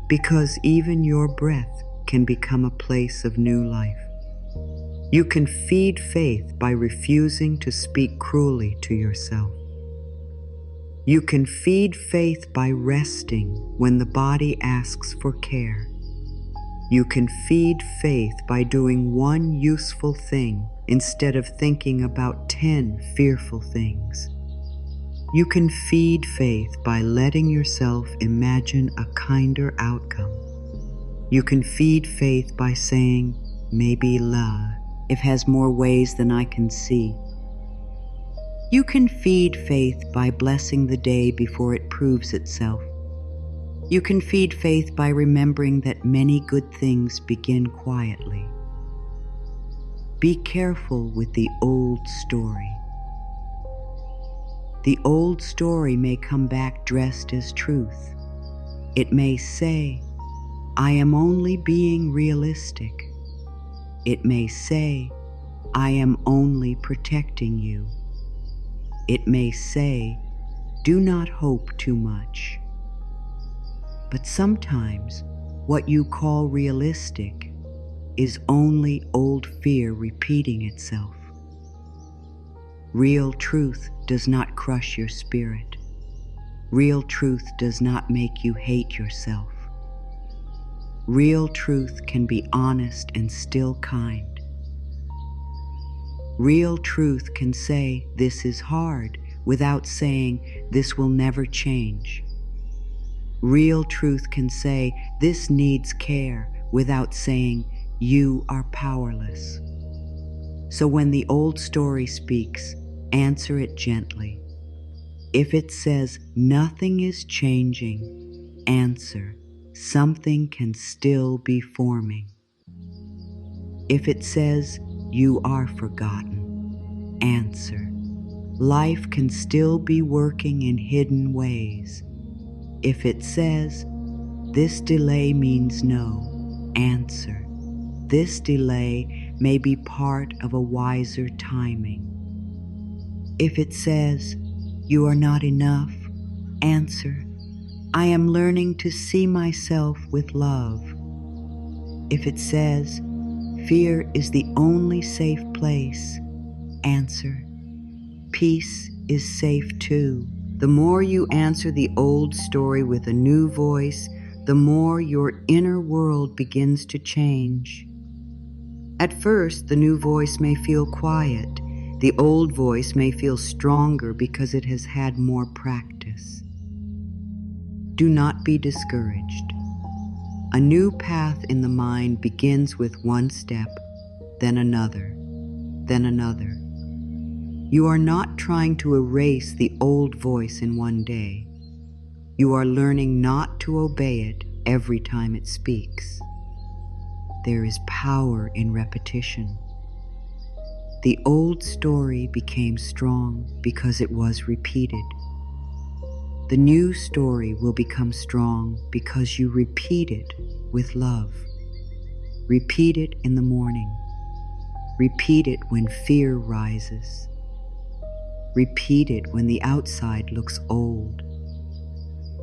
Because even your breath can become a place of new life. You can feed faith by refusing to speak cruelly to yourself. You can feed faith by resting when the body asks for care. You can feed faith by doing one useful thing instead of thinking about 10 fearful things. You can feed faith by letting yourself imagine a kinder outcome. You can feed faith by saying, maybe love, if has more ways than I can see. You can feed faith by blessing the day before it proves itself. You can feed faith by remembering that many good things begin quietly. Be careful with the old story. The old story may come back dressed as truth. It may say, I am only being realistic. It may say, I am only protecting you. It may say, do not hope too much. But sometimes what you call realistic is only old fear repeating itself. Real truth does not crush your spirit. Real truth does not make you hate yourself. Real truth can be honest and still kind. Real truth can say, this is hard, without saying, this will never change. Real truth can say, this needs care, without saying, you are powerless. So when the old story speaks, answer it gently. If it says, nothing is changing, answer, something can still be forming. If it says, you are forgotten, answer, life can still be working in hidden ways. If it says, this delay means no, answer, this delay may be part of a wiser timing. If it says, you are not enough, answer, I am learning to see myself with love. If it says, fear is the only safe place, answer, peace is safe too. The more you answer the old story with a new voice, the more your inner world begins to change. At first, the new voice may feel quiet. The old voice may feel stronger because it has had more practice. Do not be discouraged. A new path in the mind begins with one step, then another, then another. You are not trying to erase the old voice in one day. You are learning not to obey it every time it speaks. There is power in repetition. The old story became strong because it was repeated. The new story will become strong because you repeat it with love. Repeat it in the morning. Repeat it when fear rises. Repeat it when the outside looks old.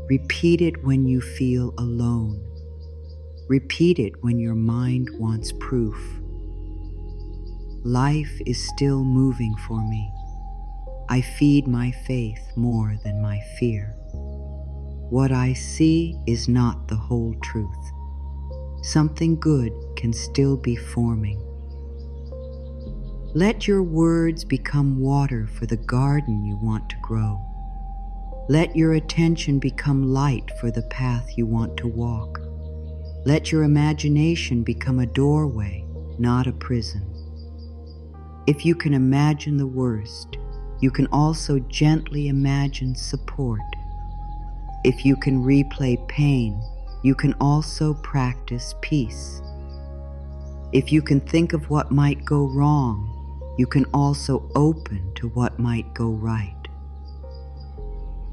Repeat it when you feel alone. Repeat it when your mind wants proof. Life is still moving for me. I feed my faith more than my fear. What I see is not the whole truth. Something good can still be forming. Let your words become water for the garden you want to grow. Let your attention become light for the path you want to walk. Let your imagination become a doorway, not a prison. If you can imagine the worst, you can also gently imagine support. If you can replay pain, you can also practice peace. If you can think of what might go wrong, you can also open to what might go right.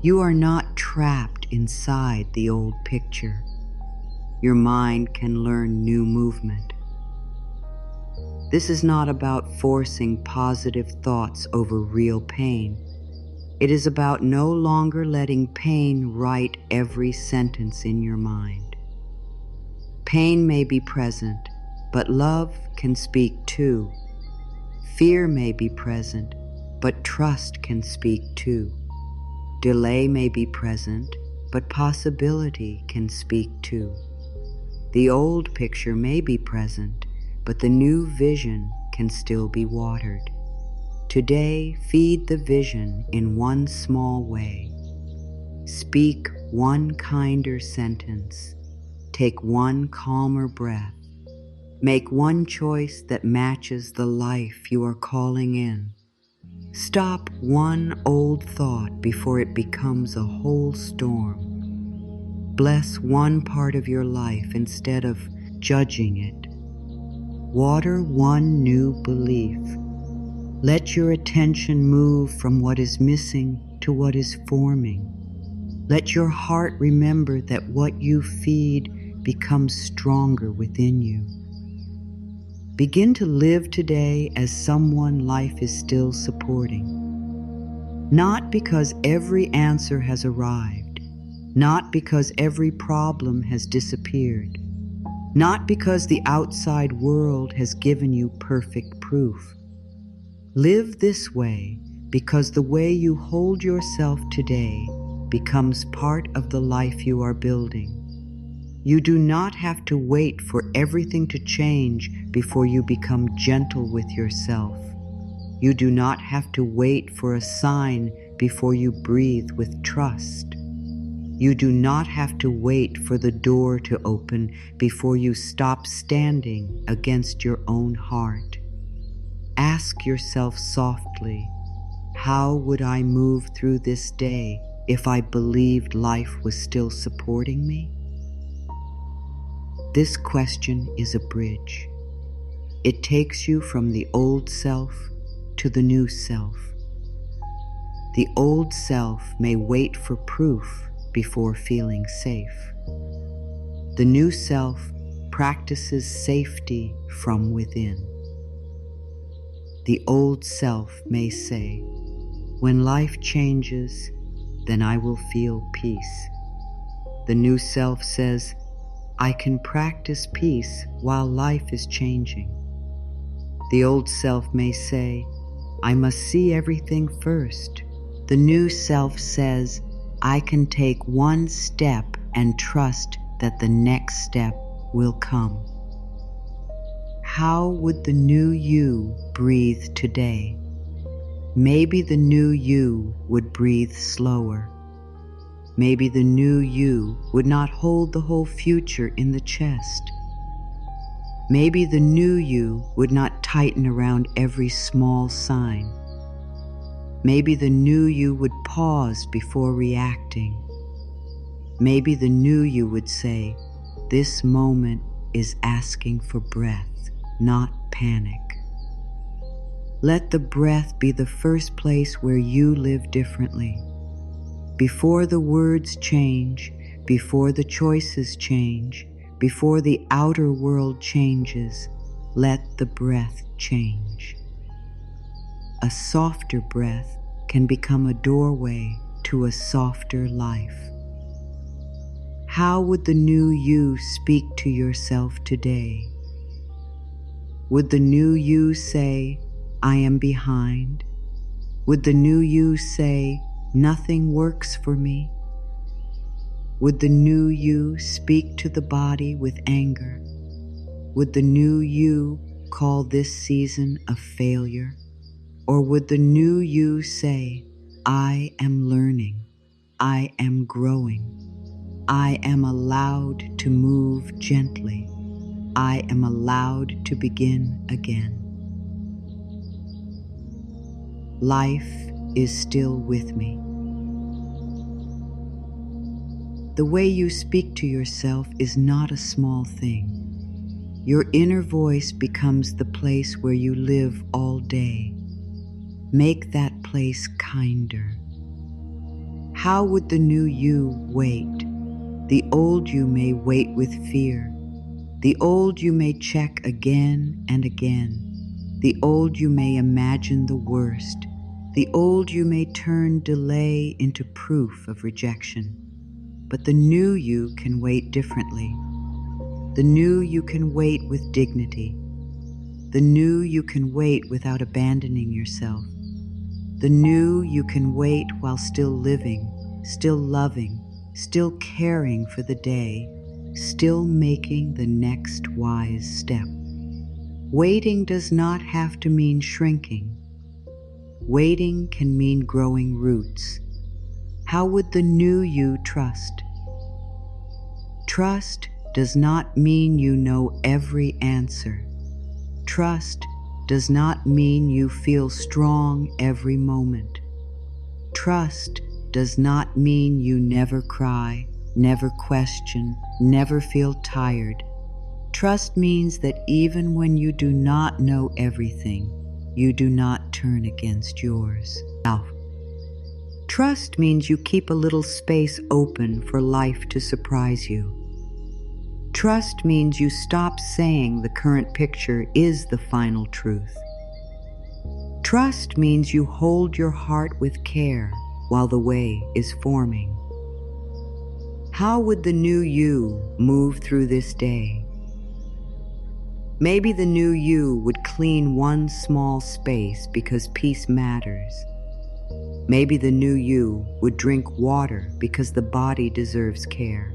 You are not trapped inside the old picture. Your mind can learn new movement. This is not about forcing positive thoughts over real pain. It is about no longer letting pain write every sentence in your mind. Pain may be present, but love can speak too. Fear may be present, but trust can speak too. Delay may be present, but possibility can speak too. The old picture may be present, but the new vision can still be watered. Today, feed the vision in one small way. Speak one kinder sentence. Take one calmer breath. Make one choice that matches the life you are calling in. Stop one old thought before it becomes a whole storm. Bless one part of your life instead of judging it. Water one new belief. Let your attention move from what is missing to what is forming. Let your heart remember that what you feed becomes stronger within you. Begin to live today as someone life is still supporting. Not because every answer has arrived, not because every problem has disappeared, not because the outside world has given you perfect proof. Live this way because the way you hold yourself today becomes part of the life you are building. You do not have to wait for everything to change before you become gentle with yourself. You do not have to wait for a sign before you breathe with trust. You do not have to wait for the door to open before you stop standing against your own heart. Ask yourself softly, how would I move through this day if I believed life was still supporting me? This question is a bridge. It takes you from the old self to the new self. The old self may wait for proof before feeling safe. The new self practices safety from within. The old self may say, when life changes, then I will feel peace. The new self says, I can practice peace while life is changing. The old self may say, I must see everything first. The new self says, I can take one step and trust that the next step will come. How would the new you breathe today? Maybe the new you would breathe slower. Maybe the new you would not hold the whole future in the chest. Maybe the new you would not tighten around every small sign. Maybe the new you would pause before reacting. Maybe the new you would say, this moment is asking for breath, not panic. Let the breath be the first place where you live differently. Before the words change, before the choices change, before the outer world changes, let the breath change. A softer breath can become a doorway to a softer life. How would the new you speak to yourself today? Would the new you say, I am behind? Would the new you say, nothing works for me? Would the new you speak to the body with anger? Would the new you call this season a failure? Or would the new you say, I am learning, I am growing, I am allowed to move gently, I am allowed to begin again. Life is still with me. The way you speak to yourself is not a small thing. Your inner voice becomes the place where you live all day. Make that place kinder. How would the new you wait? The old you may wait with fear. The old you may check again and again. The old you may imagine the worst. The old you may turn delay into proof of rejection. But the new you can wait differently. The new you can wait with dignity. The new you can wait without abandoning yourself. The new you can wait while still living, still loving, still caring for the day, still making the next wise step. Waiting does not have to mean shrinking. Waiting can mean growing roots. How would the new you trust? Trust does not mean you know every answer. Trust does not mean you feel strong every moment. Trust does not mean you never cry, never question, never feel tired. Trust means that even when you do not know everything, you do not turn against yours. Trust means you keep a little space open for life to surprise you. Trust means you stop saying the current picture is the final truth. Trust means you hold your heart with care while the way is forming. How would the new you move through this day? Maybe the new you would clean one small space because peace matters. Maybe the new you would drink water because the body deserves care.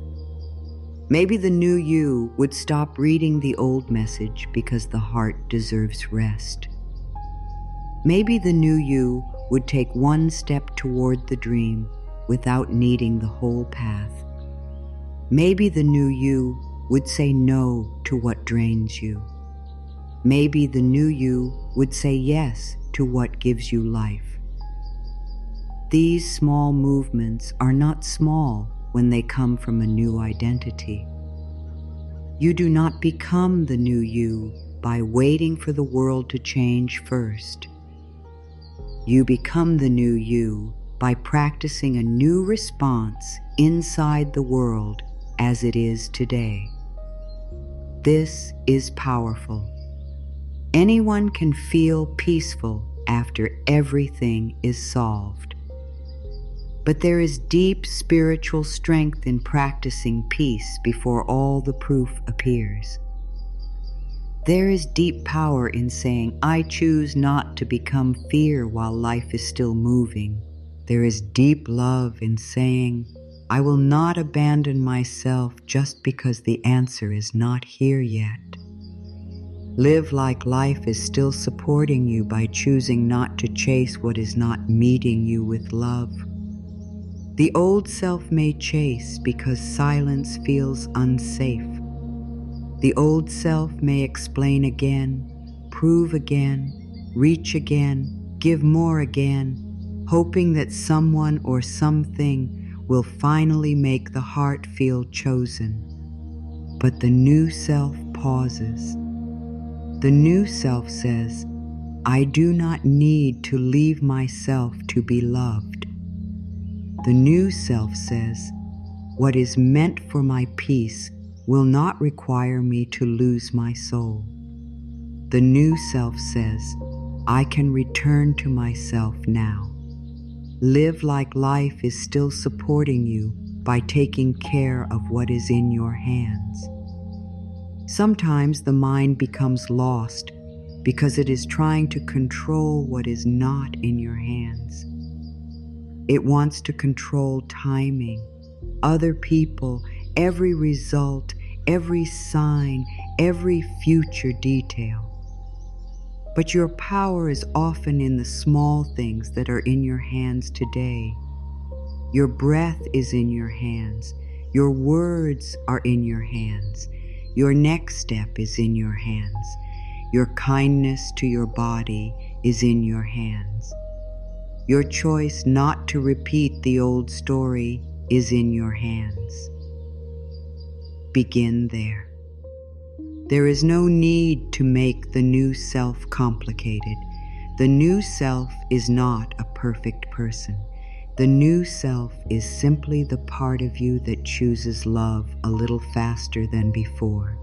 Maybe the new you would stop reading the old message because the heart deserves rest. Maybe the new you would take one step toward the dream without needing the whole path. Maybe the new you would say no to what drains you. Maybe the new you would say yes to what gives you life. These small movements are not small when they come from a new identity. You do not become the new you by waiting for the world to change first. You become the new you by practicing a new response inside the world as it is today. This is powerful. Anyone can feel peaceful after everything is solved. But there is deep spiritual strength in practicing peace before all the proof appears. There is deep power in saying, I choose not to become fear while life is still moving. There is deep love in saying, I will not abandon myself just because the answer is not here yet. Live like life is still supporting you by choosing not to chase what is not meeting you with love. The old self may chase because silence feels unsafe. The old self may explain again, prove again, reach again, give more again, hoping that someone or something will finally make the heart feel chosen. But the new self pauses. The new self says, I do not need to leave myself to be loved. The new self says, what is meant for my peace will not require me to lose my soul. The new self says, I can return to myself now. Live like life is still supporting you by taking care of what is in your hands. Sometimes the mind becomes lost because it is trying to control what is not in your hands. It wants to control timing, other people, every result, every sign, every future detail. But your power is often in the small things that are in your hands today. Your breath is in your hands. Your words are in your hands. Your next step is in your hands. Your kindness to your body is in your hands. Your choice not to repeat the old story is in your hands. Begin there. There is no need to make the new self complicated. The new self is not a perfect person. The new self is simply the part of you that chooses love a little faster than before.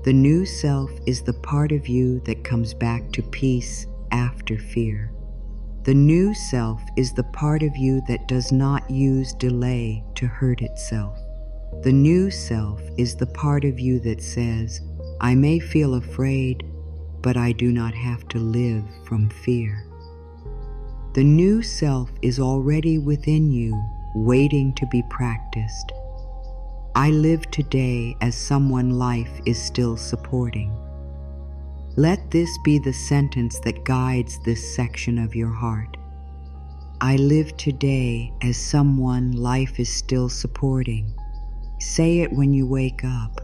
The new self is the part of you that comes back to peace after fear. The new self is the part of you that does not use delay to hurt itself. The new self is the part of you that says, I may feel afraid, but I do not have to live from fear. The new self is already within you, waiting to be practiced. I live today as someone life is still supporting. Let this be the sentence that guides this section of your heart. I live today as someone life is still supporting. Say it when you wake up.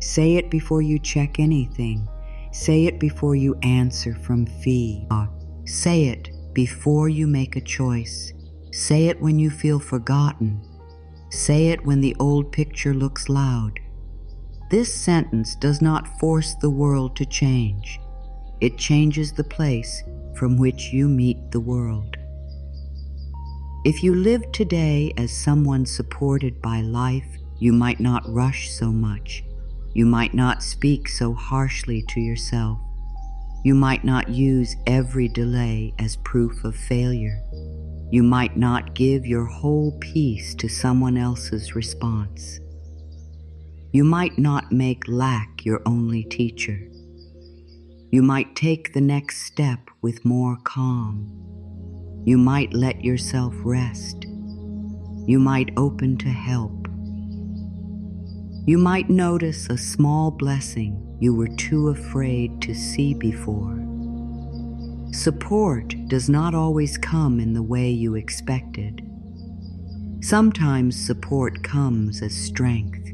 Say it before you check anything. Say it before you answer from feed. Say it before you make a choice. Say it when you feel forgotten. Say it when the old picture looks loud. This sentence does not force the world to change. It changes the place from which you meet the world. If you live today as someone supported by life, you might not rush so much. You might not speak so harshly to yourself. You might not use every delay as proof of failure. You might not give your whole piece to someone else's response. You might not make lack your only teacher. You might take the next step with more calm. You might let yourself rest. You might open to help. You might notice a small blessing you were too afraid to see before. Support does not always come in the way you expected. Sometimes support comes as strength.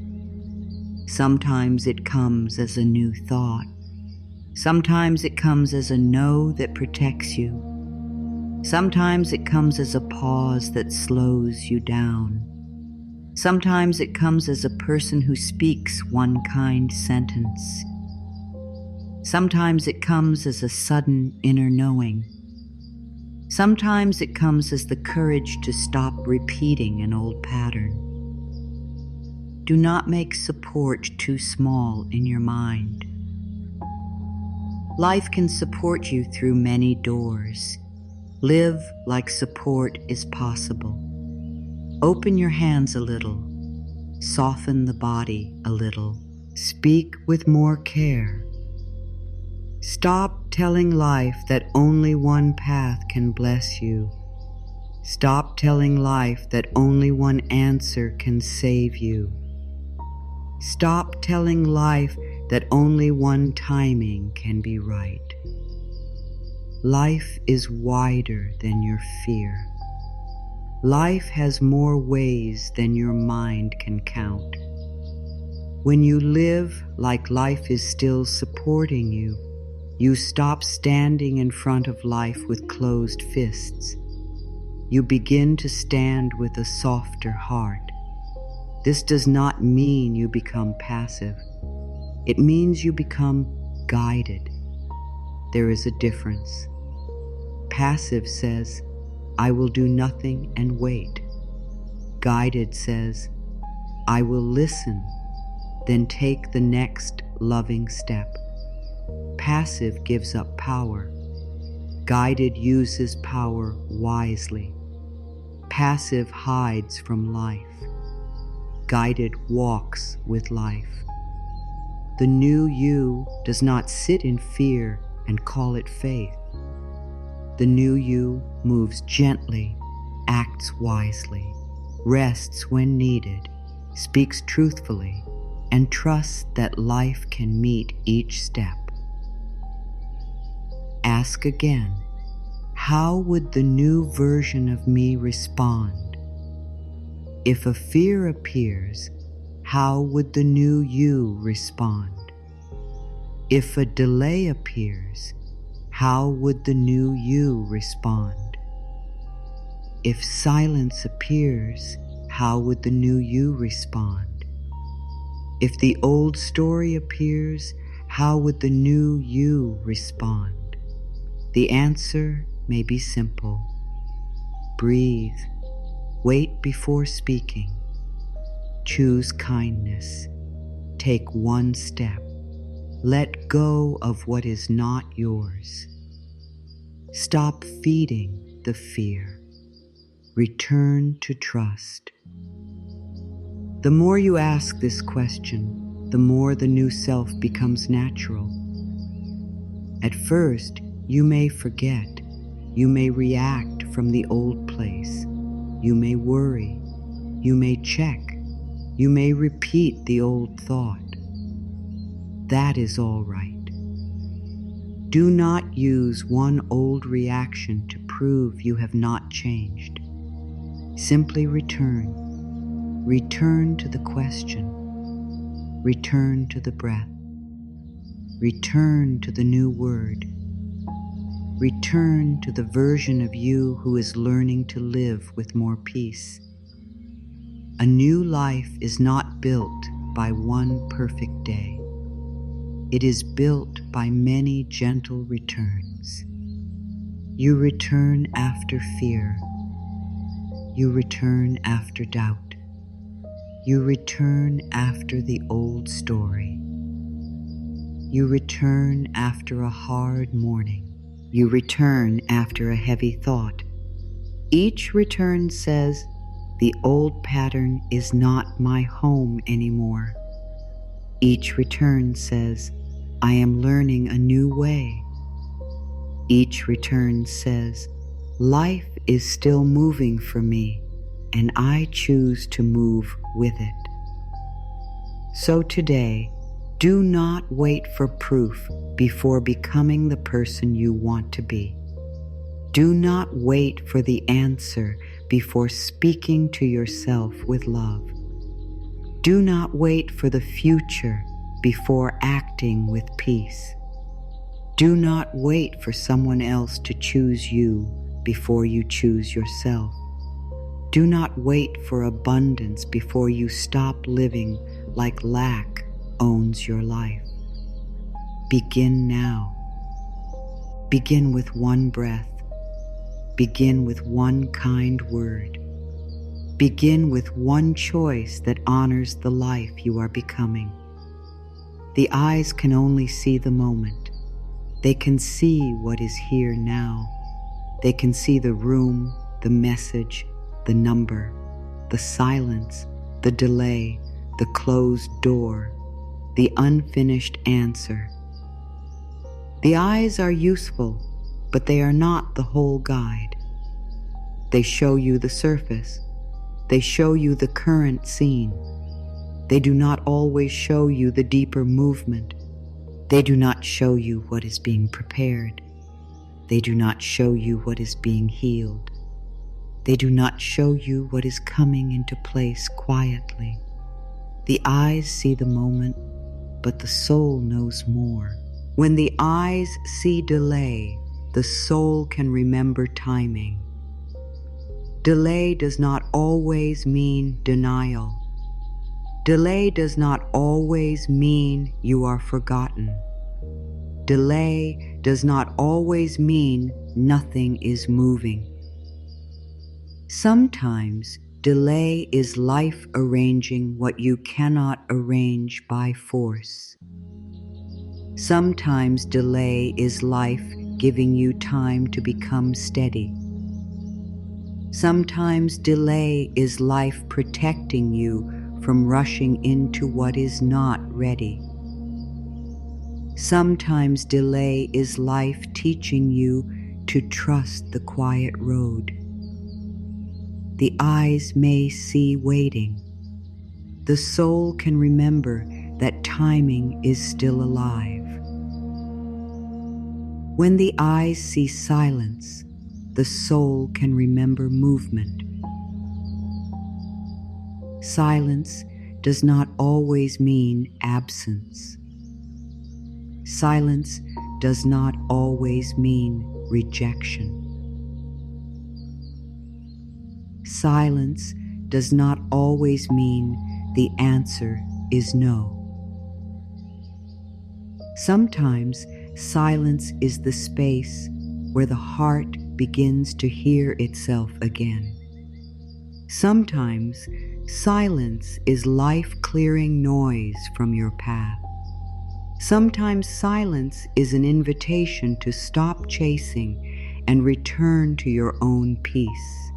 Sometimes it comes as a new thought. Sometimes it comes as a no that protects you. Sometimes it comes as a pause that slows you down. Sometimes it comes as a person who speaks one kind sentence. Sometimes it comes as a sudden inner knowing. Sometimes it comes as the courage to stop repeating an old pattern. Do not make support too small in your mind. Life can support you through many doors. Live like support is possible. Open your hands a little. Soften the body a little. Speak with more care. Stop telling life that only one path can bless you. Stop telling life that only one answer can save you. Stop telling life that only one timing can be right. Life is wider than your fear. Life has more ways than your mind can count. When you live like life is still supporting you, you stop standing in front of life with closed fists. You begin to stand with a softer heart. This does not mean you become passive. It means you become guided. There is a difference. Passive says, I will do nothing and wait. Guided says, I will listen, then take the next loving step. Passive gives up power. Guided uses power wisely. Passive hides from life. Guided walks with life. The new you does not sit in fear and call it faith. The new you moves gently, acts wisely, rests when needed, speaks truthfully, and trusts that life can meet each step. Ask again, how would the new version of me respond? If a fear appears, how would the new you respond? If a delay appears, how would the new you respond? If silence appears, how would the new you respond? If the old story appears, how would the new you respond? The answer may be simple. Breathe. Wait before speaking. Choose kindness. Take one step. Let go of what is not yours. Stop feeding the fear. Return to trust. The more you ask this question, the more the new self becomes natural. At first, you may forget. You may react from the old place. You may worry. You may check. You may repeat the old thought. That is all right. Do not use one old reaction to prove you have not changed. Simply return. Return to the question. Return to the breath. Return to the new word. Return to the version of you who is learning to live with more peace. A new life is not built by one perfect day. It is built by many gentle returns. You return after fear. You return after doubt. You return after the old story. You return after a hard morning. You return after a heavy thought. Each return says, the old pattern is not my home anymore. Each return says, I am learning a new way. Each return says, life is still moving for me, and I choose to move with it. So today, do not wait for proof before becoming the person you want to be. Do not wait for the answer before speaking to yourself with love. Do not wait for the future before acting with peace. Do not wait for someone else to choose you before you choose yourself. Do not wait for abundance before you stop living like lack owns your life. Begin now. Begin with one breath. Begin with one kind word. Begin with one choice that honors the life you are becoming. The eyes can only see the moment. They can see what is here now. They can see the room, the message, the number, the silence, the delay, the closed door, the unfinished answer. The eyes are useful, but they are not the whole guide. They show you the surface. They show you the current scene. They do not always show you the deeper movement. They do not show you what is being prepared. They do not show you what is being healed. They do not show you what is coming into place quietly. The eyes see the moment, but the soul knows more. When the eyes see delay, the soul can remember timing. Delay does not always mean denial. Delay does not always mean you are forgotten. Delay does not always mean nothing is moving. Sometimes delay is life arranging what you cannot arrange by force. Sometimes delay is life giving you time to become steady. Sometimes delay is life protecting you from rushing into what is not ready. Sometimes delay is life teaching you to trust the quiet road. The eyes may see waiting. The soul can remember that timing is still alive. When the eyes see silence, the soul can remember movement. Silence does not always mean absence. Silence does not always mean rejection. Silence does not always mean the answer is no. Sometimes silence is the space where the heart begins to hear itself again. Sometimes silence is life clearing noise from your path. Sometimes silence is an invitation to stop chasing and return to your own peace.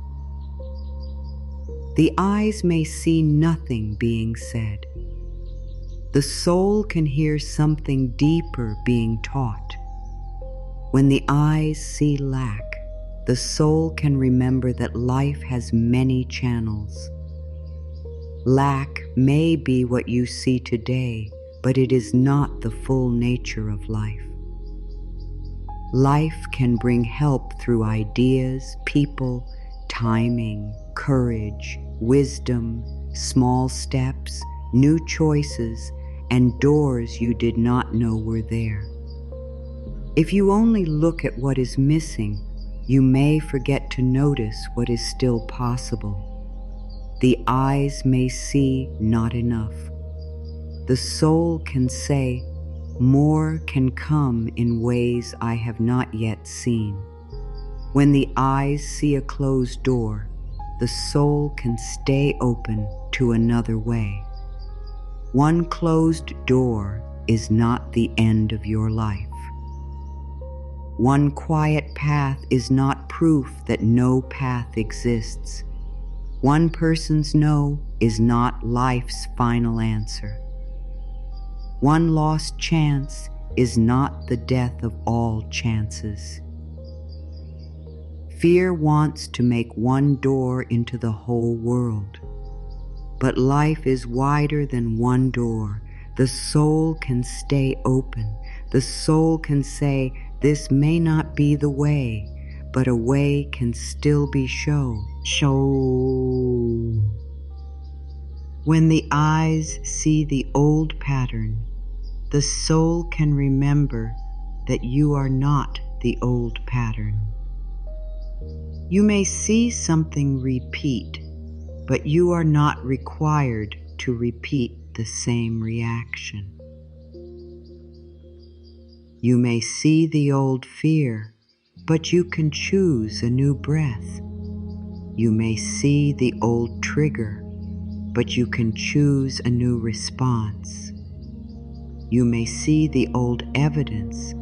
The eyes may see nothing being said. The soul can hear something deeper being taught. When the eyes see lack, the soul can remember that life has many channels. Lack may be what you see today, but it is not the full nature of life. Life can bring help through ideas, people, timing, courage, wisdom, small steps, new choices, and doors you did not know were there. If you only look at what is missing, you may forget to notice what is still possible. The eyes may see not enough. The soul can say, more can come in ways I have not yet seen. When the eyes see a closed door, the soul can stay open to another way. One closed door is not the end of your life. One quiet path is not proof that no path exists. One person's no is not life's final answer. One lost chance is not the death of all chances. Fear wants to make one door into the whole world. But life is wider than one door. The soul can stay open. The soul can say, this may not be the way, but a way can still be shown. When the eyes see the old pattern, the soul can remember that you are not the old pattern. You may see something repeat, but you are not required to repeat the same reaction. You may see the old fear, but you can choose a new breath. You may see the old trigger, but you can choose a new response. You may see the old evidence,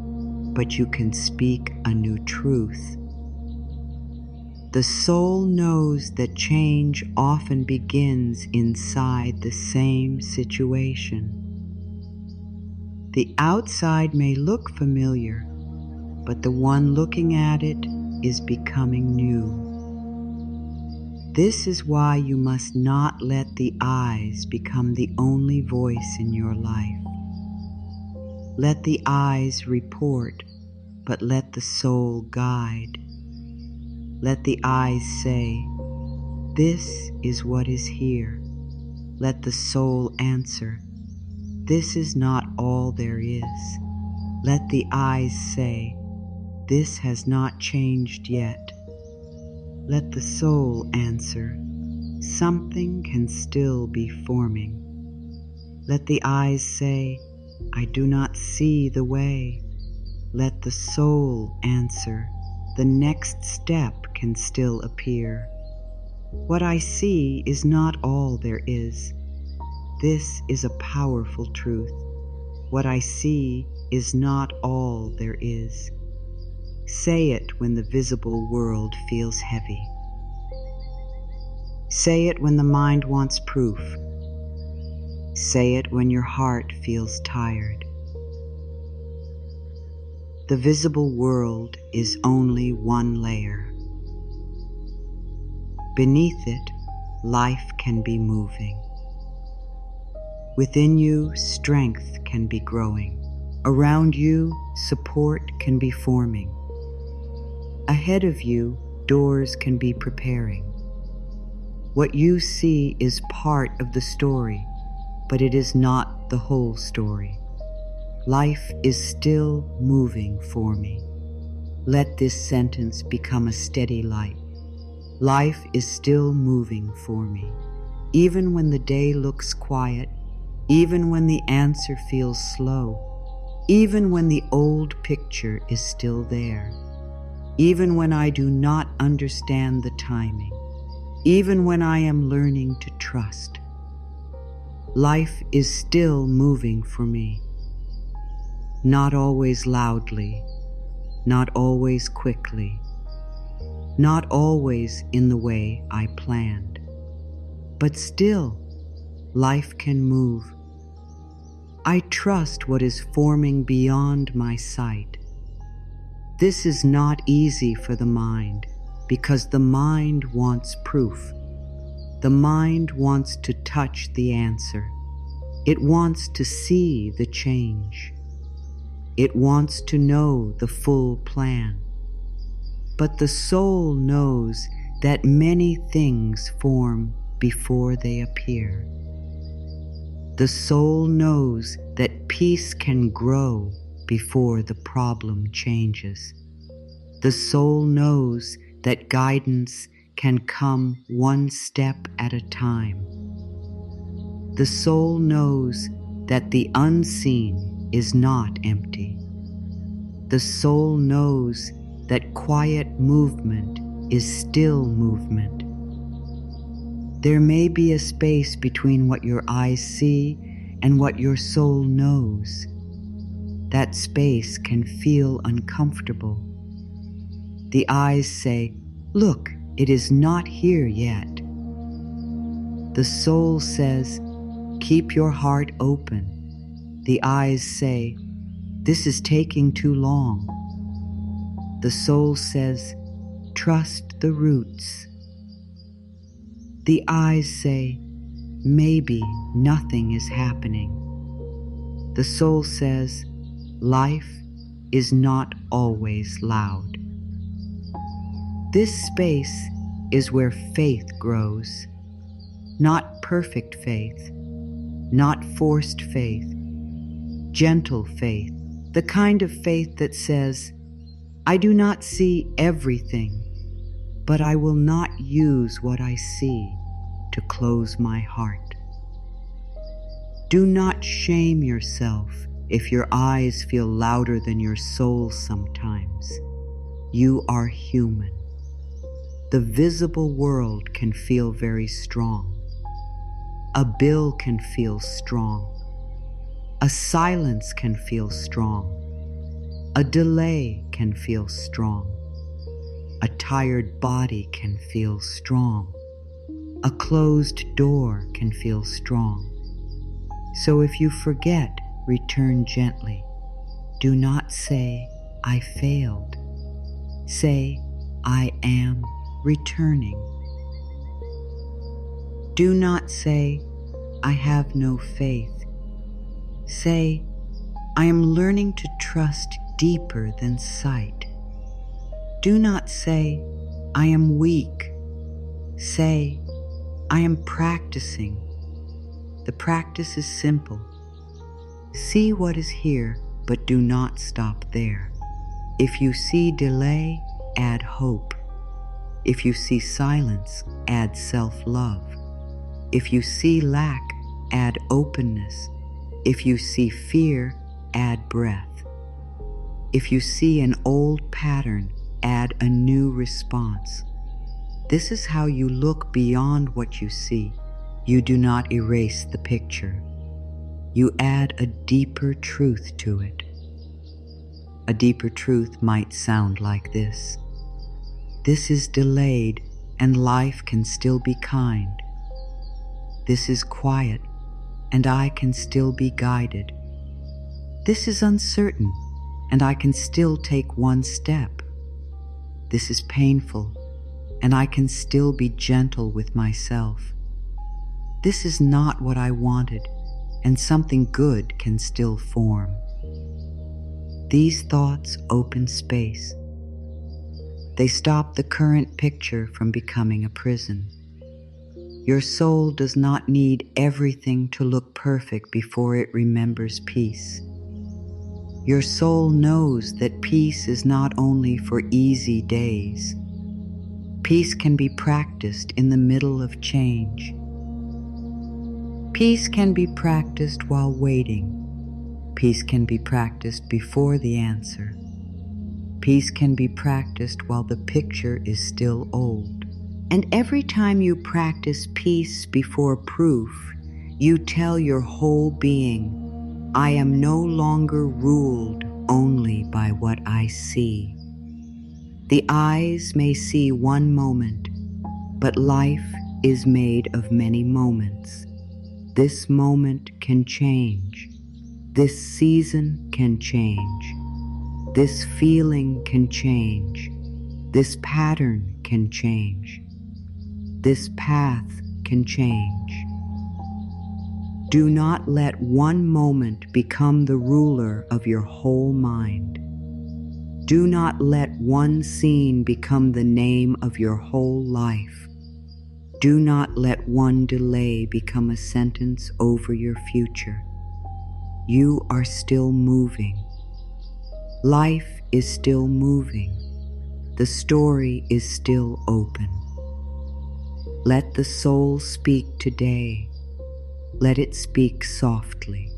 but you can speak a new truth. The soul knows that change often begins inside the same situation. The outside may look familiar, but the one looking at it is becoming new. This is why you must not let the eyes become the only voice in your life. Let the eyes report, but let the soul guide. Let the eyes say, this is what is here. Let the soul answer, this is not all there is. Let the eyes say, this has not changed yet. Let the soul answer, something can still be forming. Let the eyes say, I do not see the way. Let the soul answer, the next step can still appear. What I see is not all there is. This is a powerful truth. What I see is not all there is. Say it when the visible world feels heavy. Say it when the mind wants proof. Say it when your heart feels tired. The visible world is only one layer. Beneath it, life can be moving. Within you, strength can be growing. Around you, support can be forming. Ahead of you, doors can be preparing. What you see is part of the story, but it is not the whole story. Life is still moving for me. Let this sentence become a steady light. Life is still moving for me. Even when the day looks quiet, even when the answer feels slow, even when the old picture is still there, even when I do not understand the timing, even when I am learning to trust, life is still moving for me. not always loudly, not always quickly, not always in the way I planned. But still, life can move. I trust what is forming beyond my sight. This is not easy for the mind, because the mind wants proof. The mind wants to touch the answer. It wants to see the change. It wants to know the full plan. But the soul knows that many things form before they appear. The soul knows that peace can grow before the problem changes. The soul knows that guidance can come one step at a time. The soul knows that the unseen is not empty. The soul knows that quiet movement is still movement. There may be a space between what your eyes see and what your soul knows. That space can feel uncomfortable. The eyes say, "Look, it is not here yet." The soul says, "Keep your heart open." The eyes say, "This is taking too long." The soul says, "Trust the roots." The eyes say, "Maybe nothing is happening." The soul says, "Life is not always loud." This space is where faith grows. Not perfect faith, not forced faith, gentle faith, the kind of faith that says, "I do not see everything, but I will not use what I see to close my heart." Do not shame yourself if your eyes feel louder than your soul sometimes. You are human. The visible world can feel very strong. A bill can feel strong. A silence can feel strong. A delay can feel strong. A tired body can feel strong. A closed door can feel strong. So if you forget, return gently. Do not say, "I failed." Say, "I am returning." Do not say, "I have no faith." Say, "I am learning to trust deeper than sight." Do not say, "I am weak." Say, "I am practicing." The practice is simple. See what is here, but do not stop there. If you see delay, add hope. If you see silence, add self-love. If you see lack, add openness. If you see fear, add breath. If you see an old pattern, add a new response. This is how you look beyond what you see. You do not erase the picture. You add a deeper truth to it. A deeper truth might sound like this: this is delayed and life can still be kind. This is quiet and I can still be guided. This is uncertain and I can still take one step. This is painful and I can still be gentle with myself. This is not what I wanted, and something good can still form. These thoughts open space. They stop the current picture from becoming a prison. Your soul does not need everything to look perfect before it remembers peace. Your soul knows that peace is not only for easy days. Peace can be practiced in the middle of change. Peace can be practiced while waiting. Peace can be practiced before the answer. Peace can be practiced while the picture is still old. And every time you practice peace before proof, you tell your whole being, I am no longer ruled only by what I see. The eyes may see one moment, but life is made of many moments. This moment can change. This season can change. This feeling can change. This pattern can change. This path can change. Do not let one moment become the ruler of your whole mind. Do not let one scene become the name of your whole life. Do not let one delay become a sentence over your future. You are still moving. Life is still moving. The story is still open. Let the soul speak today. Let it speak softly.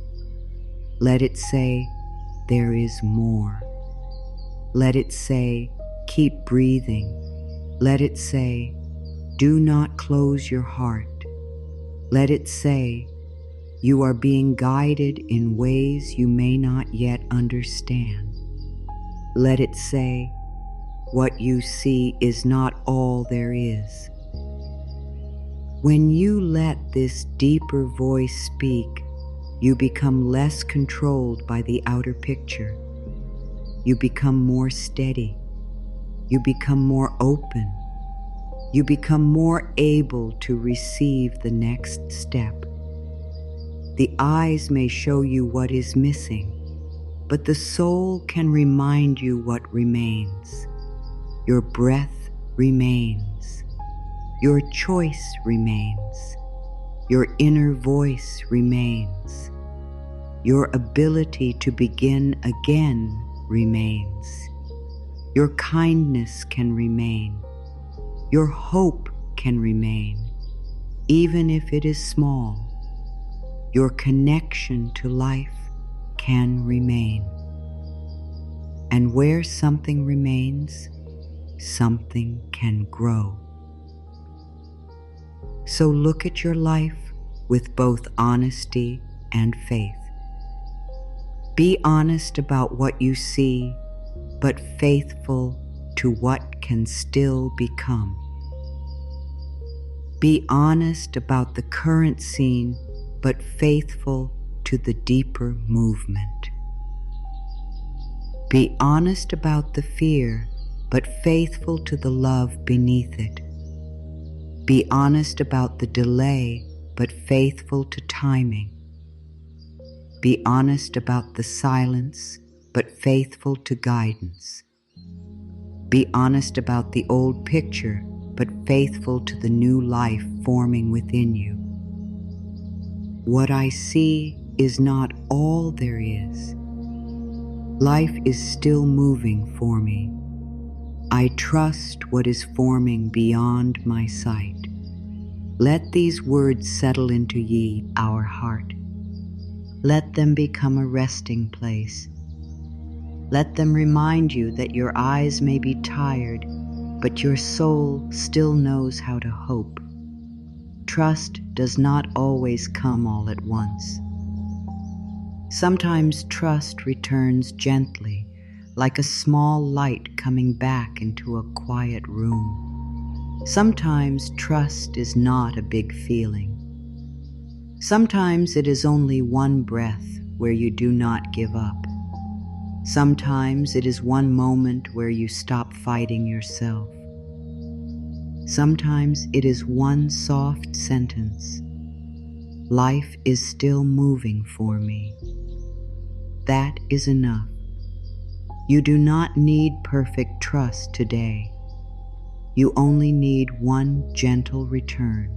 Let it say, there is more. Let it say, keep breathing. Let it say, do not close your heart. Let it say, you are being guided in ways you may not yet understand. Let it say, what you see is not all there is. When you let this deeper voice speak, you become less controlled by the outer picture. You become more steady. You become more open. You become more able to receive the next step. The eyes may show you what is missing, but the soul can remind you what remains. Your breath remains. Your choice remains. Your inner voice remains. Your ability to begin again remains. Your kindness can remain. Your hope can remain, even if it is small. Your connection to life can remain. And where something remains, something can grow. So look at your life with both honesty and faith. Be honest about what you see, but faithful to what can still become. Be honest about the current scene, but faithful to the deeper movement. Be honest about the fear, but faithful to the love beneath it. Be honest about the delay, but faithful to timing. Be honest about the silence, but faithful to guidance. Be honest about the old picture, but faithful to the new life forming within you. What I see is not all there is. Life is still moving for me. I trust what is forming beyond my sight. Let these words settle into our heart. Let them become a resting place. Let them remind you that your eyes may be tired, but your soul still knows how to hope. Trust does not always come all at once. Sometimes trust returns gently, like a small light coming back into a quiet room. Sometimes trust is not a big feeling. Sometimes it is only one breath where you do not give up. Sometimes it is one moment where you stop fighting yourself. Sometimes it is one soft sentence. Life is still moving for me. That is enough. You do not need perfect trust today. You only need one gentle return.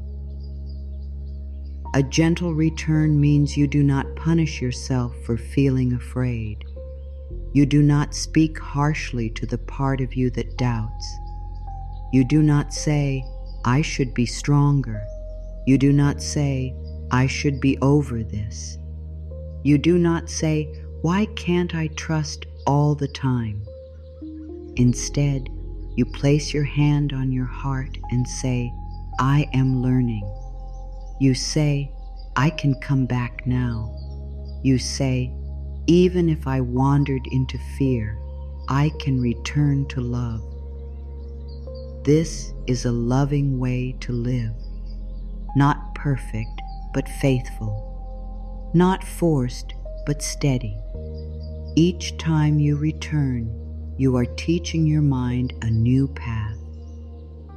A gentle return means you do not punish yourself for feeling afraid. You do not speak harshly to the part of you that doubts. You do not say, I should be stronger. You do not say, I should be over this. You do not say, why can't I trust all the time? Instead, you place your hand on your heart and say, I am learning. You say, I can come back now. You say, even if I wandered into fear, I can return to love. This is a loving way to live, not perfect, but faithful, not forced, but steady. Each time you return, you are teaching your mind a new path.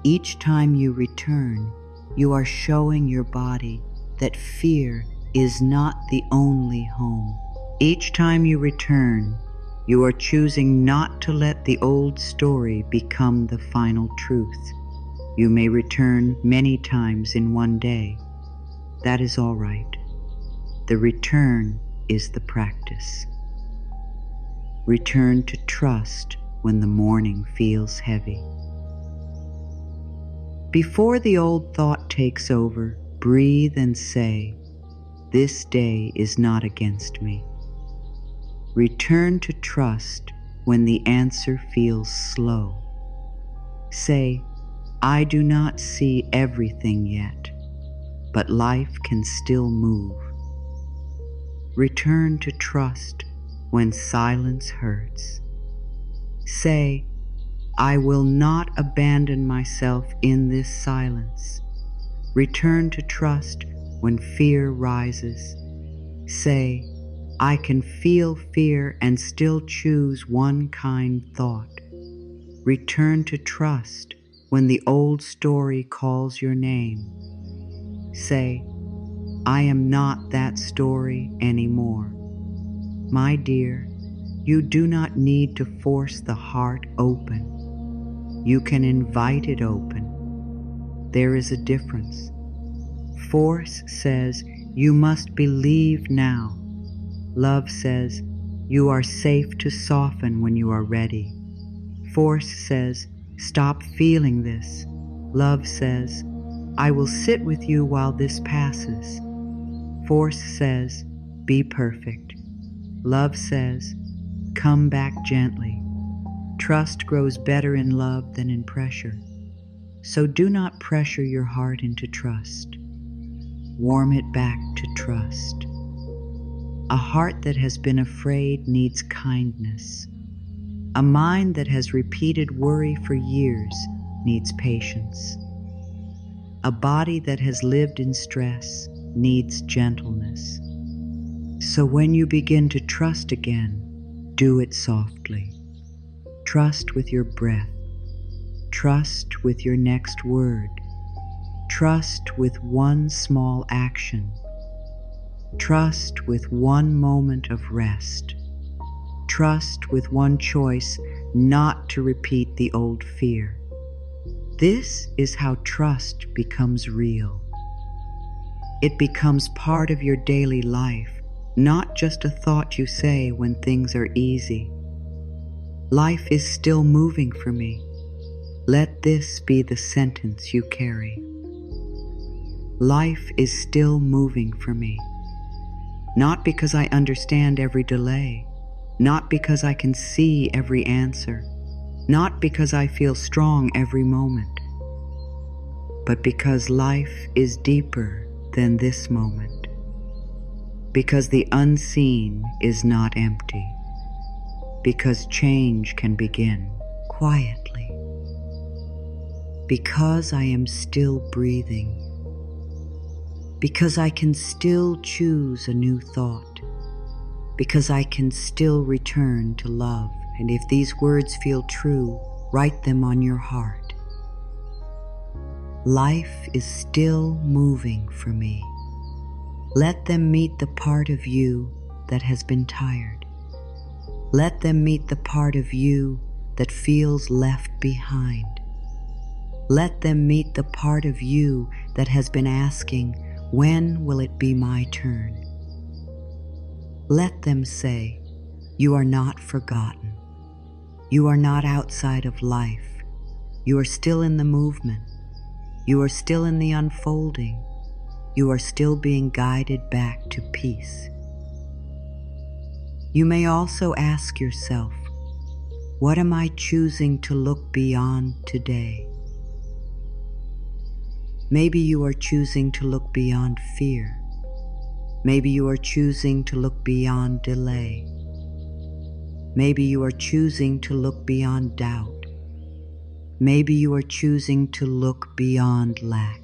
Each time you return, you are showing your body that fear is not the only home. Each time you return, you are choosing not to let the old story become the final truth. You may return many times in one day. That is all right. The return is the practice. Return to trust when the morning feels heavy. Before the old thought takes over, breathe and say, this day is not against me. Return to trust when the answer feels slow. Say, I do not see everything yet, but life can still move. Return to trust when silence hurts. Say, I will not abandon myself in this silence. Return to trust when fear rises. Say, I can feel fear and still choose one kind thought. Return to trust when the old story calls your name. Say, I am not that story anymore. My dear, you do not need to force the heart open. You can invite it open. There is a difference. Force says, you must believe now. Love says, you are safe to soften when you are ready. Force says, stop feeling this. Love says, I will sit with you while this passes. Force says, be perfect. Love says, come back gently. Trust grows better in love than in pressure. So do not pressure your heart into trust. Warm it back to trust. A heart that has been afraid needs kindness. A mind that has repeated worry for years needs patience. A body that has lived in stress needs gentleness. So when you begin to trust again, do it softly. Trust with your breath. Trust with your next word. Trust with one small action. Trust with one moment of rest. Trust with one choice not to repeat the old fear. This is how trust becomes real. It becomes part of your daily life, not just a thought you say when things are easy. Life is still moving for me. Let this be the sentence you carry. Life is still moving for me. Not because I understand every delay, not because I can see every answer, not because I feel strong every moment, but because life is deeper than this moment. Because the unseen is not empty. Because change can begin quietly. Because I am still breathing. Because I can still choose a new thought. Because I can still return to love. And if these words feel true, write them on your heart. Life is still moving for me. Let them meet the part of you that has been tired. Let them meet the part of you that feels left behind. Let them meet the part of you that has been asking, when will it be my turn? Let them say, you are not forgotten. You are not outside of life. You are still in the movement. You are still in the unfolding. You are still being guided back to peace. You may also ask yourself, what am I choosing to look beyond today? Maybe you are choosing to look beyond fear. Maybe you are choosing to look beyond delay. Maybe you are choosing to look beyond doubt. Maybe you are choosing to look beyond lack.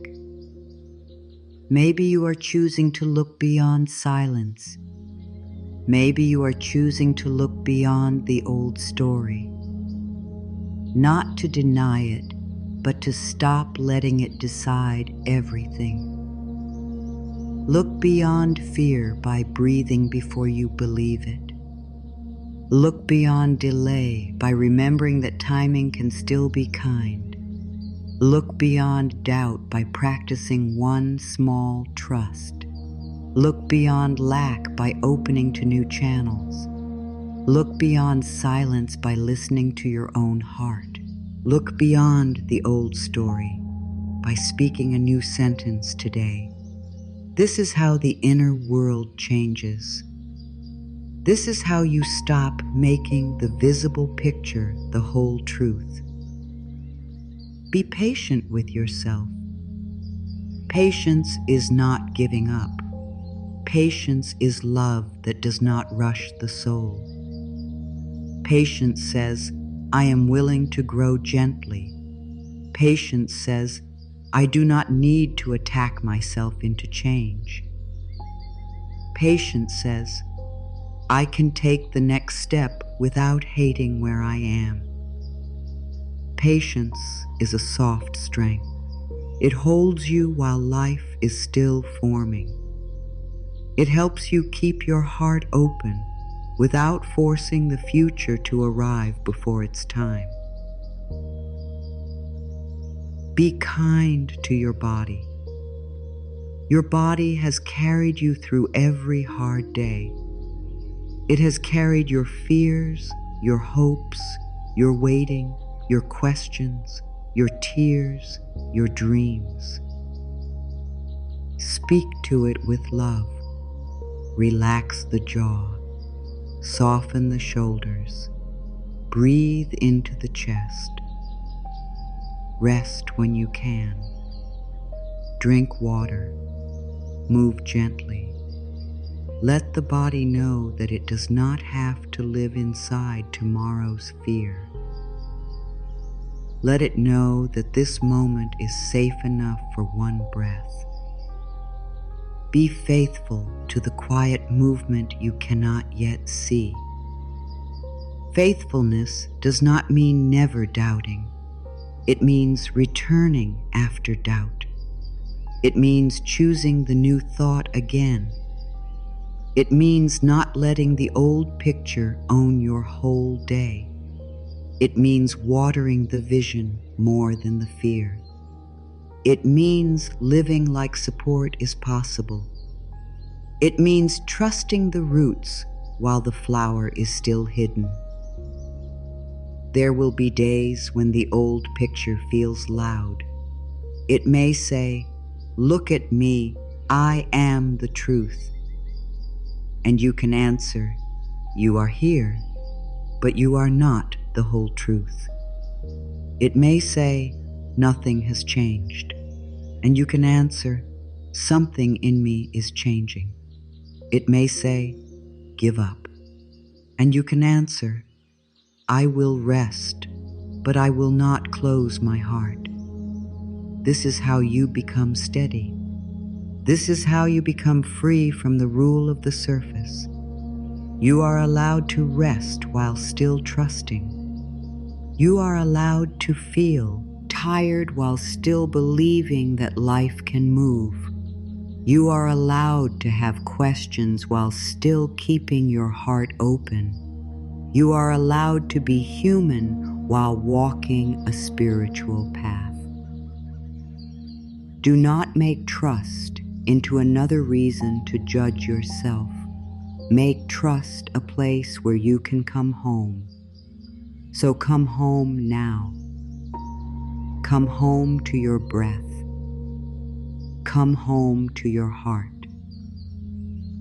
Maybe you are choosing to look beyond silence. Maybe you are choosing to look beyond the old story. Not to deny it, but to stop letting it decide everything. Look beyond fear by breathing before you believe it. Look beyond delay by remembering that timing can still be kind. Look beyond doubt by practicing one small trust. Look beyond lack by opening to new channels. Look beyond silence by listening to your own heart. Look beyond the old story by speaking a new sentence today. This is how the inner world changes. This is how you stop making the visible picture the whole truth. Be patient with yourself. Patience is not giving up. Patience is love that does not rush the soul. Patience says, I am willing to grow gently. Patience says, I do not need to attack myself into change. Patience says, I can take the next step without hating where I am. Patience is a soft strength. It holds you while life is still forming. It helps you keep your heart open without forcing the future to arrive before its time. Be kind to your body. Your body has carried you through every hard day. It has carried your fears, your hopes, your waiting, your questions, your tears, your dreams. Speak to it with love. Relax the jaw. Soften the shoulders. Breathe into the chest. Rest when you can. Drink water. Move gently. Let the body know that it does not have to live inside tomorrow's fear. Let it know that this moment is safe enough for one breath. Be faithful to the quiet movement you cannot yet see. Faithfulness does not mean never doubting. It means returning after doubt. It means choosing the new thought again. It means not letting the old picture own your whole day. It means watering the vision more than the fear. It means living like support is possible. It means trusting the roots while the flower is still hidden. There will be days when the old picture feels loud. It may say, "Look at me, I am the truth." And you can answer, "You are here, but you are not the whole truth." It may say, "Nothing has changed." And you can answer, "Something in me is changing." It may say, "Give up." And you can answer, "I will rest, but I will not close my heart." This is how you become steady. This is how you become free from the rule of the surface. You are allowed to rest while still trusting. You are allowed to feel tired while still believing that life can move. You are allowed to have questions while still keeping your heart open. You are allowed to be human while walking a spiritual path. Do not make trust into another reason to judge yourself. Make trust a place where you can come home. So come home now. Come home to your breath. Come home to your heart.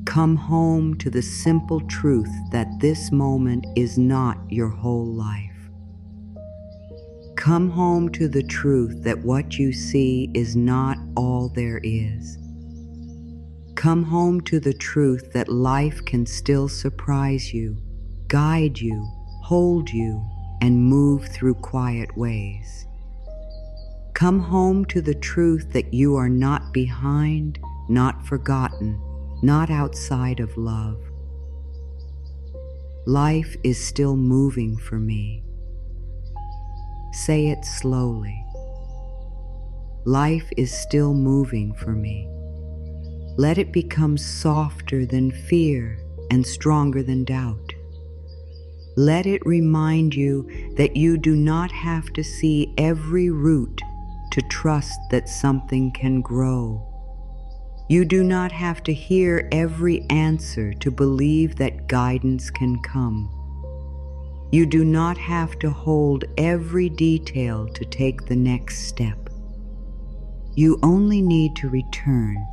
Come home to the simple truth that this moment is not your whole life. Come home to the truth that what you see is not all there is. Come home to the truth that life can still surprise you, guide you, hold you, and move through quiet ways. Come home to the truth that you are not behind, not forgotten, not outside of love. Life is still moving for me. Say it slowly. Life is still moving for me. Let it become softer than fear and stronger than doubt. Let it remind you that you do not have to see every root to trust that something can grow. You do not have to hear every answer to believe that guidance can come. You do not have to hold every detail to take the next step. You only need to return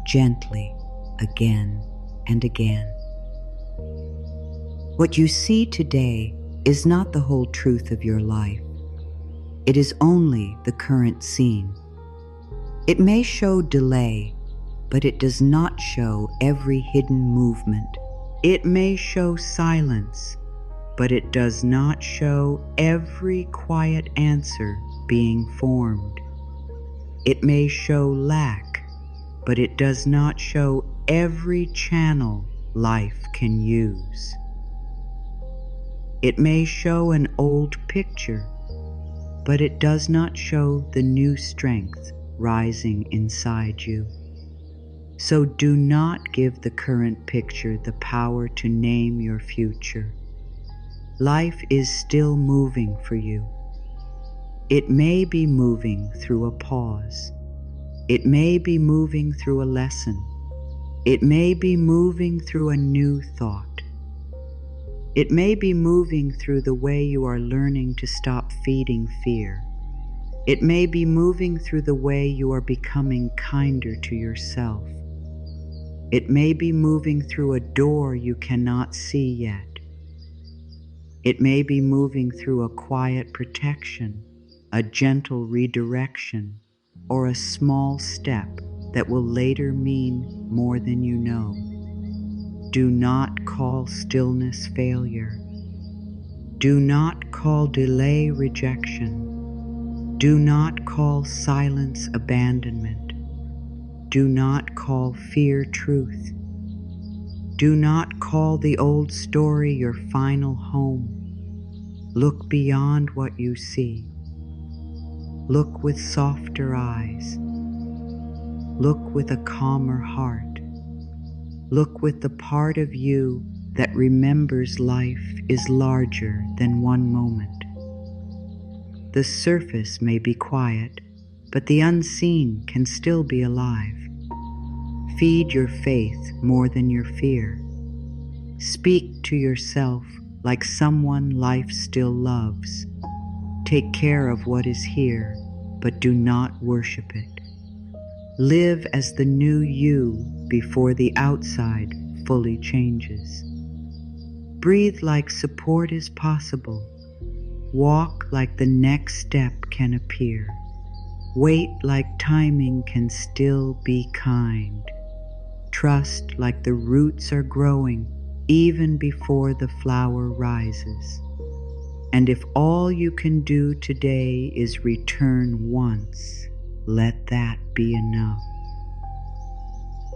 gently again and again. What you see today is not the whole truth of your life. It is only the current scene. It may show delay, but it does not show every hidden movement. It may show silence, but it does not show every quiet answer being formed. It may show lack, but it does not show every channel life can use. It may show an old picture, but it does not show the new strength rising inside you. So do not give the current picture the power to name your future. Life is still moving for you. It may be moving through a pause. It may be moving through a lesson. It may be moving through a new thought. It may be moving through the way you are learning to stop feeding fear. It may be moving through the way you are becoming kinder to yourself. It may be moving through a door you cannot see yet. It may be moving through a quiet protection, a gentle redirection, or a small step that will later mean more than you know. Do not call stillness failure. Do not call delay rejection. Do not call silence abandonment. Do not call fear truth. Do not call the old story your final home. Look beyond what you see. Look with softer eyes. Look with a calmer heart. Look with the part of you that remembers life is larger than one moment. The surface may be quiet, but the unseen can still be alive. Feed your faith more than your fear. Speak to yourself like someone life still loves. Take care of what is here, but do not worship it. Live as the new you before the outside fully changes. Breathe like support is possible. Walk like the next step can appear. Wait like timing can still be kind. Trust like the roots are growing even before the flower rises. And if all you can do today is return once, let that be enough.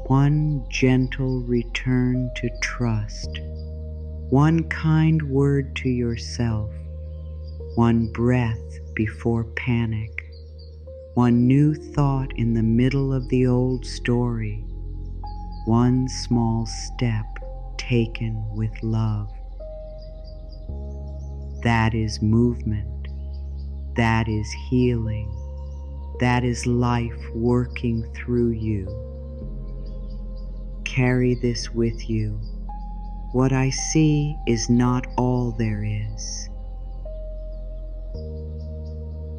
One gentle return to trust. One kind word to yourself. One breath before panic. One new thought in the middle of the old story. One small step taken with love. That is movement. That is healing. That is life working through you. Carry this with you. What I see is not all there is.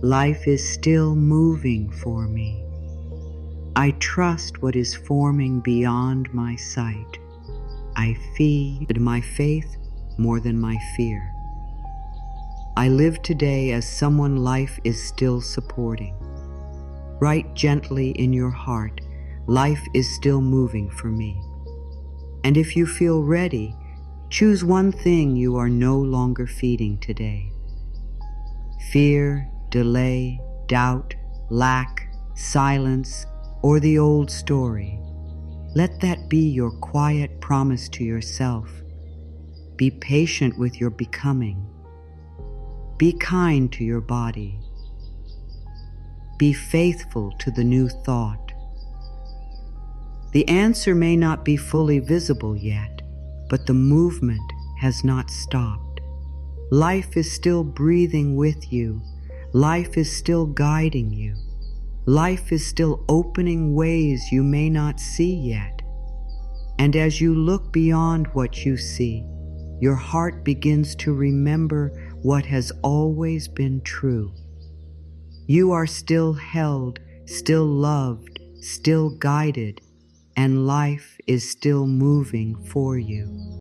Life is still moving for me. I trust what is forming beyond my sight. I feed my faith more than my fear. I live today as someone life is still supporting. Write gently in your heart, life is still moving for me. And if you feel ready, choose one thing you are no longer feeding today. Fear, delay, doubt, lack, silence, or the old story. Let that be your quiet promise to yourself. Be patient with your becoming. Be kind to your body. Be faithful to the new thought. The answer may not be fully visible yet, but the movement has not stopped. Life is still breathing with you. Life is still guiding you. Life is still opening ways you may not see yet. And as you look beyond what you see, your heart begins to remember what has always been true. You are still held, still loved, still guided, and life is still moving for you.